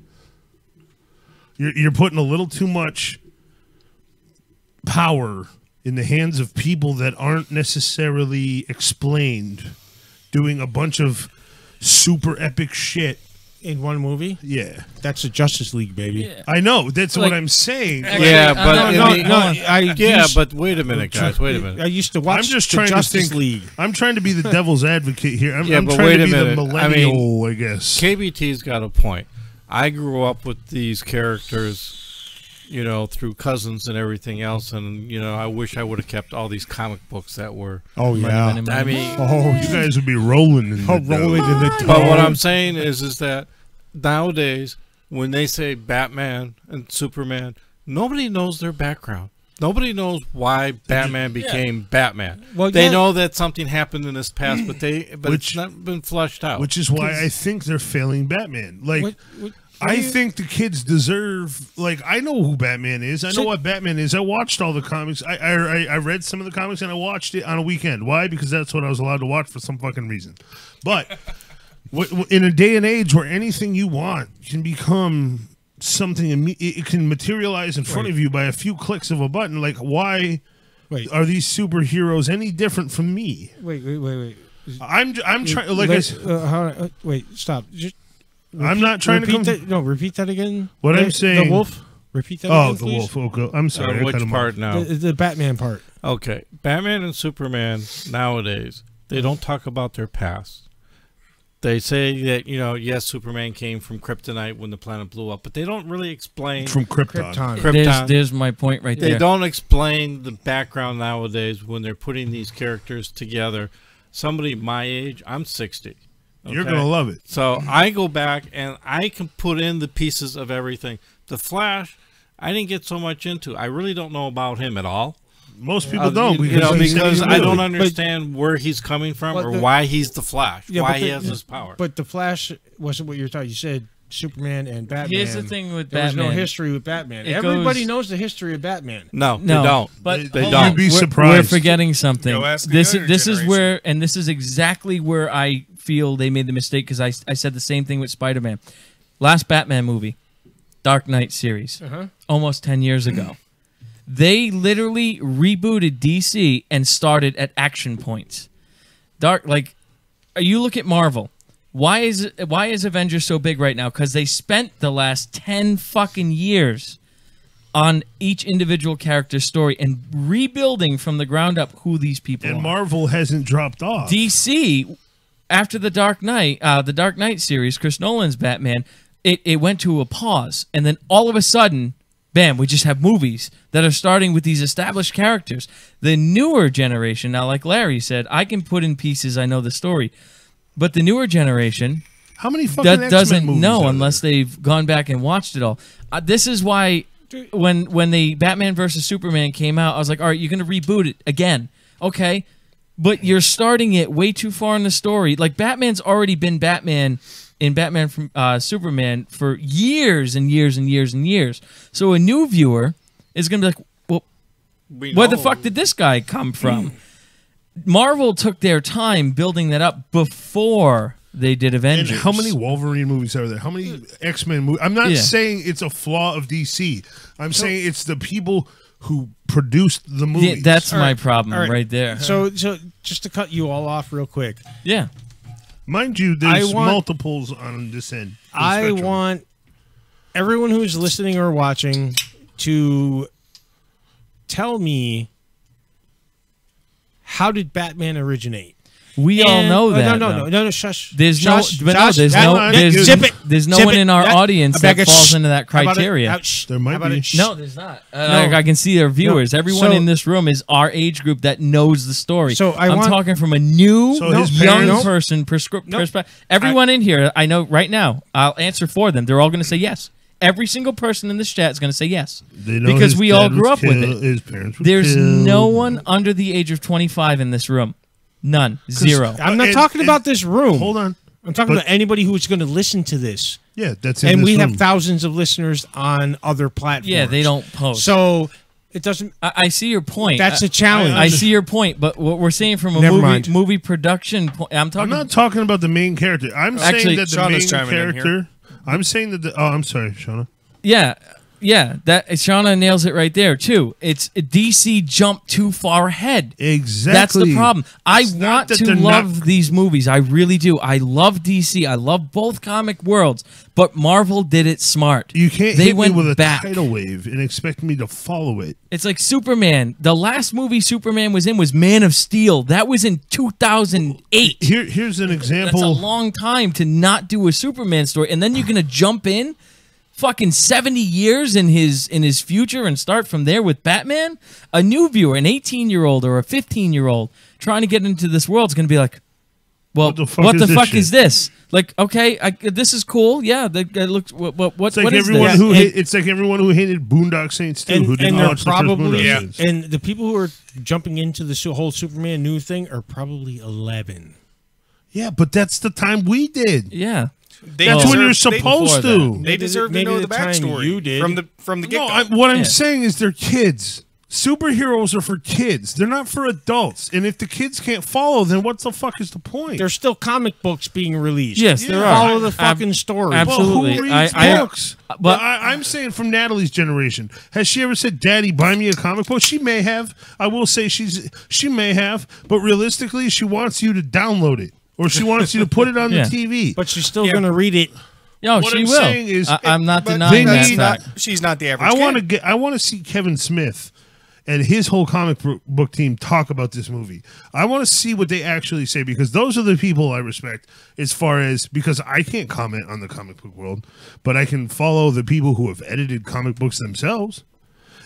You're putting a little too much power in the hands of people that aren't necessarily explained, doing a bunch of super epic shit in one movie. Yeah, that's the Justice League, baby. I know. That's what I'm saying. Yeah, I but wait a minute, guys. Wait a minute. I used to watch I'm just the trying Justice to think. League. I'm trying to be the devil's advocate here. I'm but trying wait to a be minute. the millennial, I guess. KBT's got a point. I grew up with these characters, you know, through cousins and everything else, and you know, I wish I would have kept all these comic books that were. Oh, yeah. I mean, you guys would be rolling in the dough. But what I'm saying is that nowadays, when they say Batman and Superman, nobody knows their background. Nobody knows why Batman became Batman. Well, they yeah. know that something happened in his past, but it's not been flushed out. Which is why I think they're failing Batman. Like, I think the kids deserve. Like, I know who Batman is. I know what Batman is. I watched all the comics. I read some of the comics and I watched it on a weekend. Why? Because that's what I was allowed to watch for some fucking reason. But in a day and age where anything you want can become something, it can materialize in front of you by a few clicks of a button. Like, why are these superheroes any different from me? Wait. I'm trying. Like I said, wait, stop. Just I'm not trying to repeat that again. What I'm saying. The wolf. Repeat that. Oh, again, the please. wolf. Okay. I'm sorry. Which part now? The Batman part. Okay, Batman and Superman nowadays, they don't talk about their past. They say that, you know, yes, Superman came from Kryptonite when the planet blew up, but they don't really explain from Krypton. There's my point right there. They don't explain the background nowadays when they're putting these characters together. Somebody my age, I'm 60. You're going to love it. So I go back and I can put in the pieces of everything. The Flash, I didn't get so much into. I really don't know about him at all. Most people don't. Because I don't understand where he's coming from or why he's the Flash, why he has his power. But the Flash wasn't what you were talking. You said Superman and Batman. Here's the thing with there Batman. was no history with Batman. It Everybody goes- knows the history of Batman. No, they don't. But they hold don't. on. You'd be We're surprised. forgetting something. Go ask the This younger is generation. where, and this is exactly where I feel they made the mistake because I said the same thing with Spider-Man. last Batman movie, Dark Knight series, almost 10 years ago. They literally rebooted DC and started at Action Points. You look at Marvel. Why is Avengers so big right now? Because they spent the last 10 fucking years on each individual character's story and rebuilding from the ground up who these people are. And Marvel hasn't dropped off. DC, after the Dark Knight series, Chris Nolan's Batman, it went to a pause, and then all of a sudden, bam, we just have movies that are starting with these established characters. The newer generation, now like Larry said, I can put in pieces, I know the story. But the newer generation how many fucking that doesn't X-Men know movies unless they've gone back and watched it all. This is why when the Batman versus Superman came out, I was like, all right, you're going to reboot it again. Okay, but you're starting it way too far in the story. Like, Batman's already been Batman in Batman from Superman for years and years and years and years. So a new viewer is going to be like, well, where the fuck did this guy come from? Marvel took their time building that up before they did Avengers. And how many Wolverine movies are there? How many X-Men movies? I'm not saying it's a flaw of DC. I'm saying it's the people who produced the movies. Yeah, that's my problem right there. So just to cut you all off real quick. Yeah. Mind you, there's multiples on this end. I want everyone who's listening or watching to tell me, how did Batman originate? We all know that. No, shush. There's shush, no shush, one in our audience that falls into that criteria. There might be. No, there's not. I can see their viewers. Everyone in this room is our age group that knows the story. So I'm talking from a new, young person perspective. Everyone in here, I know right now, I'll answer for them. They're all going to say yes. Every single person in this chat is going to say yes. Because we all grew up with it. His parents were There's killed. no one under the age of 25 in this room. None. Zero. I'm not talking about this room. Hold on. I'm talking about anybody who's going to listen to this. Yeah, that's in and this we room. have thousands of listeners on other platforms. Yeah, they don't post. So it doesn't. I see your point. That's a challenge. I see your point, but what we're saying from a movie production point, I'm not talking about the main character. I'm saying that the Shauna's main chiming in here. character. I'm saying that the. Oh, I'm sorry, Shauna. Yeah. That Shauna nails it right there too. It's DC jumped too far ahead. Exactly. That's the problem. I want that to they're love these movies. I really do. I love DC. I love both comic worlds. But Marvel did it smart. You can't they hit went me with a back. tidal wave and expect me to follow it. It's like Superman. The last movie Superman was in was Man of Steel. That was in 2008. Here's an example. That's a long time to not do a Superman story, and then you're gonna jump in fucking 70 years in his future and start from there with Batman. A new viewer, an 18-year-old or a 15-year-old trying to get into this world is going to be like, well, what the fuck is this? Like, okay, this is cool. Yeah, that looks. What is this? It's like everyone who hated Boondock Saints too, who didn't watch the first Boondock Saints. And the people who are jumping into the whole Superman new thing are probably 11. Yeah, but that's the time we did. Yeah. That's when you're supposed to. They deserve to know the backstory. You did from the get-go. What I'm saying is they're kids. Superheroes are for kids. They're not for adults. And if the kids can't follow, then what the fuck is the point? There's still comic books being released. Yes, there are. Follow the fucking story. Absolutely. Well, who reads books? But I'm saying from Natalie's generation. Has she ever said, "Daddy, buy me a comic book"? She may have. I will say she may have. But realistically, she wants you to download it. Or she wants you to put it on the TV. But she's still going to read it. No, what she I'm will. Saying is, I'm not denying that fact. She's not the average kid. I want to see Kevin Smith and his whole comic book team talk about this movie. I want to see what they actually say, because those are the people I respect as far as, because I can't comment on the comic book world, but I can follow the people who have edited comic books themselves,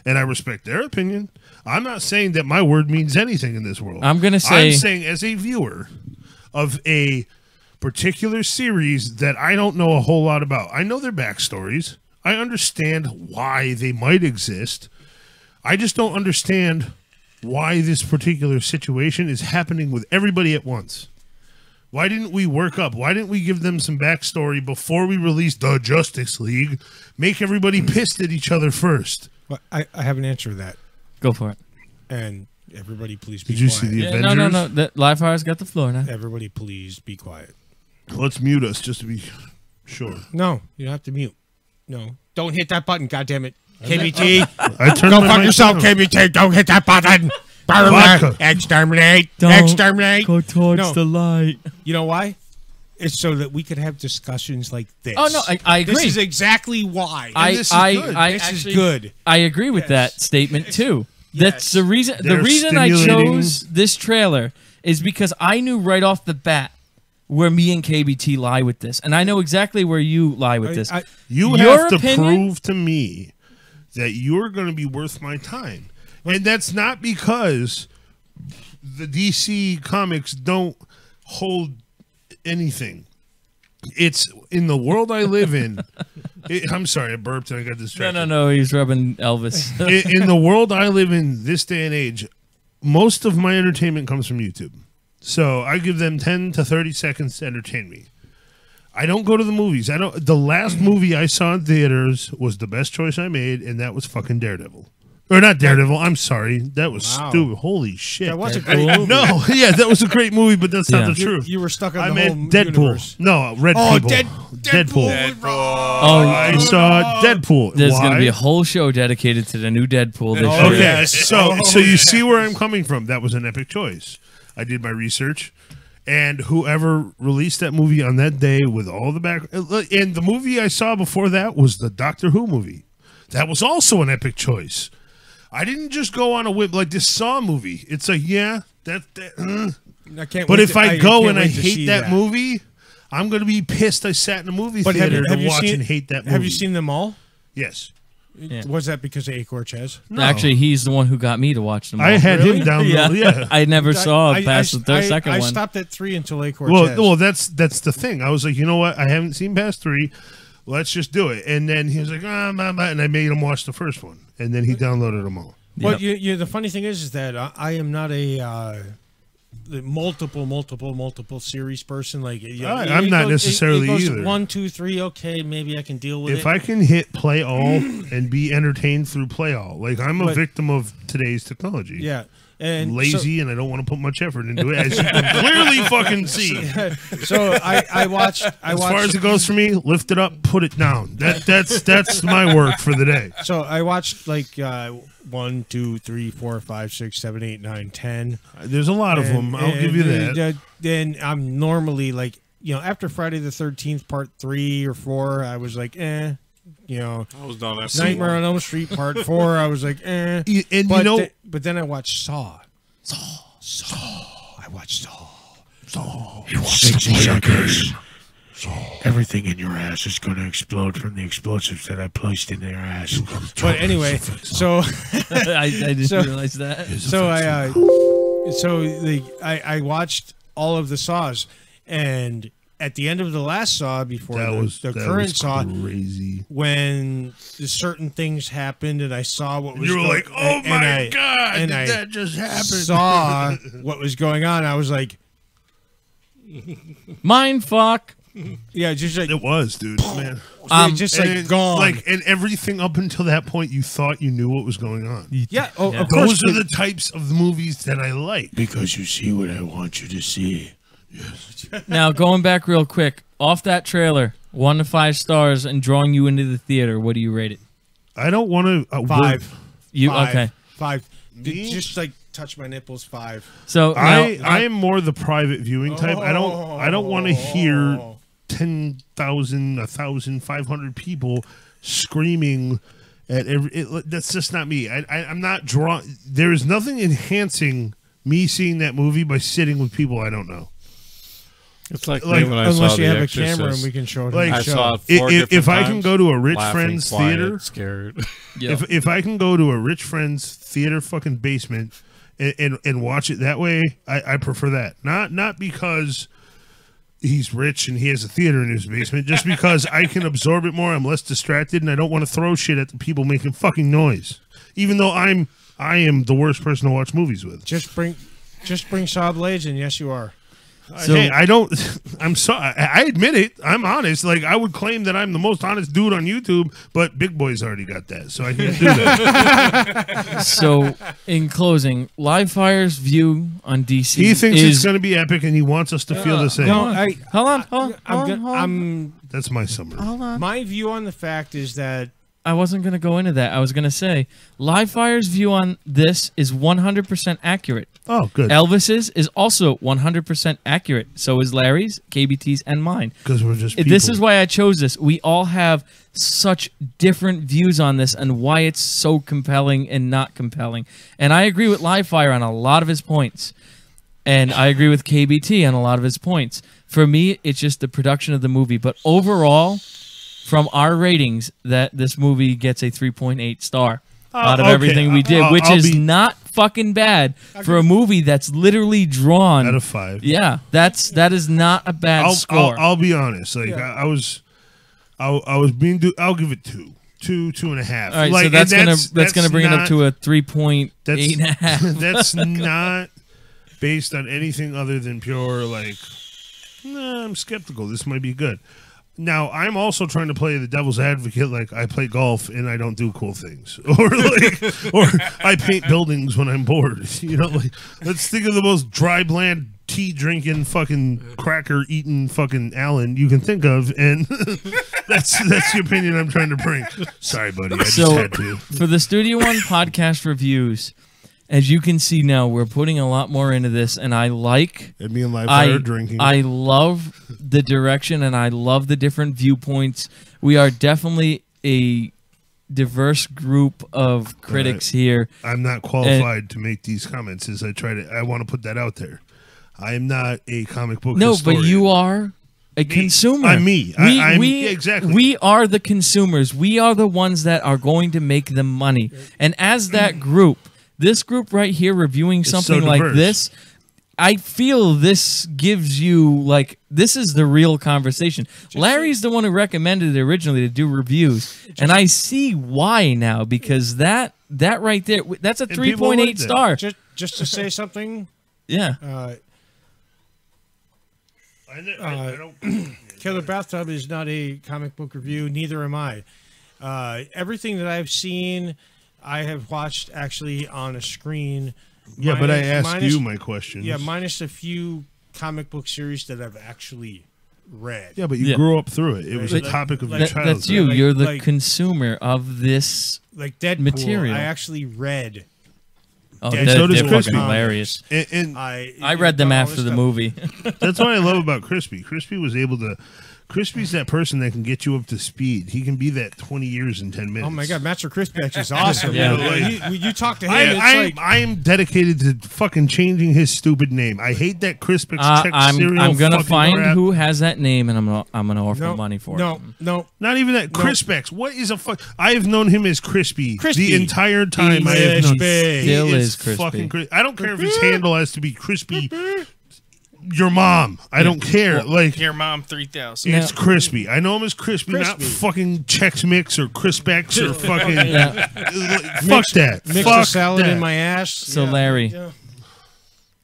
and I respect their opinion. I'm not saying that my word means anything in this world. I'm saying as a viewer of a particular series that I don't know a whole lot about. I know their backstories. I understand why they might exist. I just don't understand why this particular situation is happening with everybody at once. Why didn't we work up? Why didn't we give them some backstory before we released the Justice League? Make everybody pissed at each other first. Well, I have an answer to that. Go for it. And everybody please be Did you quiet. see the Avengers? No. Livefire's got the floor now. Everybody please be quiet. Let's mute us just to be... Sure. No, you have to mute. No, don't hit that button. God damn it, KBT. I turned Go my fuck mic yourself, down. KBT. Don't hit that button. Vodka. Exterminate. Don't Exterminate. go towards No. the light. You know why? It's so that we could have discussions like this. Oh, no, I agree. This is exactly why. This is good. I agree with that statement too. That's the reason. The They're reason I stimulating- chose this trailer is because I knew right off the bat where me and KBT lie with this, and I know exactly where you lie with this. You Your have to opinion- prove to me that you're going to be worth my time. And that's not because the DC comics don't hold anything. It's in the world I live in. I'm sorry, I burped and I got distracted. No, he's rubbing Elvis. In the world I live in this day and age, most of my entertainment comes from YouTube. So I give them 10 to 30 seconds to entertain me. I don't go to the movies. The last movie I saw in theaters was the best choice I made, and that was fucking Daredevil. Or not Daredevil. I'm sorry. That was stupid. Holy shit. That was a great movie. No, yeah, that was a great movie, but that's not the truth. You were stuck on I the meant whole Deadpool. universe. No, Red Oh, People. Deadpool. Oh, I saw Deadpool. There's going to Why? be a whole show dedicated to the new Deadpool this Okay, year. so you see where I'm coming from. That was an epic choice. I did my research, and whoever released that movie on that day with all the back, and the movie I saw before that was the Doctor Who movie. That was also an epic choice. I didn't just go on a whim like this Saw movie. It's like, yeah, I can't but wait if to- I go can't and I wait to hate see that movie, I'm going to be pissed I sat in a movie But theater to you watch seen, and hate that movie. Have you seen them all? Yes. Yeah. Was that because of A. Cortez? No. Actually, he's the one who got me to watch them. I all. had him download, yeah. I never saw past the second I one. stopped at 3 until A. Cortez. Well, that's the thing. I was like, you know what? I haven't seen past 3. Let's just do it. And then he was like, and I made him watch the first one, and then he downloaded them all. Well, the funny thing is that I am not a the multiple series person. Like I'm not necessarily it goes either. 1, 2, 3. Okay, maybe I can deal with it. If I can hit play all and be entertained through play all, like I'm a But- victim of today's technology. Yeah. And lazy, and I don't want to put much effort into it, as you can clearly fucking see. So I watched. As far as it goes for me, lift it up, put it down. That's my work for the day. So I watched like 1, 2, 3, 4, 5, 6, 7, 8, 9, 10. There's a lot of them. I'll give you that. Then I'm normally like, after Friday the 13th Part 3 or 4, I was like, I was done after Nightmare 1. on Elm Street Part 4, I was like, And but then I watched Saw. I watched Saw. You want 60 seconds. Everything in your ass is going to explode from the explosives that I placed in their ass. But anyway, so I didn't realize that. So I watched all of the Saws, and at the end of the last Saw, before the current Saw, crazy. When certain things happened, and I saw what was You were like, "Oh my God, and did I that just happen?" Saw what was going on. I was like, mind fuck. Yeah, just like it was, dude. Man, just and like it- gone. Like, and everything up until that point, you thought you knew what was going on. Yeah, of Those course. are the types of movies that I like. Because you see what I want you to see. Now, going back real quick, off that trailer, 1 to 5 stars, and drawing you into the theater, what do you rate it? I don't want to. 5. You 5. okay? 5. Just like touch my nipples. 5. So I now- am more the private viewing type. I don't want to hear 10,000, 1,500 people screaming at every. That's just not me. I'm not drawn. There is nothing enhancing me seeing that movie by sitting with people I don't know. It's like me when I unless saw you The have a Exorcist. camera and we can show it. Like, I saw it 4 if different I can times, go to a rich laughing, friend's quiet, theater, scared. if I can go to a rich friend's theater fucking basement and watch it that way, I prefer that. Not because he's rich and he has a theater in his basement, just because I can absorb it more. I'm less distracted, and I don't want to throw shit at the people making fucking noise. Even though I am the worst person to watch movies with. Just bring Saw Blades, and yes, you are. So- hey, I don't. I'm sorry. I admit it. I'm honest. Like I would claim that I'm the most honest dude on YouTube, but Big Boy's already got that, so I can't do that. So, in closing, Livefire's view on DC He thinks is it's going to be epic, and he wants us to feel the same. No, hold on. I'm That's my summary. Hold on. My view on the fact is that I wasn't going to go into that. I was going to say Livefire's view on this is 100% accurate. Oh, good. Elvis's is also 100% accurate. So is Larry's, KBT's, and mine. Because we're just This people. is why I chose this. We all have such different views on this and why it's so compelling and not compelling. And I agree with Livefire on a lot of his points. And I agree with KBT on a lot of his points. For me, it's just the production of the movie. But overall, from our ratings, that this movie gets a 3.8 star out of okay. everything we did, which I'll is be- not fucking bad for a movie that's literally drawn out of 5. Yeah, that is not a bad score. I'll be honest. Like I was being. I'll give it 2, 2.5. All right, like, so that's and gonna bring it up not- to a 3.8 That's and a half. That's not based on anything other than pure like. Nah, I'm skeptical. This might be good. Now, I'm also trying to play the devil's advocate, like I play golf and I don't do cool things, or I paint buildings when I'm bored. You know, like let's think of the most dry, bland, tea drinking, fucking cracker eating, fucking Alan you can think of, and that's the opinion I'm trying to bring. Sorry, buddy, I just had to. For the Studio One podcast reviews, as you can see now, we're putting a lot more into this, and I like. And me and Livefire are drinking. I love the direction, and I love the different viewpoints. We are definitely a diverse group of critics here. I'm not qualified to make these comments. As I want to put that out there. I am not a comic book. No, historian. but you are a consumer. I'm me. Exactly. We are the consumers. We are the ones that are going to make the money. And as that group, this group right here reviewing something like diverse. this, I feel this gives you, like, this is the real conversation. Larry's the one who recommended it originally to do reviews. And I see why now, because that right there, that's a 3.8 star. Just to say something. Yeah. Killer Bathtub is not a comic book review. Neither am I. Everything that I've seen, I have watched actually on a screen. Yeah, but I asked you my questions. Yeah, minus a few comic book series that I've actually read. Yeah, but you grew up through it. It was a topic of your childhood. That's you. You're the consumer of this like Deadpool, material. I actually read. Oh, so does they're Crispy. fucking hilarious. And I read them after the movie. That's what I love about Crispy. Crispy was able to. Crispy's that person that can get you up to speed. He can be that 20 years in 10 minutes. Oh my God, Master Crispy is awesome. Yeah. You talk to him. I am dedicated to fucking changing his stupid name. I hate that Crispix check cereal. I'm gonna fucking find crap. who has that name, and I'm gonna offer money for it. No, not even that. Crispex. What is a fuck? I have known him as Crispy the entire time. I have known. Still He is Crispy. Fucking I don't care if his handle has to be Crispy. Your mom. I don't care. Like Your Mom 3000. it's Crispy. I know him as Crispy, not fucking Chex Mix or Crispex or fucking. Fuck that. Mix Fuck a salad that. in my ass. So Yeah. Larry, Yeah.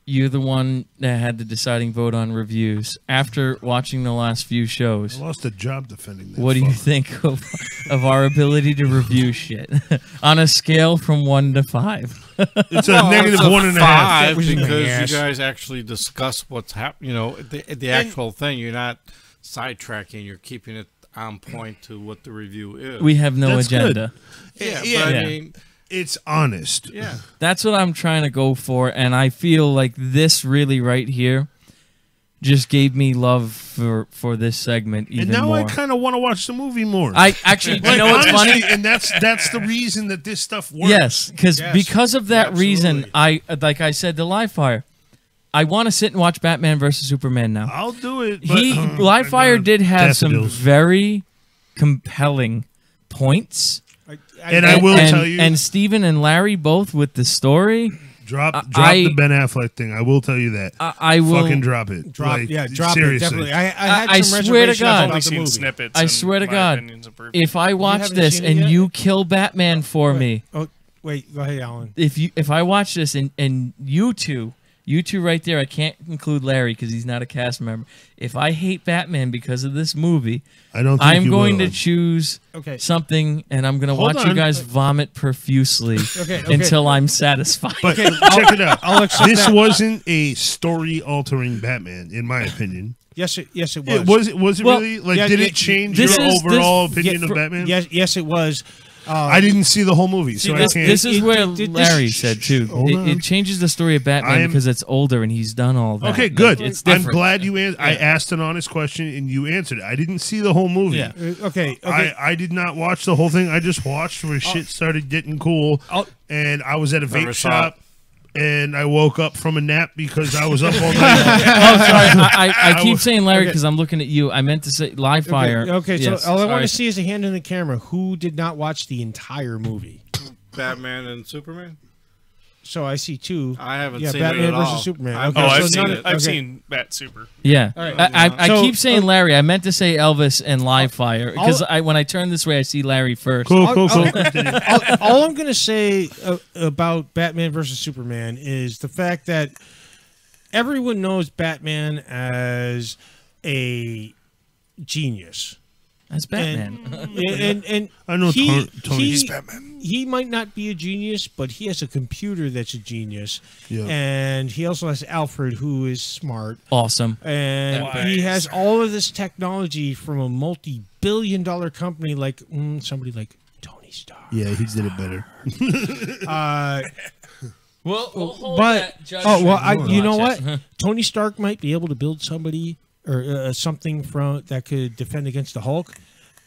you're the one that had the deciding vote on reviews. After watching the last few shows, I lost a job defending that. what do you think of our ability to review shit on a scale from 1 to 5? It's a negative 1.5. 5 because you guys actually discuss what's happening. You know, the actual thing. You're not sidetracking. You're keeping it on point to what the review is. We have no That's agenda. Yeah, Yeah. but Yeah. I mean, It's honest. yeah. That's what I'm trying to go for, and I feel like this really right here just gave me love for this segment even And now more. I kind of want to watch the movie more. I actually, you know what's honestly, funny? and that's the reason that this stuff works. Yes, because of that reason, I like I said to Livefire, I want to sit and watch Batman versus Superman now. I'll do it. But, Livefire did have some daffodils. very compelling points. And I will tell you- and Steven and Larry both with the story. Drop the Ben Affleck thing. I will tell you that. I will fucking drop it. Drop Like, it, seriously. definitely. I had I some swear to reservations God, about the movie. snippets. I and swear to my God, opinions have proved if I watch haven't this seen it and yet? you kill Batman for me, Oh, wait, go ahead, Alan. if I watch this and you two You two right there, I can't include Larry because he's not a cast member. If I hate Batman because of this movie, I don't think I'm you going will. to choose something, and I'm going to Hold watch you on. guys vomit profusely Okay. until I'm satisfied. But check it out. This wasn't a story-altering Batman, in my opinion. Yes, it was. Was it really? Like, did it change your overall opinion of Batman? Yes, it was. I didn't see the whole movie, so I can't. This is where Larry said too. It changes the story of Batman because it's older and he's done all that. Okay, good. It's I'm different. glad you answered. I asked an honest question and you answered it. I didn't see the whole movie. Yeah. Okay. I did not watch the whole thing. I just watched where shit started getting cool, and I was at a Never vape saw shop. And I woke up from a nap because I was up all night. Oh, sorry. I keep saying Larry because I'm looking at you. I meant to say Live Fire. Okay, Yes, so all I want sorry. to see is a hand in the camera. Who did not watch the entire movie? Batman and Superman. So I see two. I haven't yeah, seen Batman it at versus all. Superman. I've- Okay, Oh, I've so seen none it. of- I've okay. seen Bat Super. Yeah, All right. I So- keep saying Larry. I meant to say Elvis and Live Fire because when I turn this way, I see Larry first. All I'm going to say about Batman versus Superman is the fact that everyone knows Batman as a genius. That's Batman. And I know Tony. he's Batman. He might not be a genius, but he has a computer that's a genius. Yeah. And he also has Alfred, who is smart. Awesome. And he has all of this technology from a multi-billion-dollar company like somebody like Tony Stark. Yeah, he did it better. Well, we'll hold but that judgment. you know Watch what? it. Tony Stark might be able to build somebody or something from that could defend against the Hulk,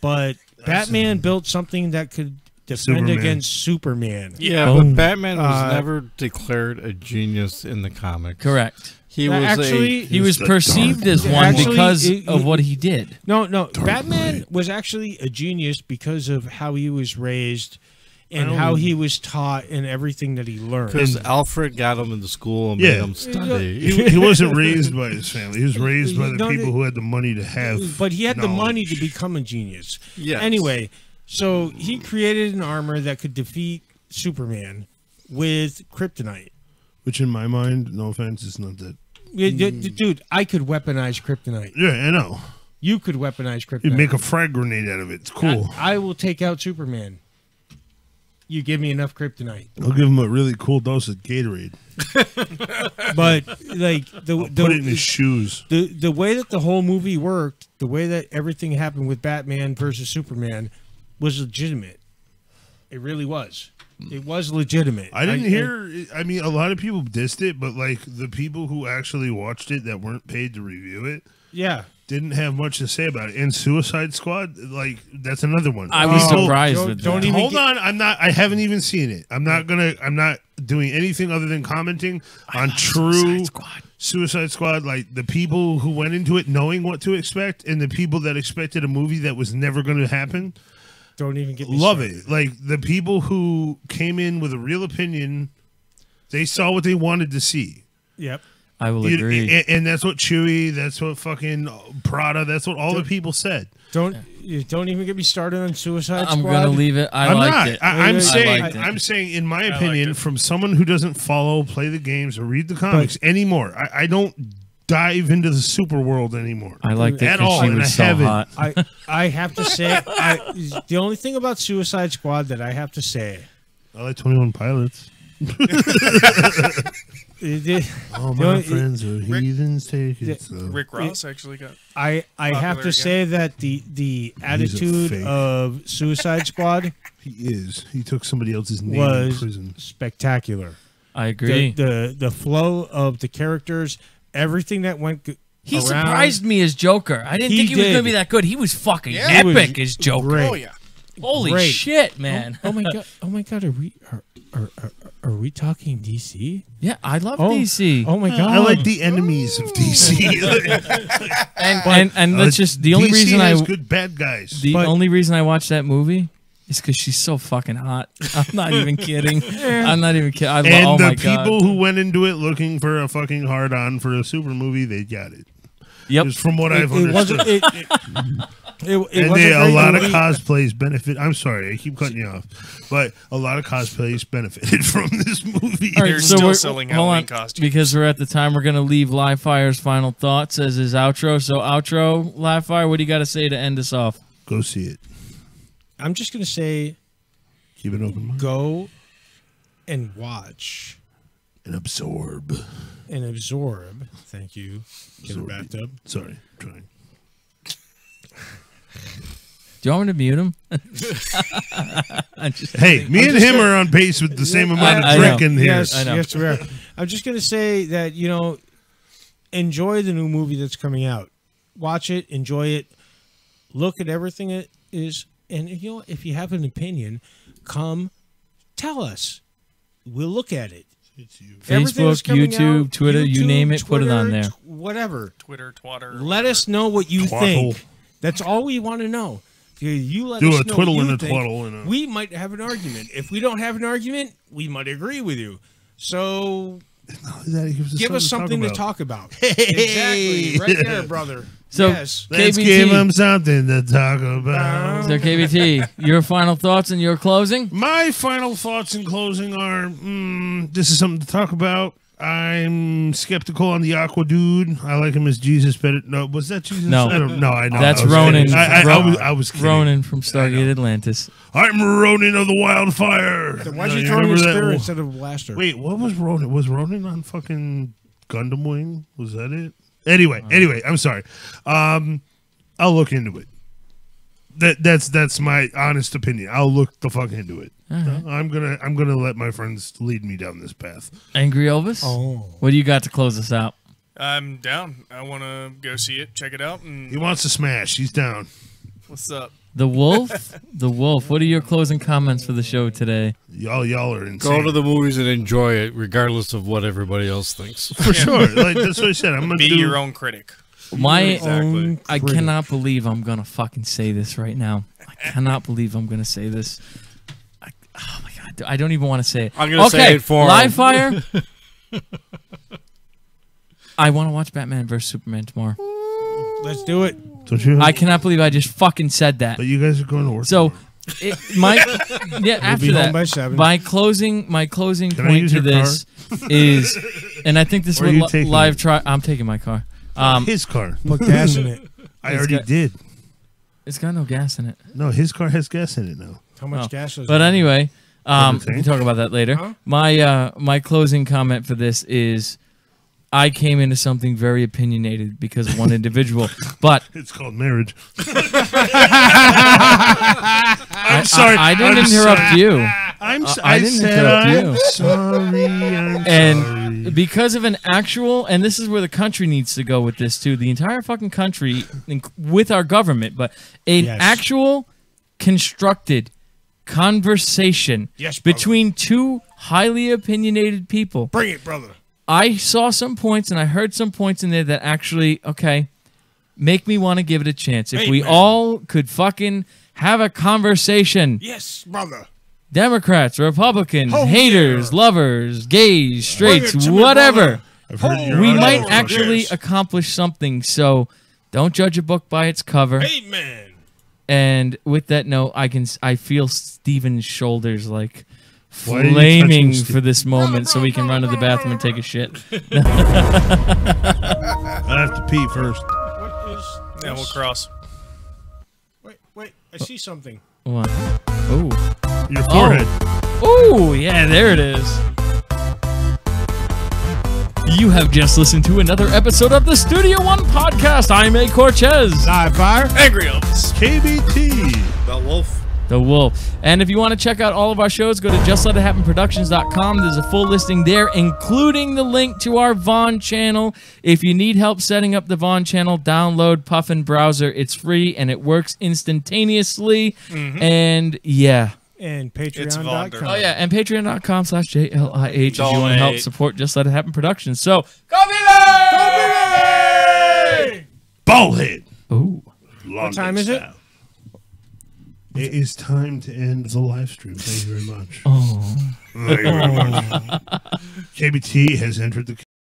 but Batman built something that could defend Superman. against Superman. Yeah, but Batman was never declared a genius in the comics. Correct. He was Actually, He was perceived as one Actually, because of what he did. No, Batman was actually a genius because of how he was raised and how he was taught and everything that he learned. Because Alfred got him into school and made him study. He wasn't raised by his family. He was raised by the No, people who had the money to have. But he had the money knowledge. to become a genius. Yes. Anyway, so he created an armor that could defeat Superman with kryptonite. Which, in my mind, no offense, is not that. Dude, I could weaponize kryptonite. Yeah, I know. You could weaponize kryptonite. You make a frag grenade out of it. It's cool. I will take out Superman. You give me enough kryptonite. I'll give him a really cool dose of Gatorade. But like Put it in his shoes. The way that the whole movie worked, the way that everything happened with Batman versus Superman was legitimate. It really was. It was legitimate. I didn't hear. I mean, a lot of people dissed it, but like the people who actually watched it that weren't paid to review it, Yeah. didn't have much to say about it. And Suicide Squad, like that's another one. I was surprised with that. Hold on, I haven't even seen it. I'm not doing anything other than commenting on true Suicide Squad. Like the people who went into it knowing what to expect, and the people that expected a movie that was never going to happen. Don't even get me Love started. it. Like the people who came in with a real opinion, they saw what they wanted to see. Yep. I will agree. And that's what Chewie, that's what fucking Prada, that's what all the people said. Don't even get me started on Suicide Squad. I'm gonna leave it. I'm liked not. it. I'm saying, liked it. I'm saying, in my opinion, from someone who doesn't follow, play the games, or read the comics anymore, I don't dive into the super world anymore. I liked it at 'cause all. she and was I so haven't. hot. I have to say, the only thing about Suicide Squad that I have to say, I like 21 Pilots. All my friends are heathens. Take it slow. Rick Ross actually got. I have popular to again. say that the attitude fake. of Suicide Squad He is. He took somebody else's name in was prison. spectacular. I agree. The flow of the characters, everything that went. He around, surprised me as Joker. I didn't He think he was did. going to be that good. He was fucking Yeah. He was epic as Joker. great. Oh yeah. Holy Great. shit, man. Oh my god! Oh my god! Are we talking DC? Yeah, I love Oh, DC. Oh my god! I like the enemies of DC. and that's just the only DC reason has I good bad guys. the only reason I watched that movie is because she's so fucking hot. I'm not even kidding. I'm not even kidding. And Oh the my people god. who went into it looking for a fucking hard on for a super movie, they got it. Yep. Just from what I've It wasn't. understood. It And was a great lot of movie. cosplays benefit. I'm sorry, I keep cutting you off, but a lot of cosplays benefited from this movie. All right, They're so still we're- selling hold Halloween on, costumes. because we're at the time we're gonna leave Live Fire's final thoughts as his outro. So outro, Live Fire, what do you got to say to end us off? Go see it. I'm just gonna say, keep it open. Go and watch and absorb. Thank you. Get a bathtub. Sorry, trying. Do you want me to mute him? Hey, me and him are on pace with the same amount of drinking here. Yes, we are. I'm just gonna say that enjoy the new movie that's coming out. Watch it, enjoy it, look at everything it is, and if you have an opinion, come tell us. We'll look at it. Everything that's Facebook, coming YouTube, out, Twitter, you name it, put it on Twitter, there. Whatever. Twitter, twatter. Let us know what you Twaddle. think. That's all we want to know. You let Do us a know twiddle what and you a think. twaddle and a- We might have an argument. If we don't have an argument, we might agree with you. So give us something to talk about. Exactly. Right there, brother. So, yes. Let's KBT. give him something to talk about. So KBT, your final thoughts and your closing? My final thoughts in closing are: this is something to talk about. I'm skeptical on the Aqua dude. I like him as Jesus better. No, was that Jesus? No. I don't know. I know. That's I was Ronan. kidding. I was kidding. Ronan from Stargate Atlantis. I'm Ronan of the Wildfire. Then why'd No, you throw him a remember that? spear instead of a blaster? Wait, what was Ronan? Was Ronan on fucking Gundam Wing? Was that it? Anyway, I'm sorry. I'll look into it. That's my honest opinion. I'll look the fuck into it. Alright. I'm gonna let my friends lead me down this path. Angry Elvis? Oh. What do you got to close us out? I'm down. I want to go see it, check it out, and He wants to smash. He's down. what's up? The Wolf? The Wolf. What are your closing comments for the show today? Y'all are insane. Go to the movies and enjoy it, regardless of what everybody else thinks. For sure. Like that's what I said. I'm gonna Be do your own critic. I cannot believe I'm gonna fucking say this right now. I cannot believe I'm gonna say this. Oh my god, I don't even want to say it. I'm gonna say it for Live him. Fire. I want to watch Batman vs Superman tomorrow. Let's do it. Don't you? I cannot believe I just fucking said that. But you guys are going to work. So, after be that, home by 7. my closing Can I point use to your this is, and I think this Or are you would taking live it? try. I'm taking my car. His car. Put gas in it. I It's already got- did. It's got no gas in it. No, his car has gas in it now. How much Oh. gas is But it? anyway, we Everything. can talk about that later. Huh? My closing comment for this is, I came into something very opinionated because of one individual, but It's called marriage. I'm sorry. I didn't I'm interrupt sorry. you. I didn't said interrupt I'm you. sorry. I'm And sorry. because of an actual, and this is where the country needs to go with this too, the entire fucking country with our government, but an Yes. actual constructed conversation Yes, brother. between two highly opinionated people. Bring it, brother. I saw some points and I heard some points in there that actually, okay, make me want to give it a chance. If we Amen. all could fucking have a conversation, Yes, brother. Democrats, Republicans, Oh, haters, yeah. lovers, gays, straights, Bring it to me, whatever, brother. I've heard your we audio might from actually Yes. accomplish something. So don't judge a book by its cover. Amen. And with that note, I feel Steven's shoulders like Why are you flaming touching Steve? for this moment, so we can run to the bathroom and take a shit. I have to pee first. What is Yeah, we'll this? cross. Wait. I see something. What? Oh. Your forehead. Oh, yeah, there it is. You have just listened to another episode of the Studio One podcast. I'm A. Cortez. Live fire. Angry Elvis. KBT. The Wolf. The Wolf. And if you want to check out all of our shows, go to JustLetItHappenProductions.com. There's a full listing there, including the link to our Vaughn channel. If you need help setting up the Vaughn channel, download Puffin Browser. It's free and it works instantaneously. And yeah. And It's Patreon.com. Oh, yeah. And Patreon.com/JLIH if you want to help Donate. support Just Let It Happen Productions. So, Ballhead. ooh. What time is it? It is time to end the live stream. Thank you very much. Oh. Thank you very much. KBT has entered the